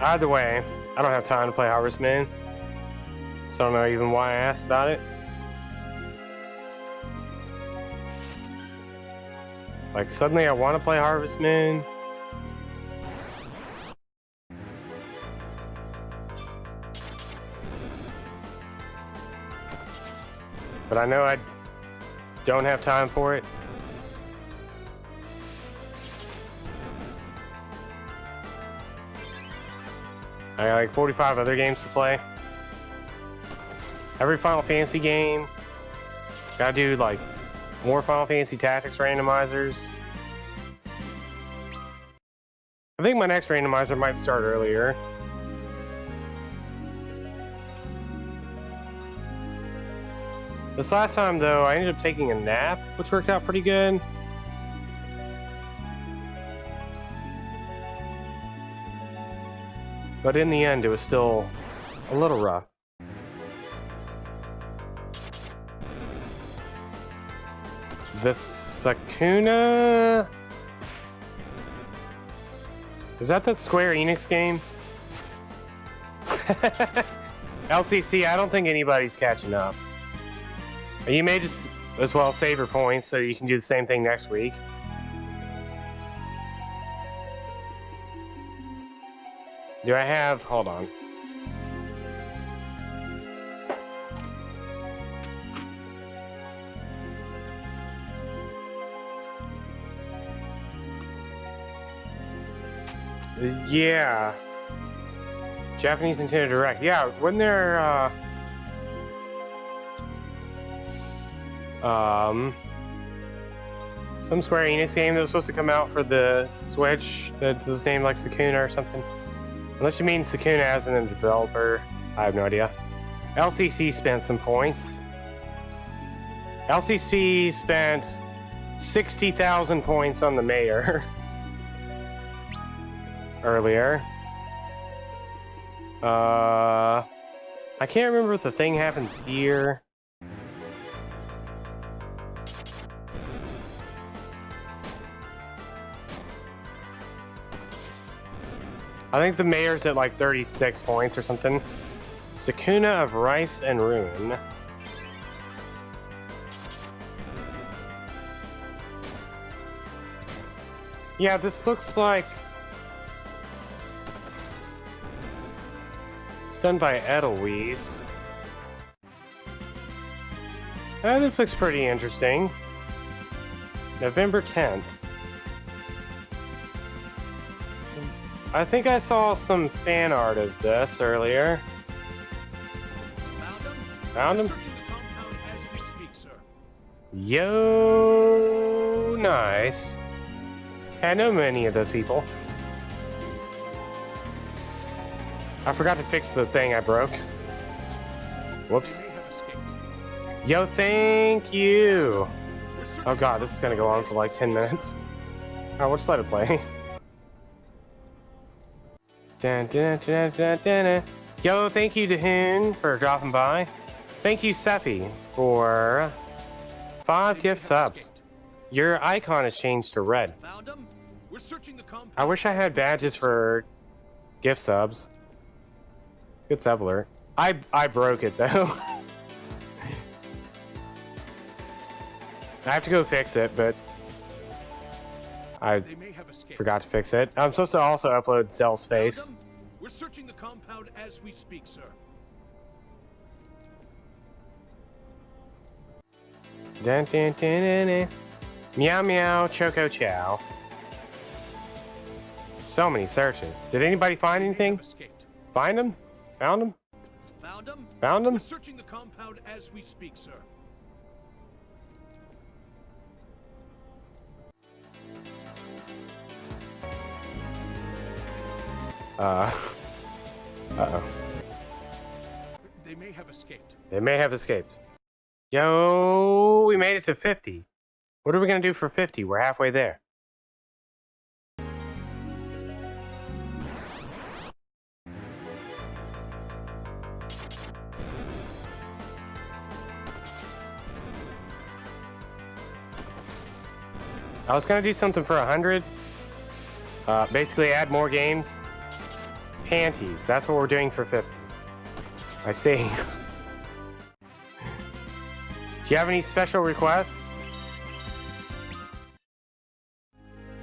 Either way, I don't have time to play Harvest Moon, so I don't know even why I asked about it. Like, suddenly I want to play Harvest Moon. But I know I don't have time for it. I got like 45 other games to play. Every Final Fantasy game. Gotta do like more Final Fantasy Tactics randomizers. I think my next randomizer might start earlier. This last time though, I ended up taking a nap, which worked out pretty good. But in the end, it was still a little rough. The Sakuna... Is that Square Enix game? LCC, I don't think anybody's catching up. You may just as well save your points so you can do the same thing next week. Do I have... Hold on. Yeah. Japanese Nintendo Direct. Yeah, when they're, some Square Enix game that was supposed to come out for the Switch that was named like Sakuna or something. Unless you mean Sakuna as in a developer. I have no idea. LCC spent some points. LCC spent 60,000 points on the mayor earlier. I can't remember if the thing happens here. I think the mayor's at like 36 points or something. Sakuna of Rice and Ruin. Yeah, this looks like it's done by Edelweiss. This looks pretty interesting. November 10th. I think I saw some fan art of this earlier. Found him? Yo, nice. I know many of those people. I forgot to fix the thing I broke. Whoops. Yo, thank you. Oh god, this is gonna go on for like 10 minutes. Oh, we'll just let it play. Dun, dun, dun, dun, dun, dun. Yo, thank you to Hoon for dropping by. Thank you, Sephi, for 5 gift subs. Your icon has changed to red. I wish I had badges for gift subs. It's a good sub alert. I broke it though. I have to go fix it, but I forgot to fix it. I'm supposed to also upload Cell's face. We're searching the compound as we speak, sir. Dun, dun, dun, dun, dun. Meow meow, choco chow. So many searches. Did anybody find anything? Find them? Found them? Found them? Found them? We're searching the compound as we speak, sir. Uh-oh. They may have escaped. They may have escaped. Yo, we made it to 50. What are we gonna do for 50? We're halfway there. I was gonna do something for 100. Basically add more games. Panties, that's what we're doing for 50. I see. Do you have any special requests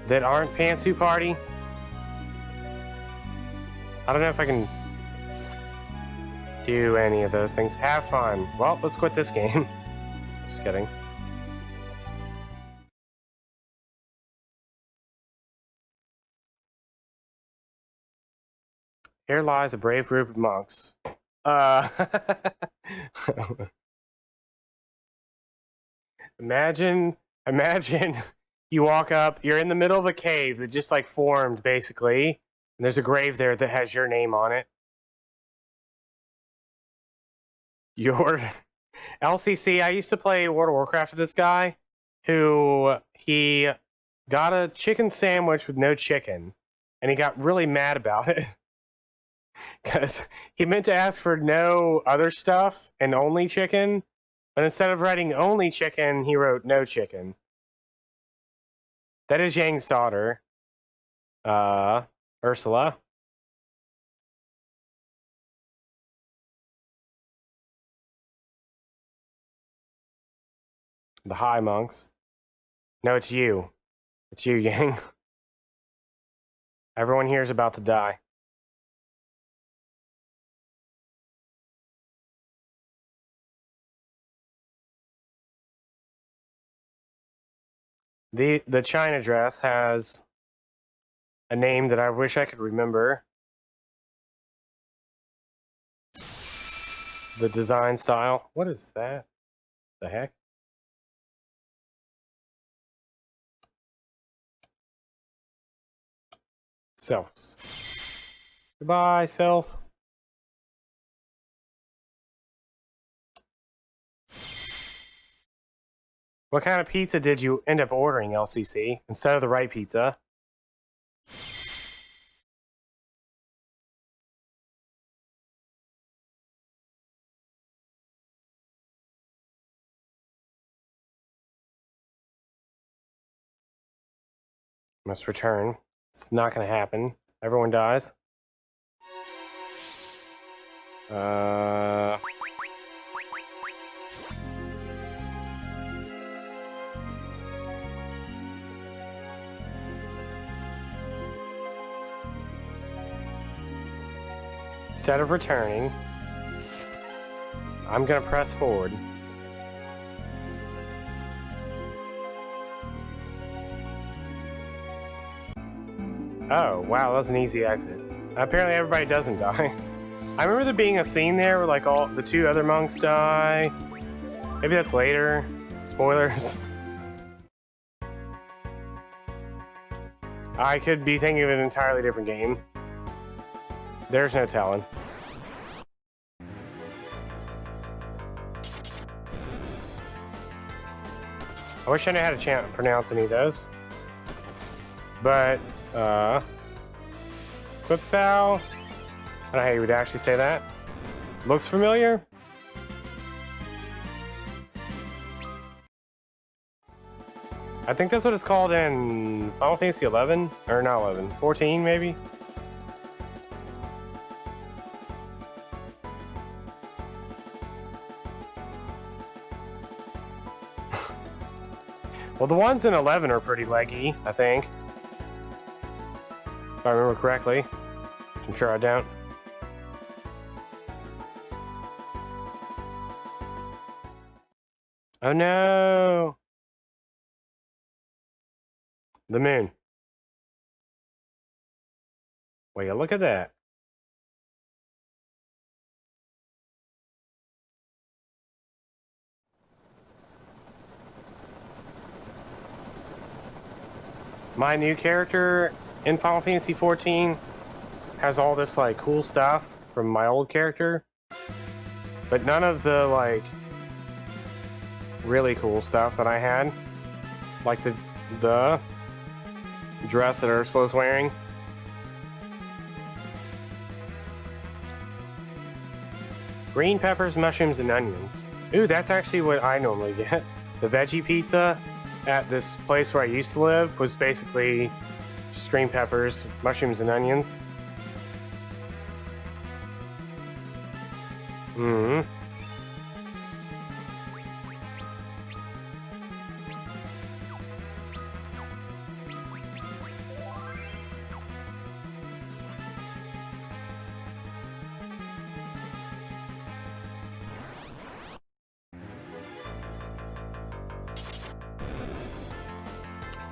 that aren't Pantsuit Party? I don't know if I can do any of those things. Have fun. Well, let's quit this game. Just kidding. Here lies a brave group of monks. Imagine you walk up, you're in the middle of a cave that just like formed basically, and there's a grave there that has your name on it. Your LCC, I used to play World of Warcraft with this guy who he got a chicken sandwich with no chicken, and he got really mad about it. Because he meant to ask for no other stuff and only chicken, but instead of writing only chicken, he wrote no chicken. That is Yang's daughter, Ursula. The high monks. No, it's you. It's you, Yang. Everyone here is about to die. The China dress has a name that I wish I could remember. The design style. What is that? The heck? Selves. Goodbye, self. What kind of pizza did you end up ordering, LCC, instead of the right pizza? Must return. It's not going to happen. Everyone dies. Instead of returning, I'm gonna press forward. Oh, wow, that was an easy exit. Apparently everybody doesn't die. I remember there being a scene there where like all the 2 other monks die. Maybe that's later. Spoilers. I could be thinking of an entirely different game. There's no telling. I wish I knew how to pronounce any of those. But, quick bow. I don't know how you would actually say that. Looks familiar? I think that's what it's called in Final Fantasy 11, or not 11, 14 maybe? Well, the ones in 11 are pretty leggy, I think. If I remember correctly. I'm sure I don't. Oh no! The moon. Well, look at that. My new character in Final Fantasy 14 has all this like cool stuff from my old character, but none of the like really cool stuff that I had, like the dress that Ursula's wearing. Green peppers, mushrooms, and onions. Ooh, that's actually what I normally get. The veggie pizza at this place where I used to live was basically just green peppers, mushrooms, and onions. Mm-hmm.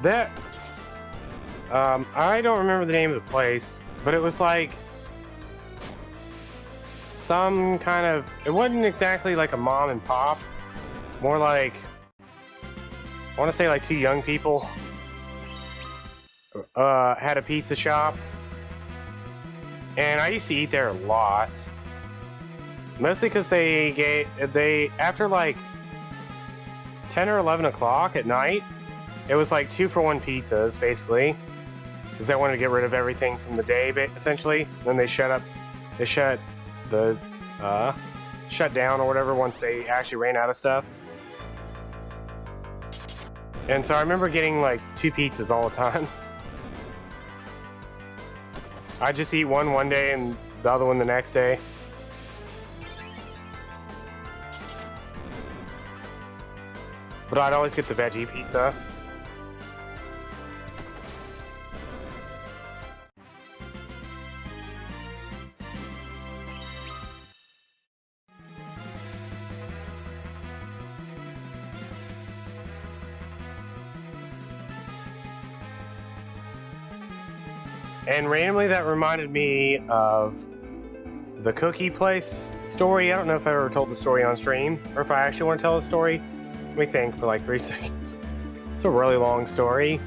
That, I don't remember the name of the place, but it was like some kind of, it wasn't exactly like a mom and pop, more like, I want to say like 2 young people had a pizza shop, and I used to eat there a lot, mostly because they after like 10 or 11 o'clock at night, it was like 2-for-1 pizzas, basically, because they wanted to get rid of everything from the day, essentially. Then they shut down or whatever once they actually ran out of stuff. And so I remember getting like 2 pizzas all the time. I'd just eat one day and the other one the next day. But I'd always get the veggie pizza. And randomly that reminded me of the cookie place story. I don't know if I ever told the story on stream, or if I actually want to tell the story. Let me think for like 3 seconds. It's a really long story.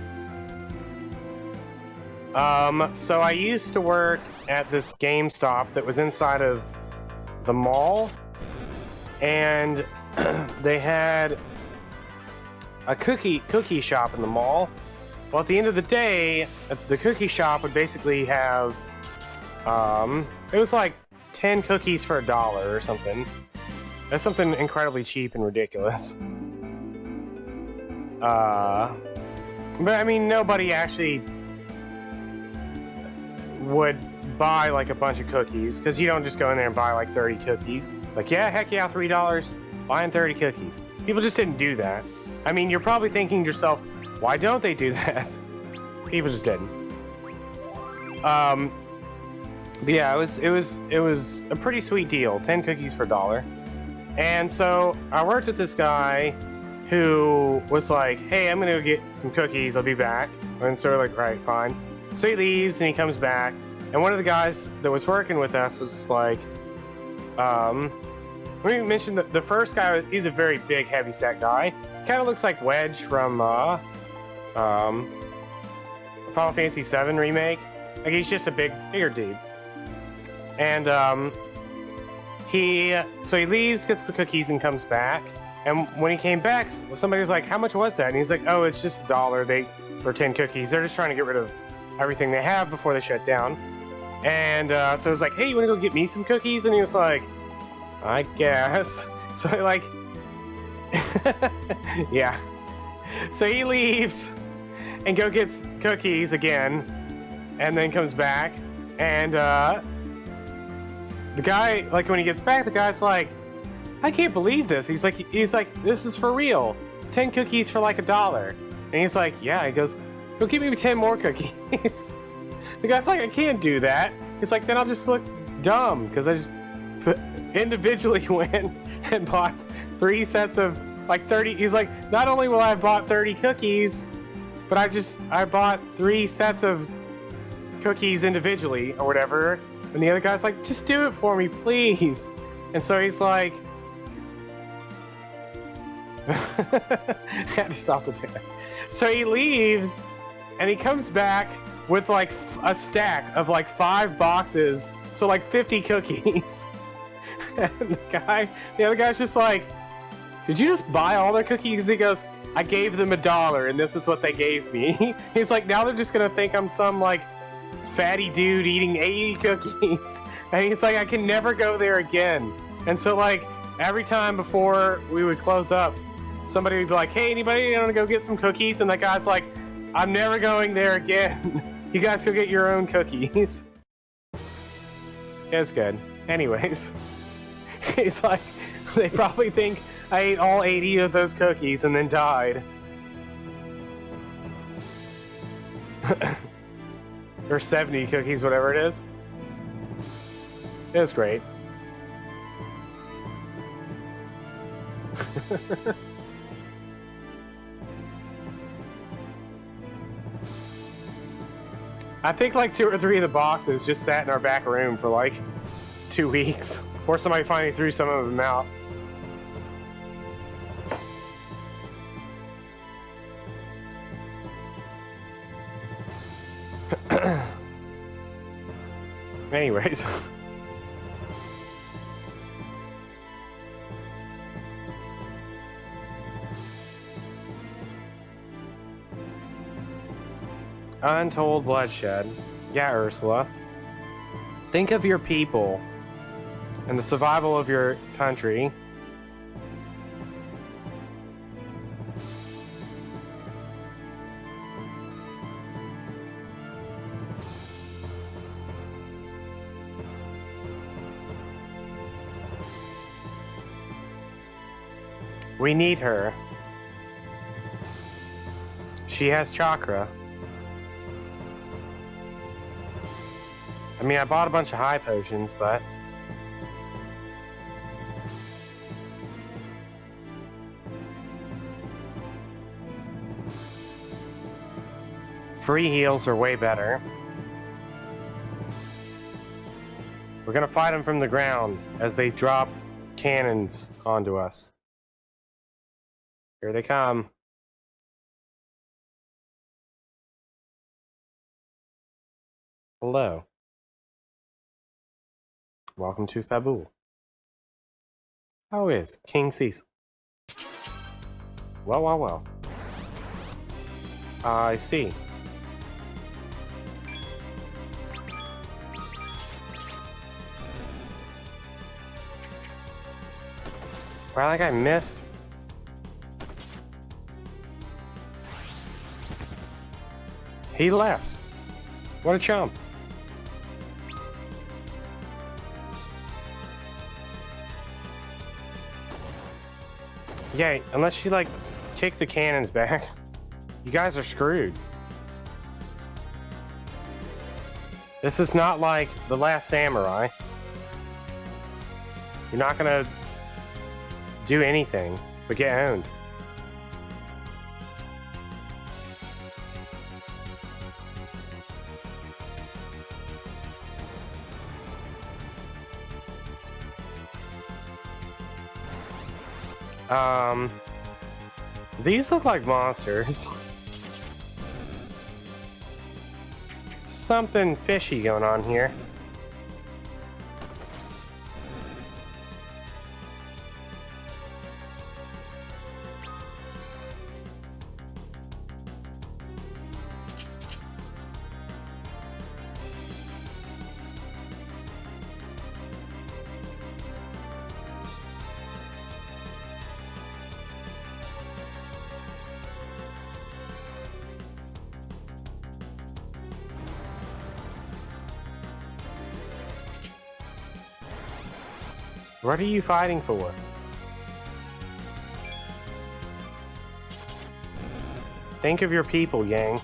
So I used to work at this GameStop that was inside of the mall, and they had a cookie shop in the mall. Well, at the end of the day, the cookie shop would basically have, it was like 10 cookies for $1 or something. That's something incredibly cheap and ridiculous. But I mean, nobody actually would buy like a bunch of cookies, because you don't just go in there and buy like 30 cookies. Like, yeah, heck yeah, $3, buying 30 cookies. People just didn't do that. I mean, you're probably thinking to yourself, why don't they do that? People just didn't. But yeah, it was a pretty sweet deal. 10 cookies for $1. And so I worked with this guy who was like, hey, I'm gonna go get some cookies, I'll be back. And so we're like, right, fine. So he leaves and he comes back. And one of the guys that was working with us was like, let me mention that the first guy, he's a very big, heavy-set guy. Kind of looks like Wedge from Final Fantasy VII Remake. Like, he's just a bigger dude. And he leaves, gets the cookies, and comes back. And when he came back, somebody was like, how much was that? And he's like, oh, it's just $1 for 10 cookies. They're just trying to get rid of everything they have before they shut down. And so I was like, hey, you want to go get me some cookies? And he was like, I guess. So like, yeah. So he leaves and go gets cookies again, and then comes back. And the guy, like, when he gets back, the guy's like, I can't believe this. He's like, this is for real. 10 cookies for like $1. And he's like, yeah. He goes, go get me 10 more cookies. The guy's like, I can't do that. He's like, then I'll just look dumb because I just individually went and bought 3 sets of like 30. He's like, not only will I have bought 30 cookies, but I bought 3 sets of cookies individually or whatever. And the other guy's like, just do it for me, please. And so he's like, I had to stop the tape. So he leaves and he comes back with like a stack of like 5 boxes. So like 50 cookies. And the other guy's just like, did you just buy all their cookies? He goes, I gave them $1 and this is what they gave me. He's like, now they're just gonna think I'm some like fatty dude eating 80 cookies. And he's like, I can never go there again. And so like every time before we would close up, somebody would be like, hey, anybody want to go get some cookies? And that guy's like, I'm never going there again. You guys go get your own cookies. It's good. Anyways, he's like, they probably think I ate all 80 of those cookies and then died. Or 70 cookies, whatever it is. It was great. I think like 2 or 3 of the boxes just sat in our back room for like 2 weeks before somebody finally threw some of them out. Anyways. Untold bloodshed. Yeah, Ursula. Think of your people and the survival of your country. We need her. She has chakra. I mean, I bought a bunch of high potions, but... free heals are way better. We're gonna fight them from the ground as they drop cannons onto us. Here they come. Hello. Welcome to Fabul. How is King Cecil? Well, well, well. I see. Wow, that guy missed. He left. What a chump. Yeah, unless you, like, kick the cannons back, you guys are screwed. This is not like The Last Samurai. You're not gonna do anything but get owned. These look like monsters. Something fishy going on here. What are you fighting for? Think of your people, Yang.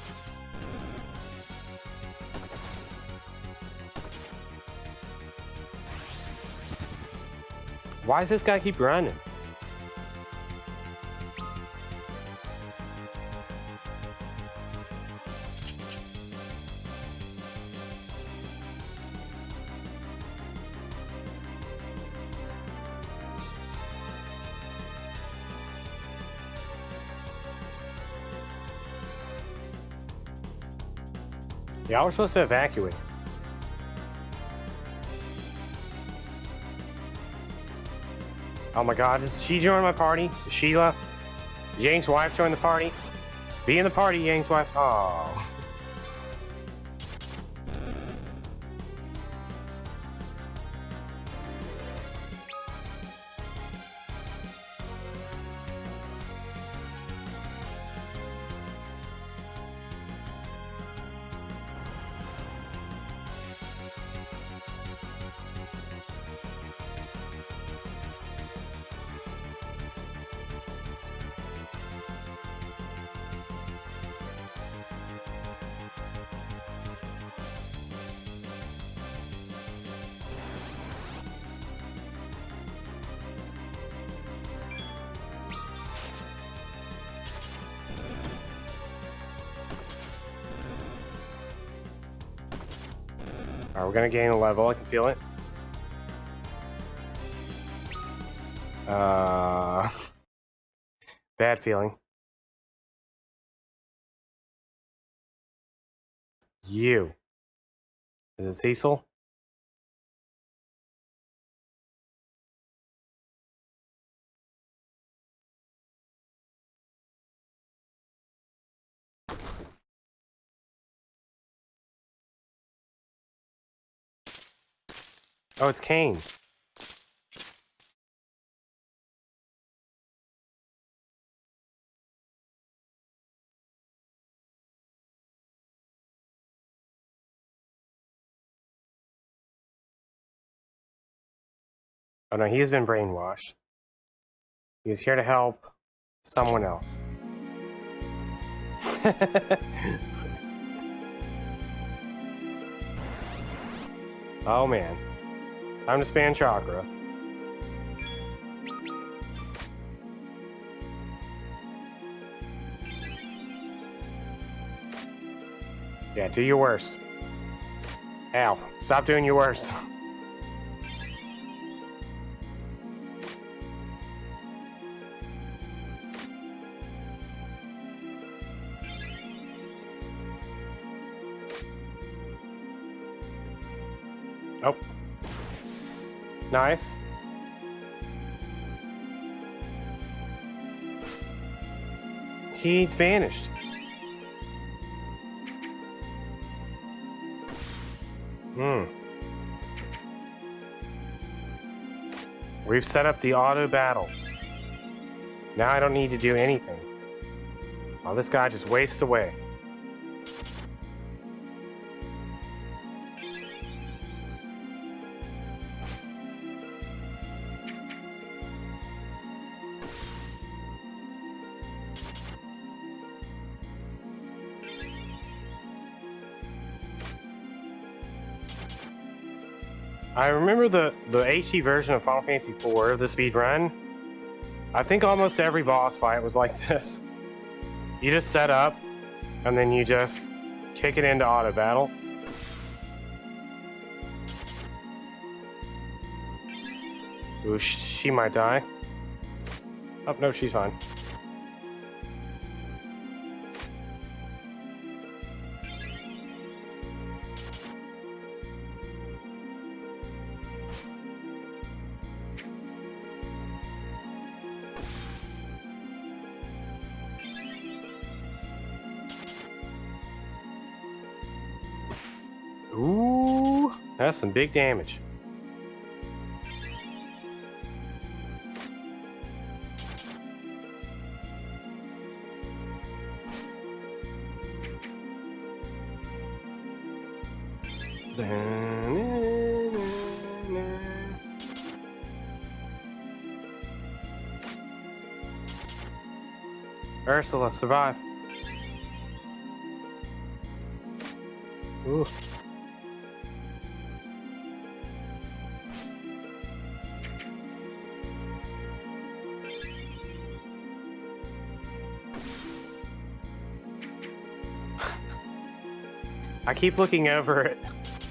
Why does this guy keep running? Y'all were supposed to evacuate. Oh my god, does she join my party? Sheila? Yang's wife join the party? Be in the party, Yang's wife. Oh. Alright, we're gonna gain a level, I can feel it. Bad feeling. You. Is it Cecil? Oh, it's Kane. Oh no, he has been brainwashed. He's here to help someone else. Oh man. Time to span chakra. Yeah, do your worst. Ow. Stop doing your worst. Oh. Nice. He vanished. We've set up the auto battle. Now I don't need to do anything. Oh, this guy just wastes away. I remember the HD version of Final Fantasy IV, the speed run. I think almost every boss fight was like this. You just set up, and then you just kick it into auto battle. Ooh, she might die. Oh, no, she's fine. Ooh, that's some big damage. Ursula, survive. Ooh. I keep looking over it.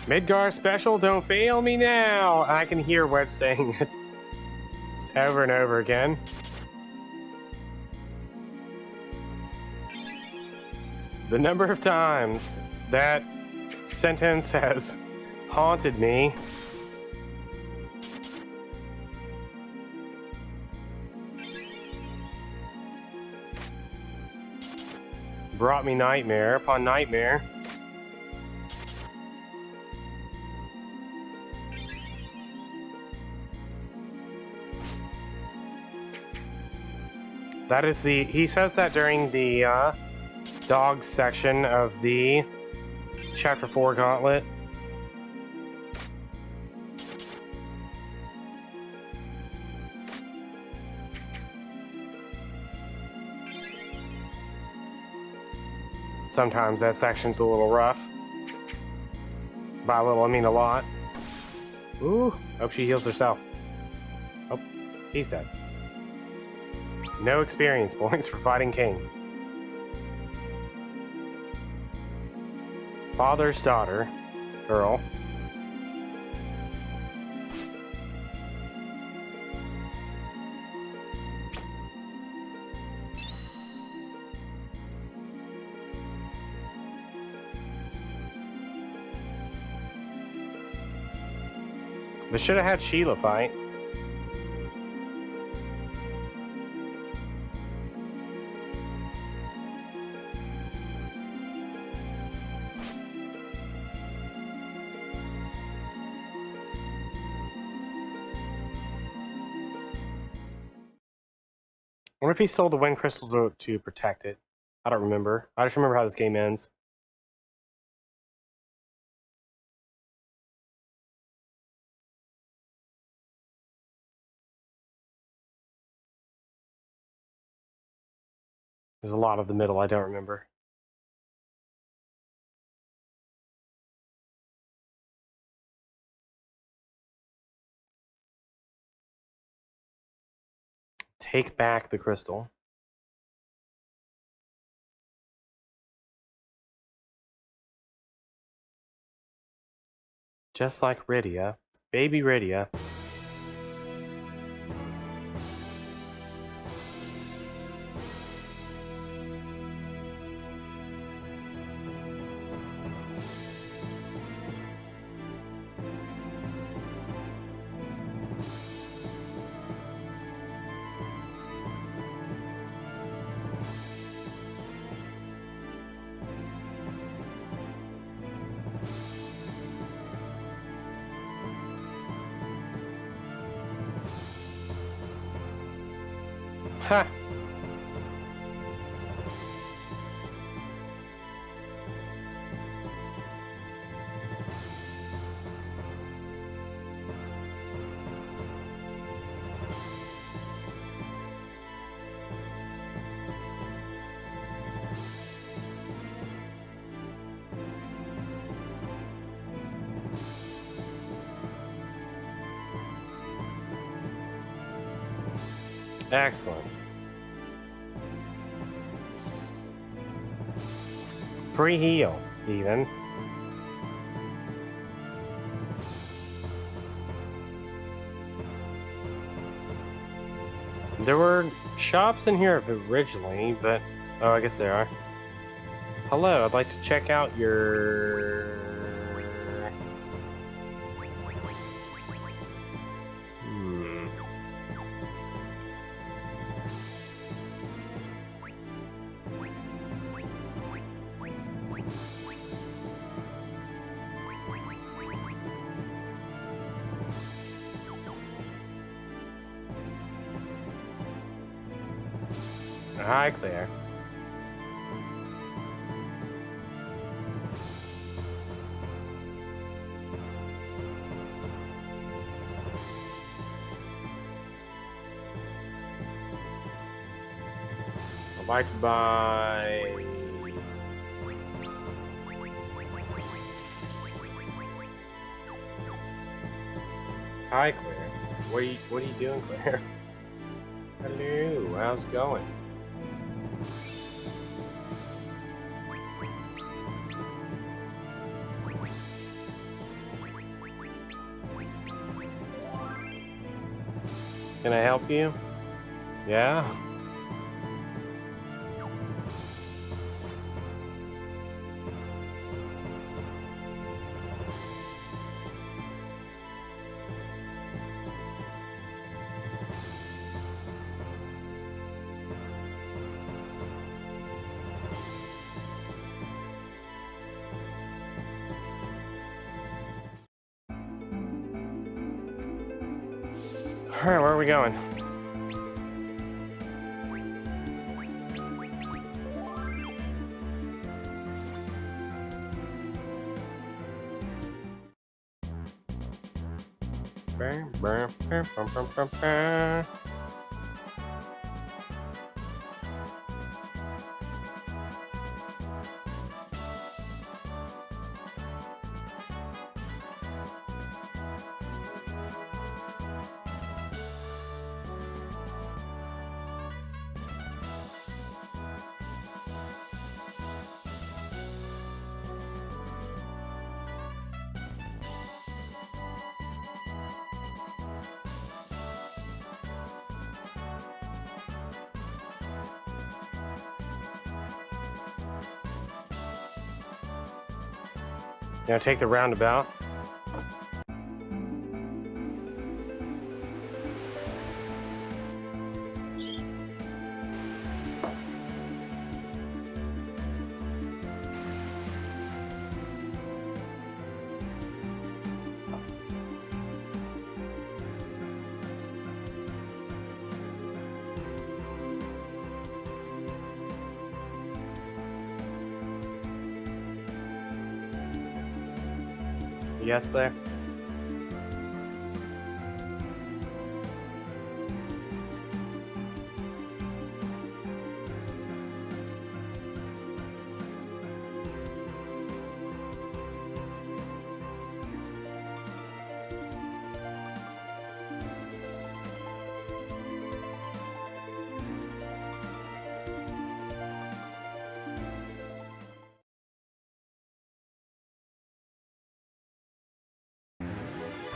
Midgar special, don't fail me now. I can hear Wedge saying it just over and over again. The number of times that sentence has haunted me. Brought me nightmare upon nightmare. That is he says that during the dog section of the Chapter 4 Gauntlet. Sometimes that section's a little rough. By a little, I mean a lot. Ooh, hope she heals herself. Oh, he's dead. No experience points for fighting King. Father's daughter, girl. They should have had Sheila fight. I wonder if he stole the wind crystal to protect it. I don't remember. I just remember how this game ends. There's a lot of the middle I don't remember. Take back the crystal. Just like Rydia. Baby Rydia. Ha! Excellent. Free heal, even. There were shops in here originally, but... Oh, I guess there are. Hello, I'd like to check out your... Hi, Claire. I'd like to buy... Hi, Claire. What are you doing, Claire? Hello, how's it going? Can I help you? Yeah? Alright, where are we going? You know, take the roundabout. Yes, Claire?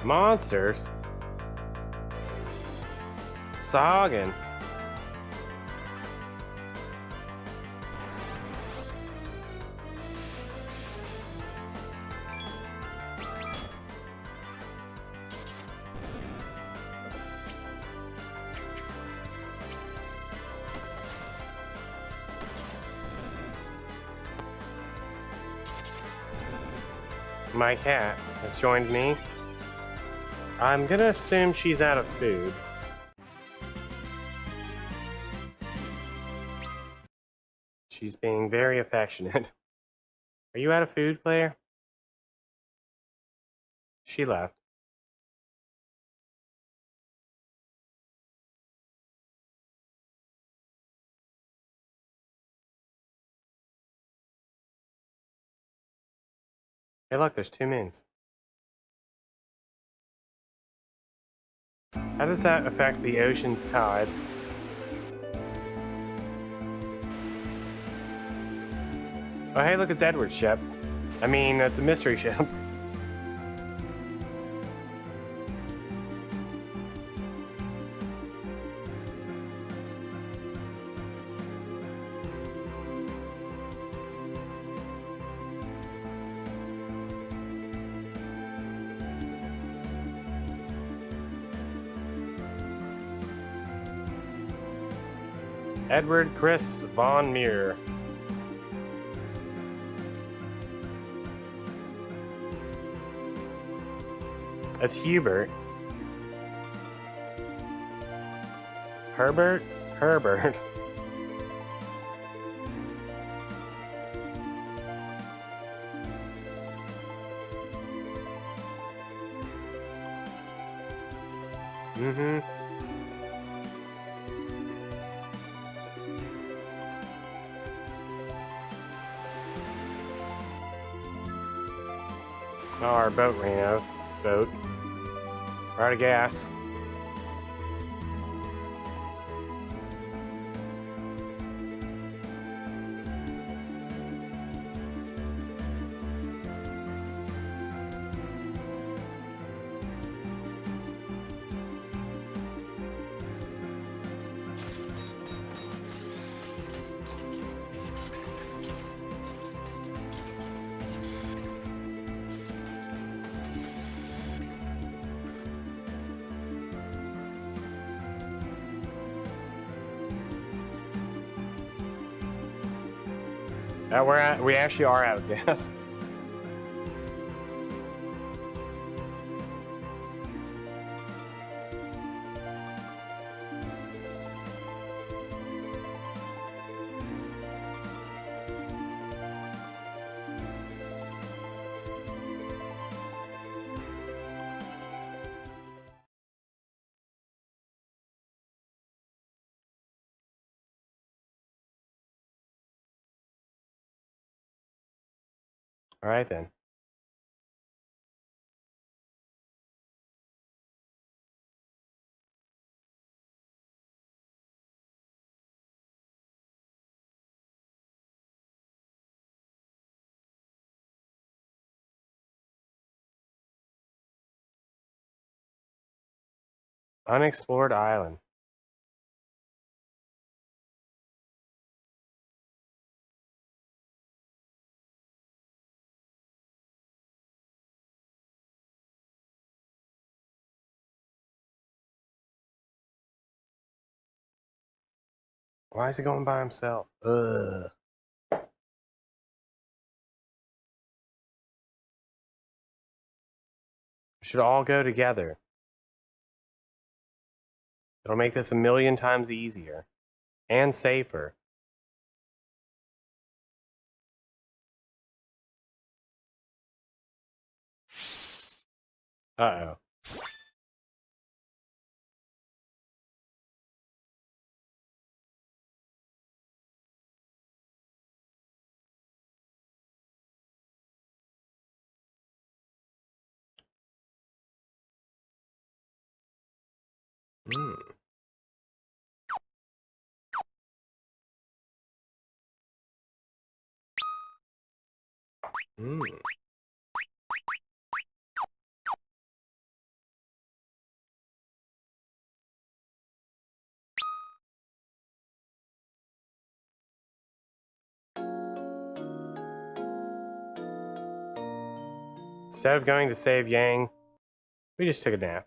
Monsters? Sagan. My cat has joined me. I'm gonna assume she's out of food. She's being very affectionate. Are you out of food, Claire? She left. Hey, look, there's 2 moons. How does that affect the ocean's tide? Oh, hey, look, it's Edward's ship. I mean, that's a mystery ship. Edward Chris Von Muir. That's Hubert. Herbert? Herbert. Mm-hmm. Oh, our boat ran out. Boat. We're out of gas. We actually are out of gas. All right then. Unexplored island. Why is he going by himself? Ugh. We should all go together. It'll make this a million times easier. And safer. Uh-oh. Mm. Mm. Instead of going to save Yang, we just took a nap.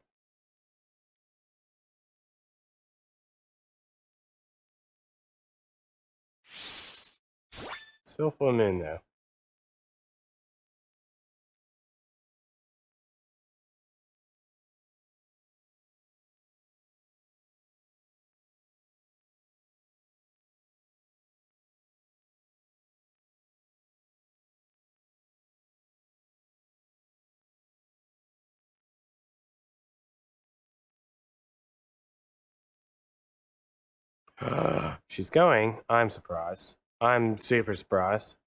Still full moon though. She's going. I'm surprised. I'm super surprised.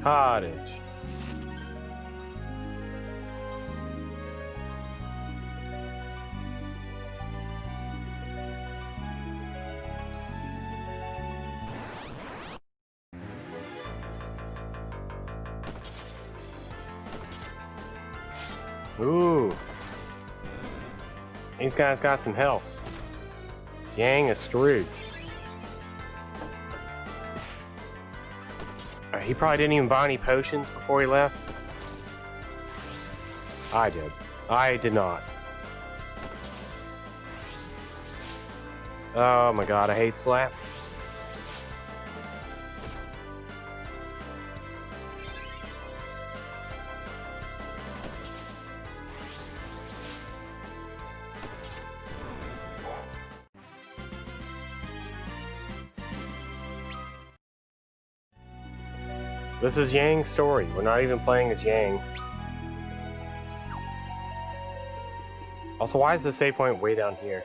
Cottage. Ooh. These guys got some health. Yang is screwed. He probably didn't even buy any potions before he left. I did. I did not. Oh my god, I hate slap. This is Yang's story. We're not even playing as Yang. Also, why is the save point way down here?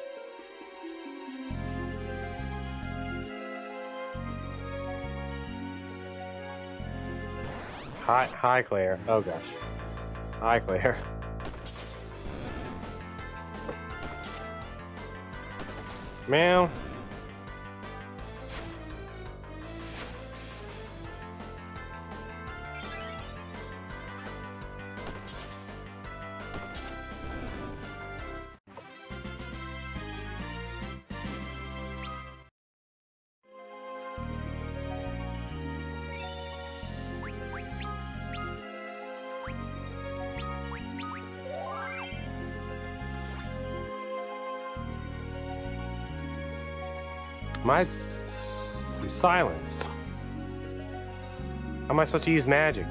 Hi, Claire. Oh gosh. Hi, Claire. Meow. I'm silenced. How am I supposed to use magic?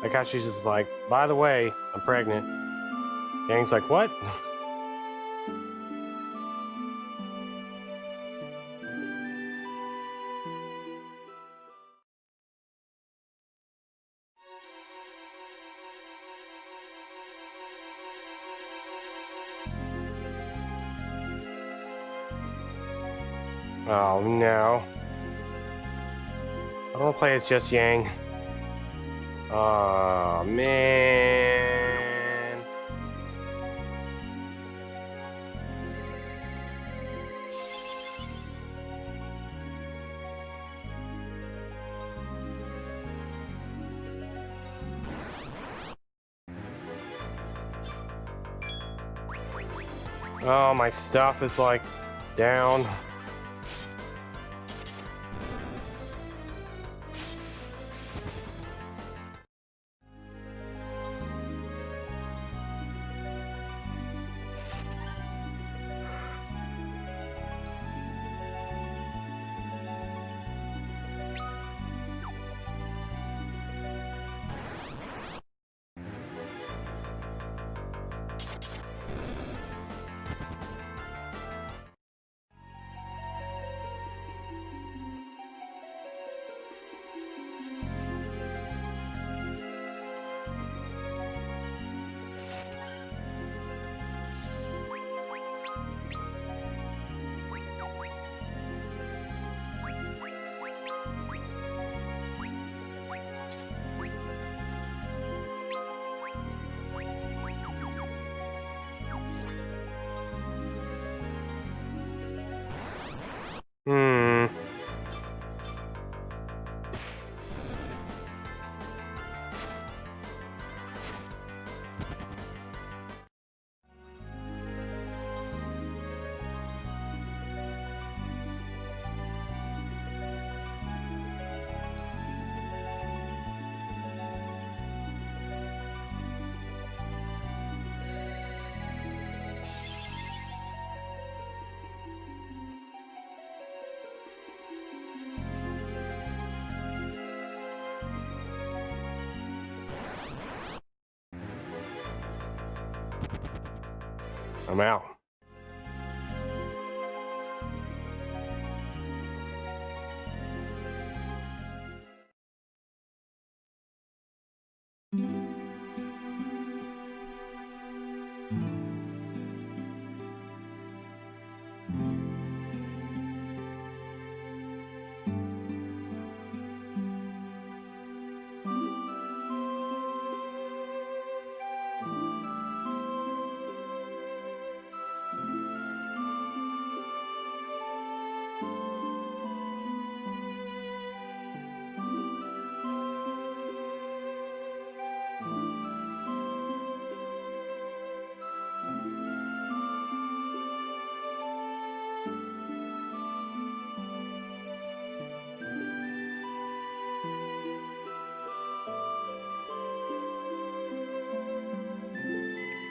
Like how she's just like, by the way, I'm pregnant. Yang's like, what? Oh no. I don't want to play as just Yang. Oh man. Oh, my stuff is like down. I'm out.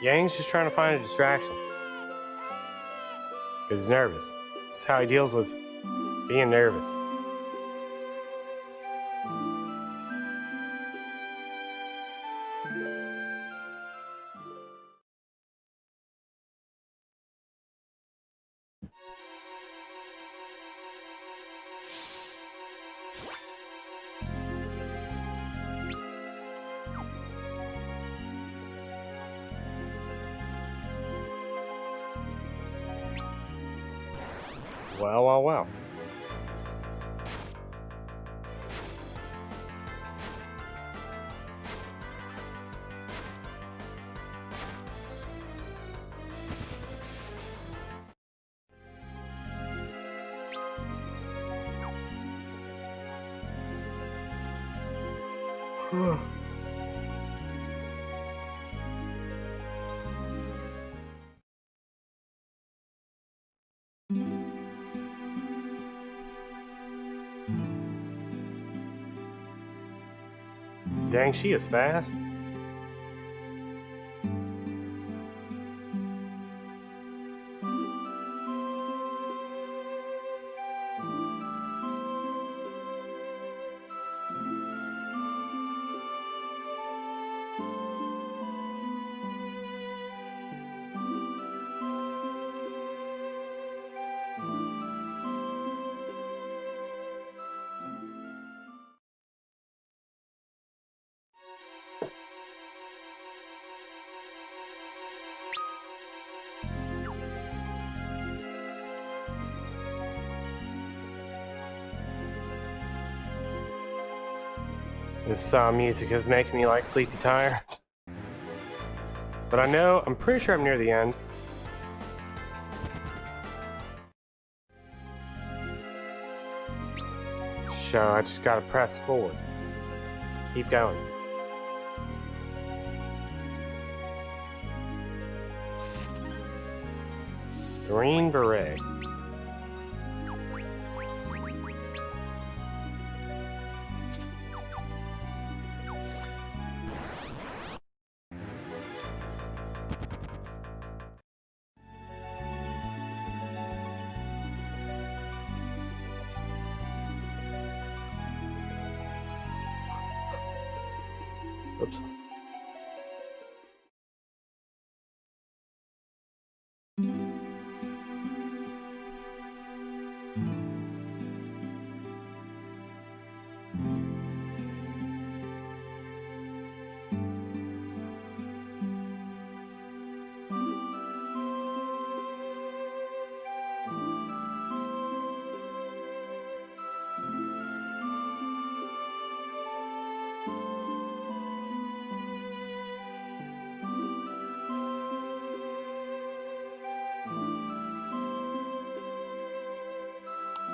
Yang's just trying to find a distraction. Because he's nervous. This is how he deals with being nervous. Well, well, well. Dang, she is fast. This music is making me like sleepy tired. But I'm pretty sure I'm near the end. So I just gotta press forward. Keep going. Green beret. Oops.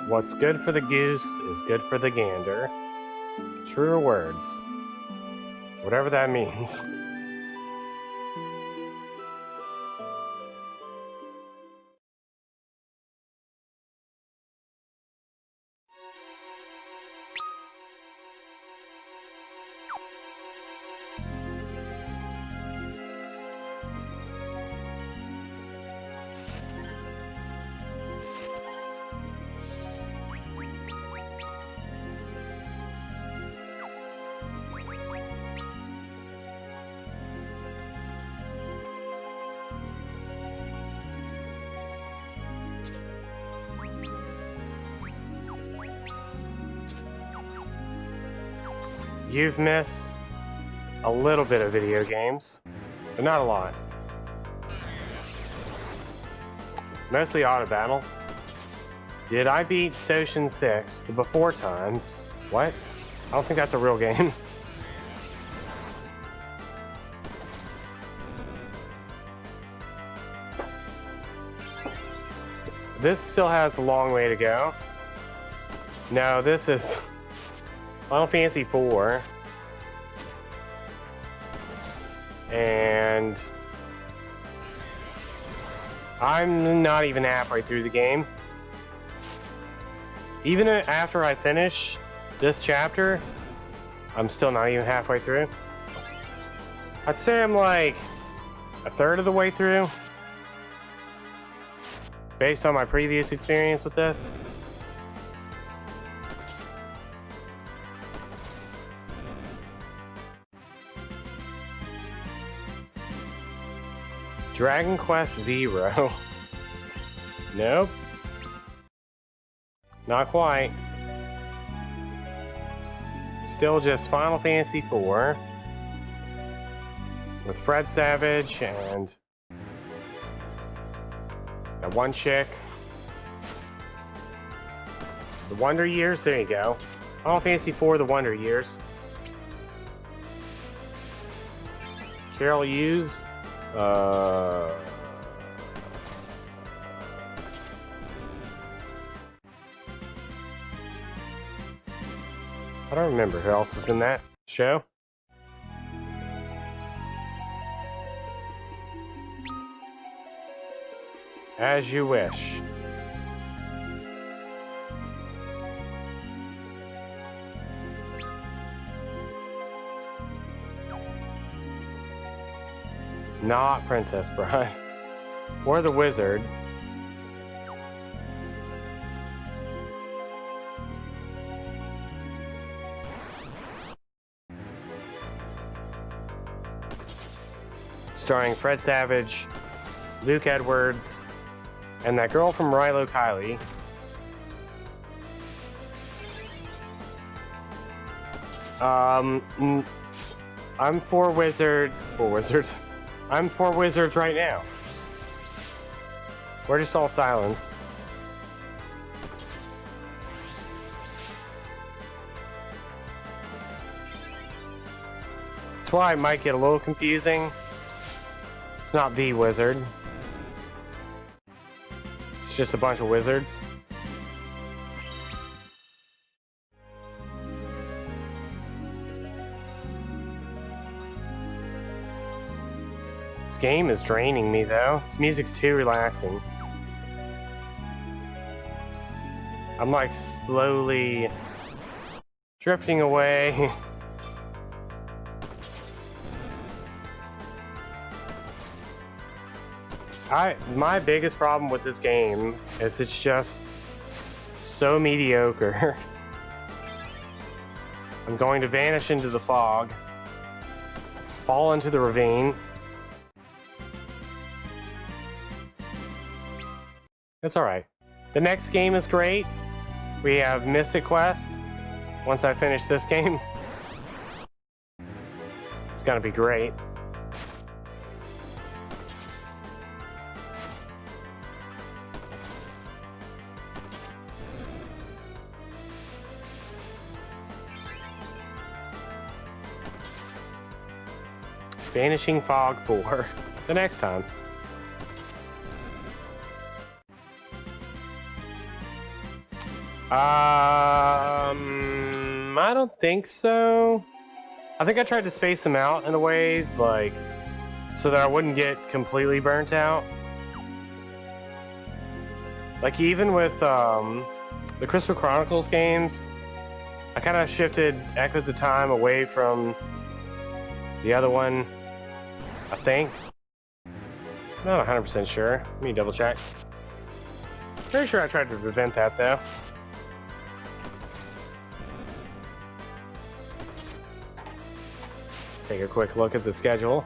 What's good for the goose is good for the gander. Truer words. Whatever that means. you've missed a little bit of video games, but not a lot. Mostly auto battle. Did I beat Station 6 the before times? What? I don't think that's a real game. This still has a long way to go. No, this is Final Fantasy IV. And I'm not even halfway through the game. Even after I finish this chapter, I'm still not even halfway through. I'd say I'm like a third of the way through, based on my previous experience with this. Dragon Quest Zero. Nope. Not quite. Still just Final Fantasy IV. With Fred Savage and that one chick. The Wonder Years, there you go. Final Fantasy IV, The Wonder Years. Carol Hughes. I don't remember who else was in that show. As You Wish. Not Princess Bride. Or The Wizard. Starring Fred Savage, Luke Edwards, and that girl from Rilo Kiley. I'm for Wizards. I'm for Wizards right now. We're just all silenced. That's why it might get a little confusing. It's not the Wizard. It's just a bunch of wizards. This game is draining me though. This music's too relaxing. I'm like slowly drifting away. My biggest problem with this game is it's just so mediocre. I'm going to vanish into the fog, fall into the ravine. It's alright. The next game is great. We have Mystic Quest. Once I finish this game, it's gonna be great. Vanishing Fog 4. The next time. I don't think so. I think I tried to space them out in a way, like, so that I wouldn't get completely burnt out. Like, even with the Crystal Chronicles games, I kind of shifted Echoes of Time away from the other one, I think. Not 100% sure. Let me double check. Pretty sure I tried to prevent that though. Let's take a quick look at the schedule.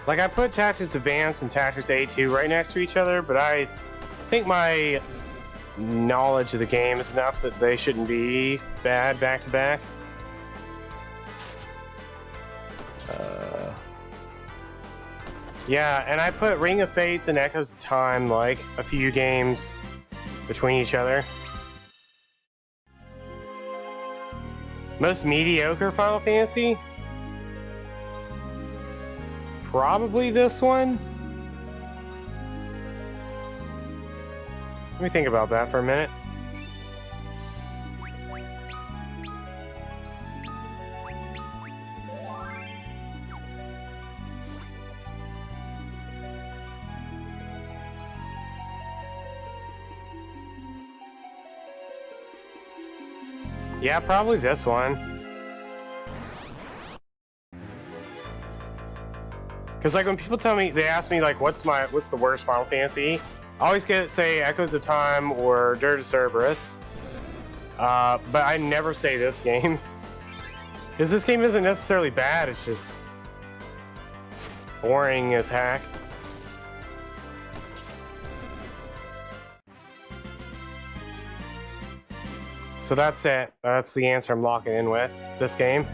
Like, I put Tactics Advance and Tactics A2 right next to each other, but I think my knowledge of the game is enough that they shouldn't be bad back to back. Yeah, and I put Ring of Fates and Echoes of Time, like, a few games between each other. Most mediocre Final Fantasy? Probably this one? Let me think about that for a minute. Yeah, probably this one. Because like when people tell me, they ask me like, what's the worst Final Fantasy? I always say Echoes of Time or Dirge of Cerberus. But I never say this game. Because this game isn't necessarily bad, it's just boring as heck. So that's it. That's the answer I'm locking in with this game.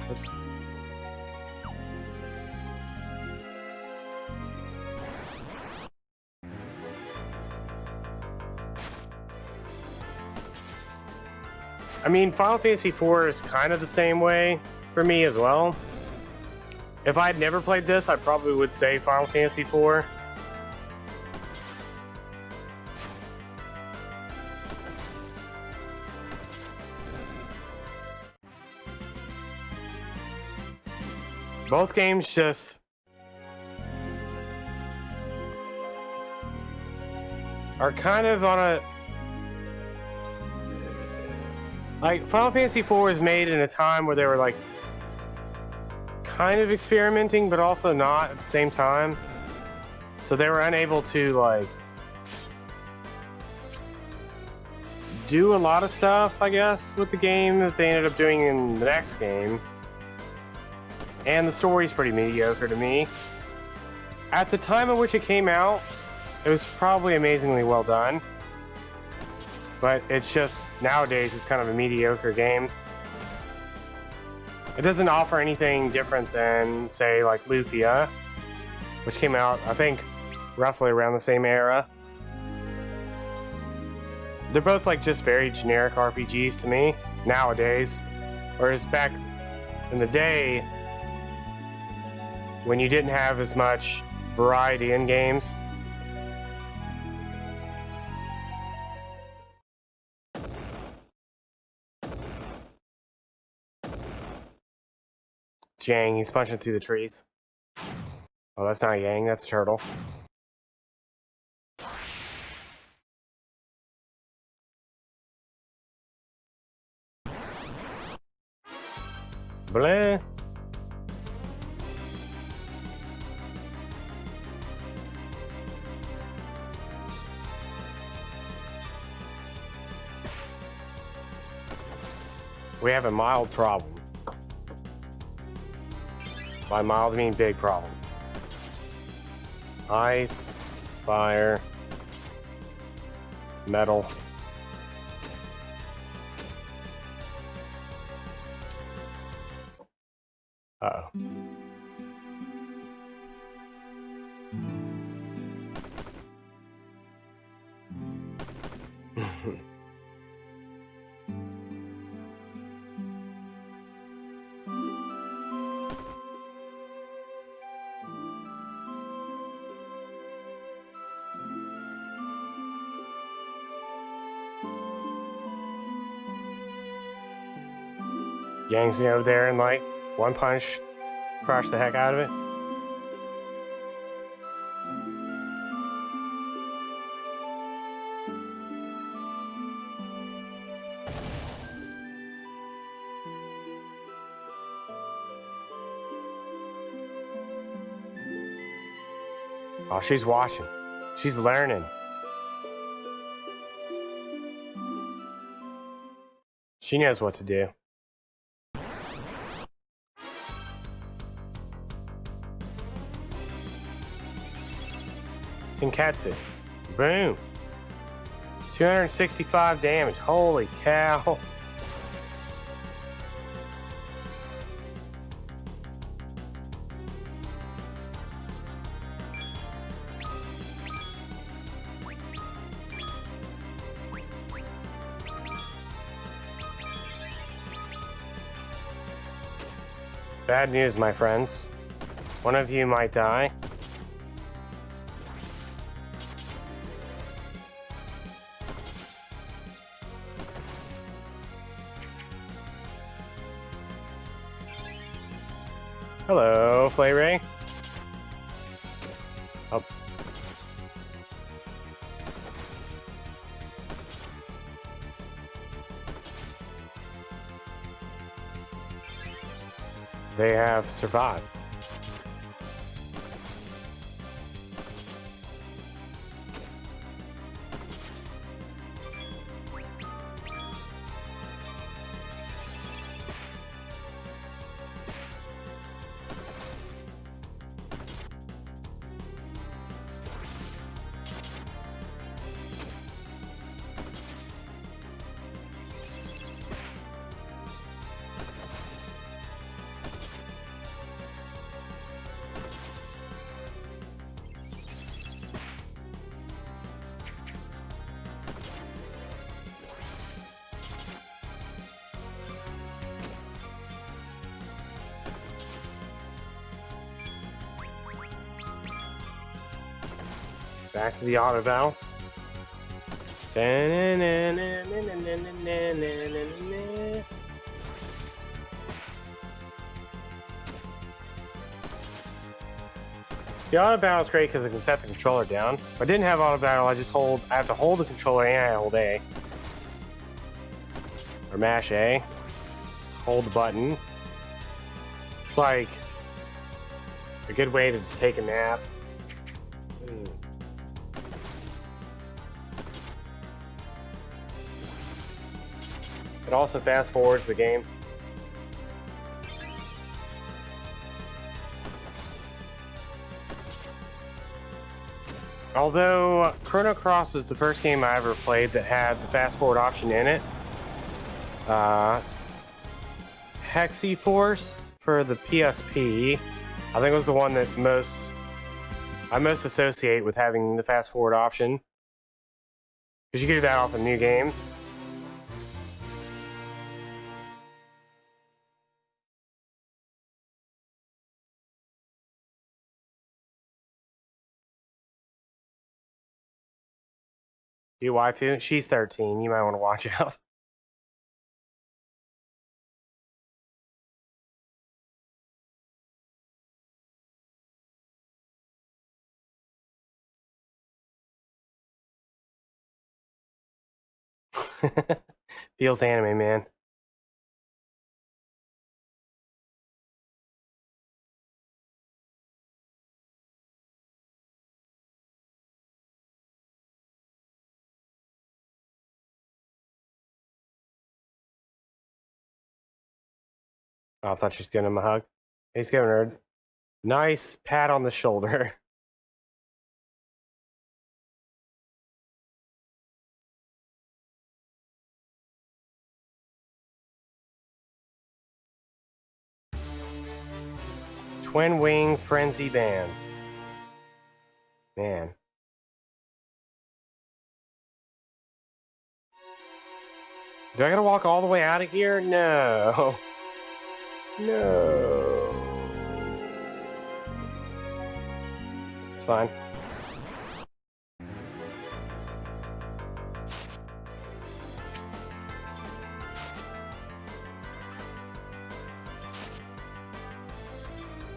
Oops. I mean, Final Fantasy IV is kind of the same way for me as well. If I'd never played this, I probably would say Final Fantasy IV. Both games just are kind of on a... Like, Final Fantasy IV was made in a time where they were, like, kind of experimenting, but also not at the same time. So they were unable to, like, do a lot of stuff, I guess, with the game that they ended up doing in the next game. And the story's pretty mediocre to me. At the time at which it came out, it was probably amazingly well done. But it's just, nowadays, it's kind of a mediocre game. It doesn't offer anything different than, say, like Lufia, which came out, I think, roughly around the same era. They're both like just very generic RPGs to me, nowadays. Whereas back in the day, when you didn't have as much variety in games. It's Yang, he's punching through the trees. Oh, that's not Yang, that's Turtle. Blah. We have a mild problem. By mild, I mean big problem. Ice, fire, metal. Uh-oh. Yang's over there and like one punch, crush the heck out of it. Oh, she's watching. She's learning. She knows what to do. Tenketsu. Boom. 265 damage. Holy cow. Bad news, my friends. One of you might die. Hello, Flay Ray. Oh. They have survived. Back to the auto battle. The auto battle is great because I can set the controller down. If I didn't have auto battle, I have to hold the controller and I hold A. Or mash A. Just hold the button. It's like a good way to just take a nap. It also fast forwards the game. Although Chrono Cross is the first game I ever played that had the fast forward option in it. Hexiforce for the PSP, I think was the one that I most associate with having the fast forward option. Because you get that off a new game. Your waifu? She's 13. You might want to watch out. Feels anime, man. Oh, I thought she was giving him a hug. He's giving her a nice pat on the shoulder. Twin Wing Frenzy Band. Man. Do I gotta walk all the way out of here? No. No. It's fine.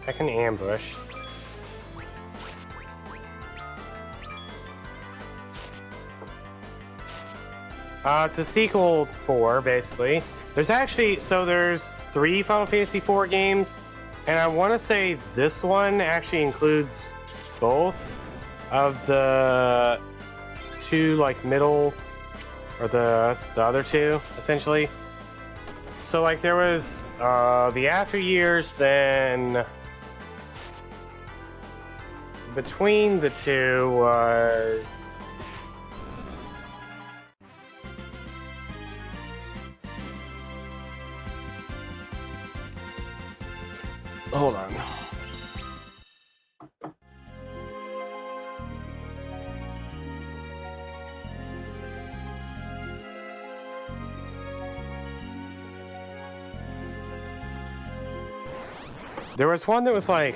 I can ambush. It's a sequel to 4, basically. There's 3 Final Fantasy 4 games, and I want to say this one actually includes both of the 2, like, middle, or the other 2, essentially. So, like, there was the After Years, then between the two was... Hold on. There was one that was like...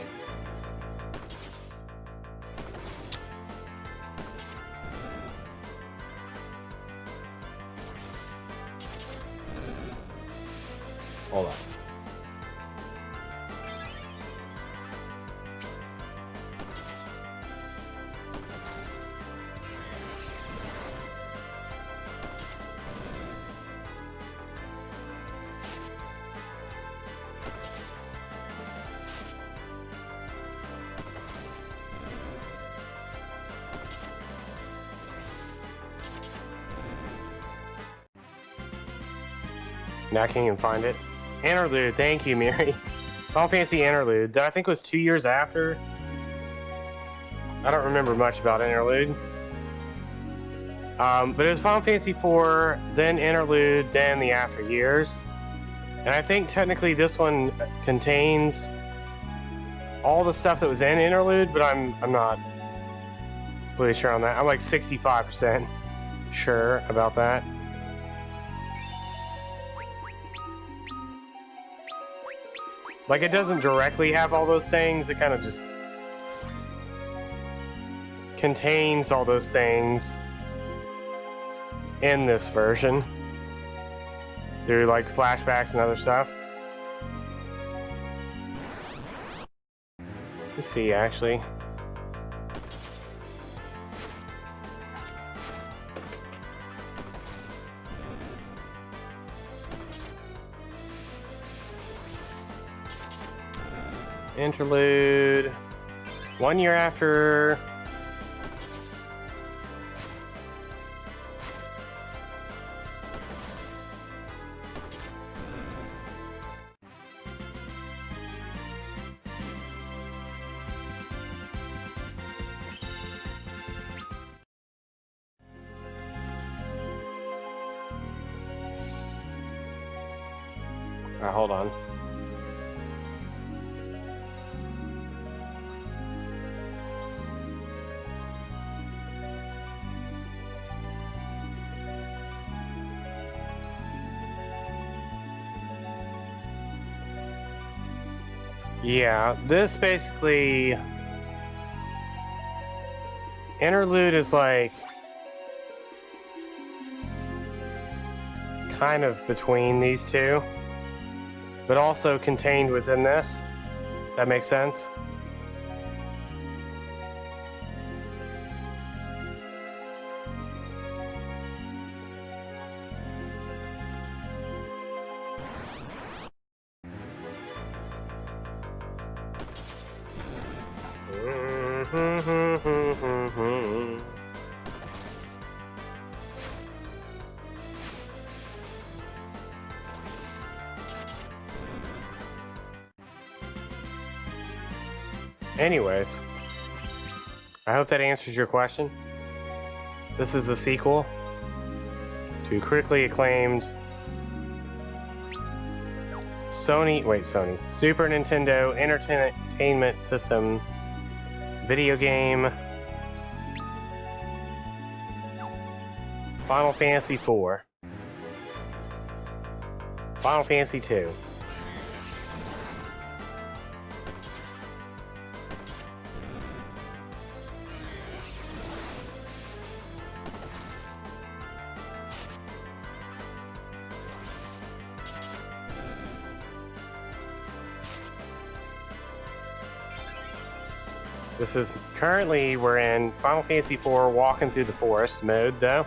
Hold on. Now I can't even find it. Interlude, thank you, Mary. Final Fantasy Interlude, that I think was 2 years after. I don't remember much about Interlude. But it was Final Fantasy IV, then Interlude, then the After Years. And I think technically this one contains all the stuff that was in Interlude, but I'm not really sure on that. I'm like 65% sure about that. Like, it doesn't directly have all those things, it kind of just contains all those things in this version through like flashbacks and other stuff. Let's see, actually. Interlude. 1 year after. Alright, hold on. Yeah, this basically... Interlude is like... kind of between these two, but also contained within this. That makes sense? Anyways, I hope that answers your question. This is a sequel to critically acclaimed Super Nintendo Entertainment System video game Final Fantasy IV, Final Fantasy II. This is currently, we're in Final Fantasy IV Walking Through the Forest mode, though.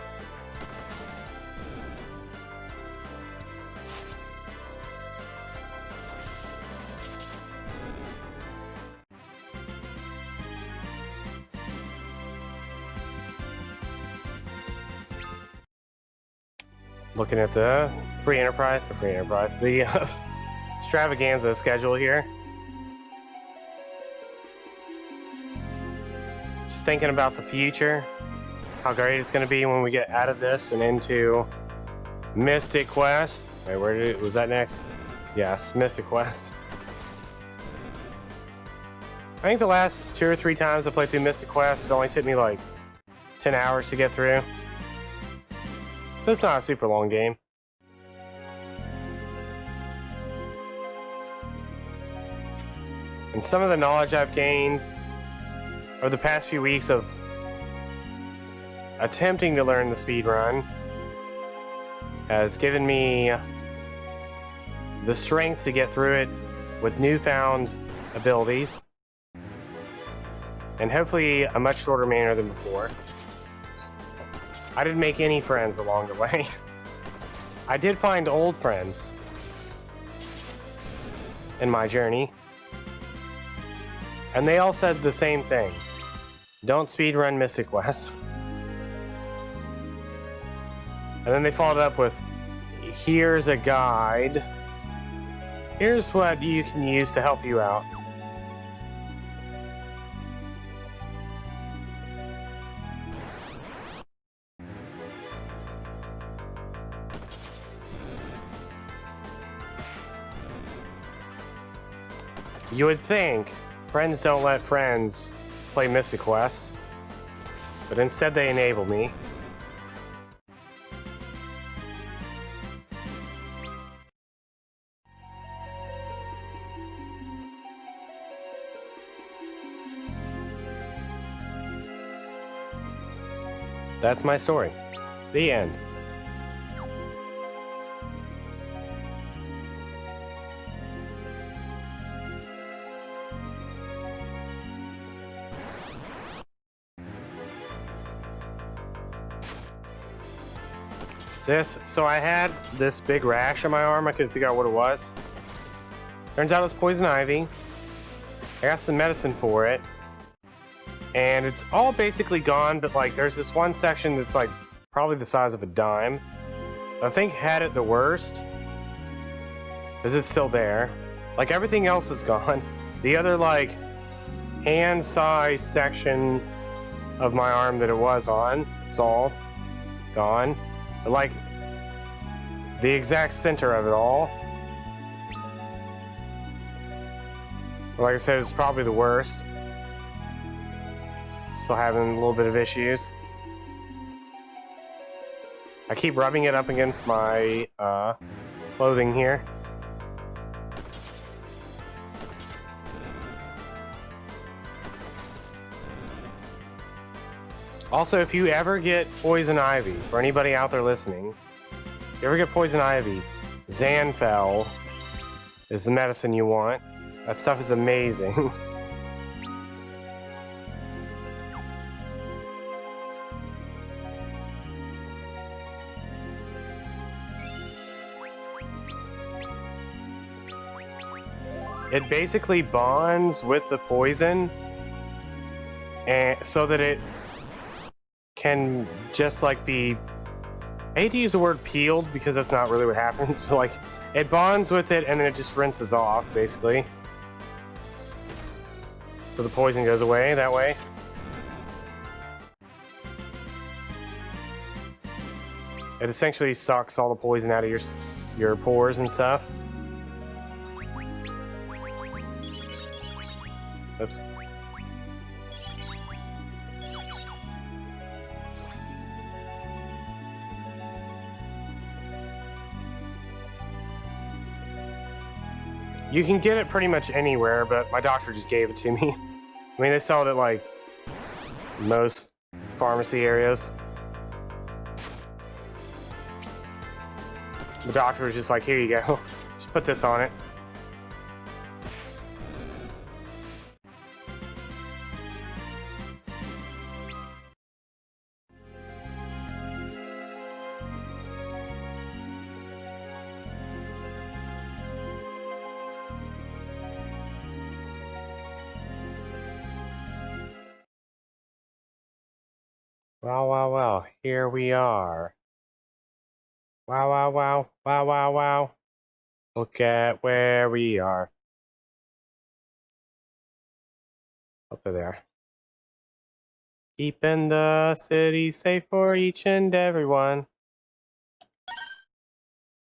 Looking at the the Extravaganza schedule here. just thinking about the future, how great it's going to be when we get out of this and into Mystic Quest. Wait, was that next? Yes, Mystic Quest. I think the last 2 or 3 times I played through Mystic Quest, it only took me like 10 hours to get through. So it's not a super long game. And some of the knowledge I've gained over the past few weeks of attempting to learn the speed run has given me the strength to get through it with newfound abilities, and hopefully a much shorter manner than before. I didn't make any friends along the way. I did find old friends in my journey, and they all said the same thing. Don't speedrun Mystic Quest. And then they followed up with, here's a guide. Here's what you can use to help you out. You would think friends don't let friends play Mystic Quest, but instead they enable me. That's my story. The end. So I had this big rash on my arm. I couldn't figure out what it was. Turns out it was poison ivy. I got some medicine for it. And it's all basically gone, but like there's this one section that's like probably the size of a dime. I think had it the worst. Because it's still there. Like everything else is gone. The other like hand size section of my arm that it was on, it's all gone. But like the exact center of it all. Like I said, it's probably the worst. Still having a little bit of issues. I keep rubbing it up against my clothing here. Also, if you ever get poison ivy, for anybody out there listening, if you ever get poison ivy, Zanfell is the medicine you want. That stuff is amazing. It basically bonds with the poison, and so that it can just like be, I hate to use the word peeled because that's not really what happens, but like it bonds with it and then it just rinses off basically. So the poison goes away that way. It essentially sucks all the poison out of your pores and stuff. Oops. You can get it pretty much anywhere, but my doctor just gave it to me. I mean, they sell it at like most pharmacy areas. The doctor was just like, here you go. Just put this on it. Well, here we are. Wow. Look at where we are. Up there. Keeping the city safe for each and everyone.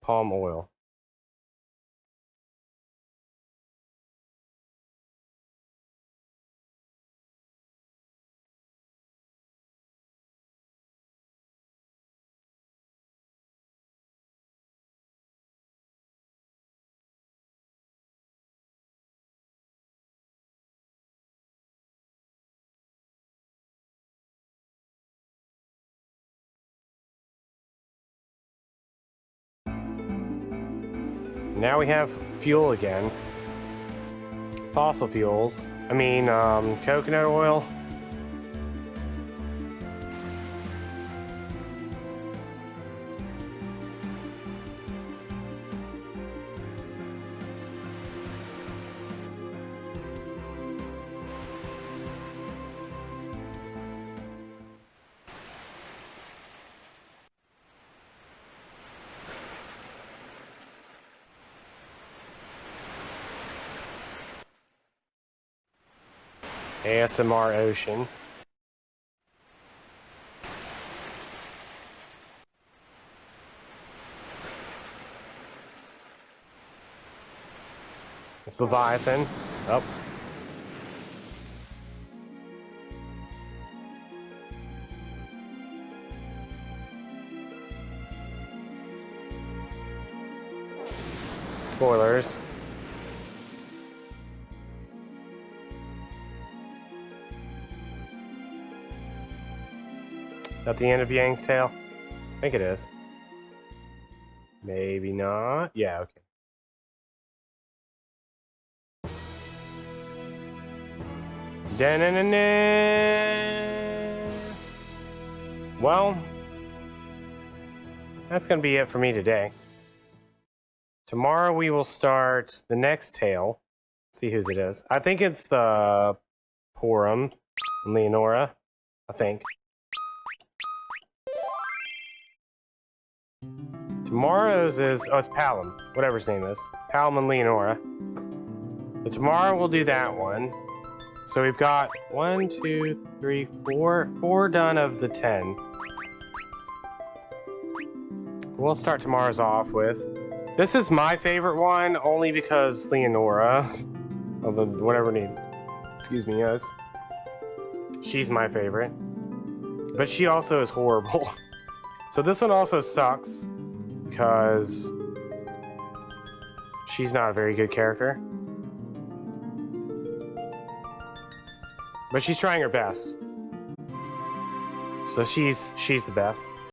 Palm oil. Now we have fuel again. Fossil fuels. I mean, coconut oil. ASMR Ocean. It's Leviathan. Oh. Spoilers. At the end of Yang's tail? I think it is. Maybe not. Yeah, okay. Da-na-na-na. Well, that's going to be it for me today. Tomorrow we will start the next tale. See whose it is. I think it's the Porum and Leonora. I think. Tomorrow's is, oh, it's Palom, whatever his name is. Palom and Leonora. So tomorrow we'll do that one. So we've got 1, 2, 3, 4 done of the 10. We'll start tomorrow's off with. This is my favorite one, only because Leonora, of the whatever name. Excuse me, guys. She's my favorite, but she also is horrible. So this one also sucks because she's not a very good character. But she's trying her best. So she's the best.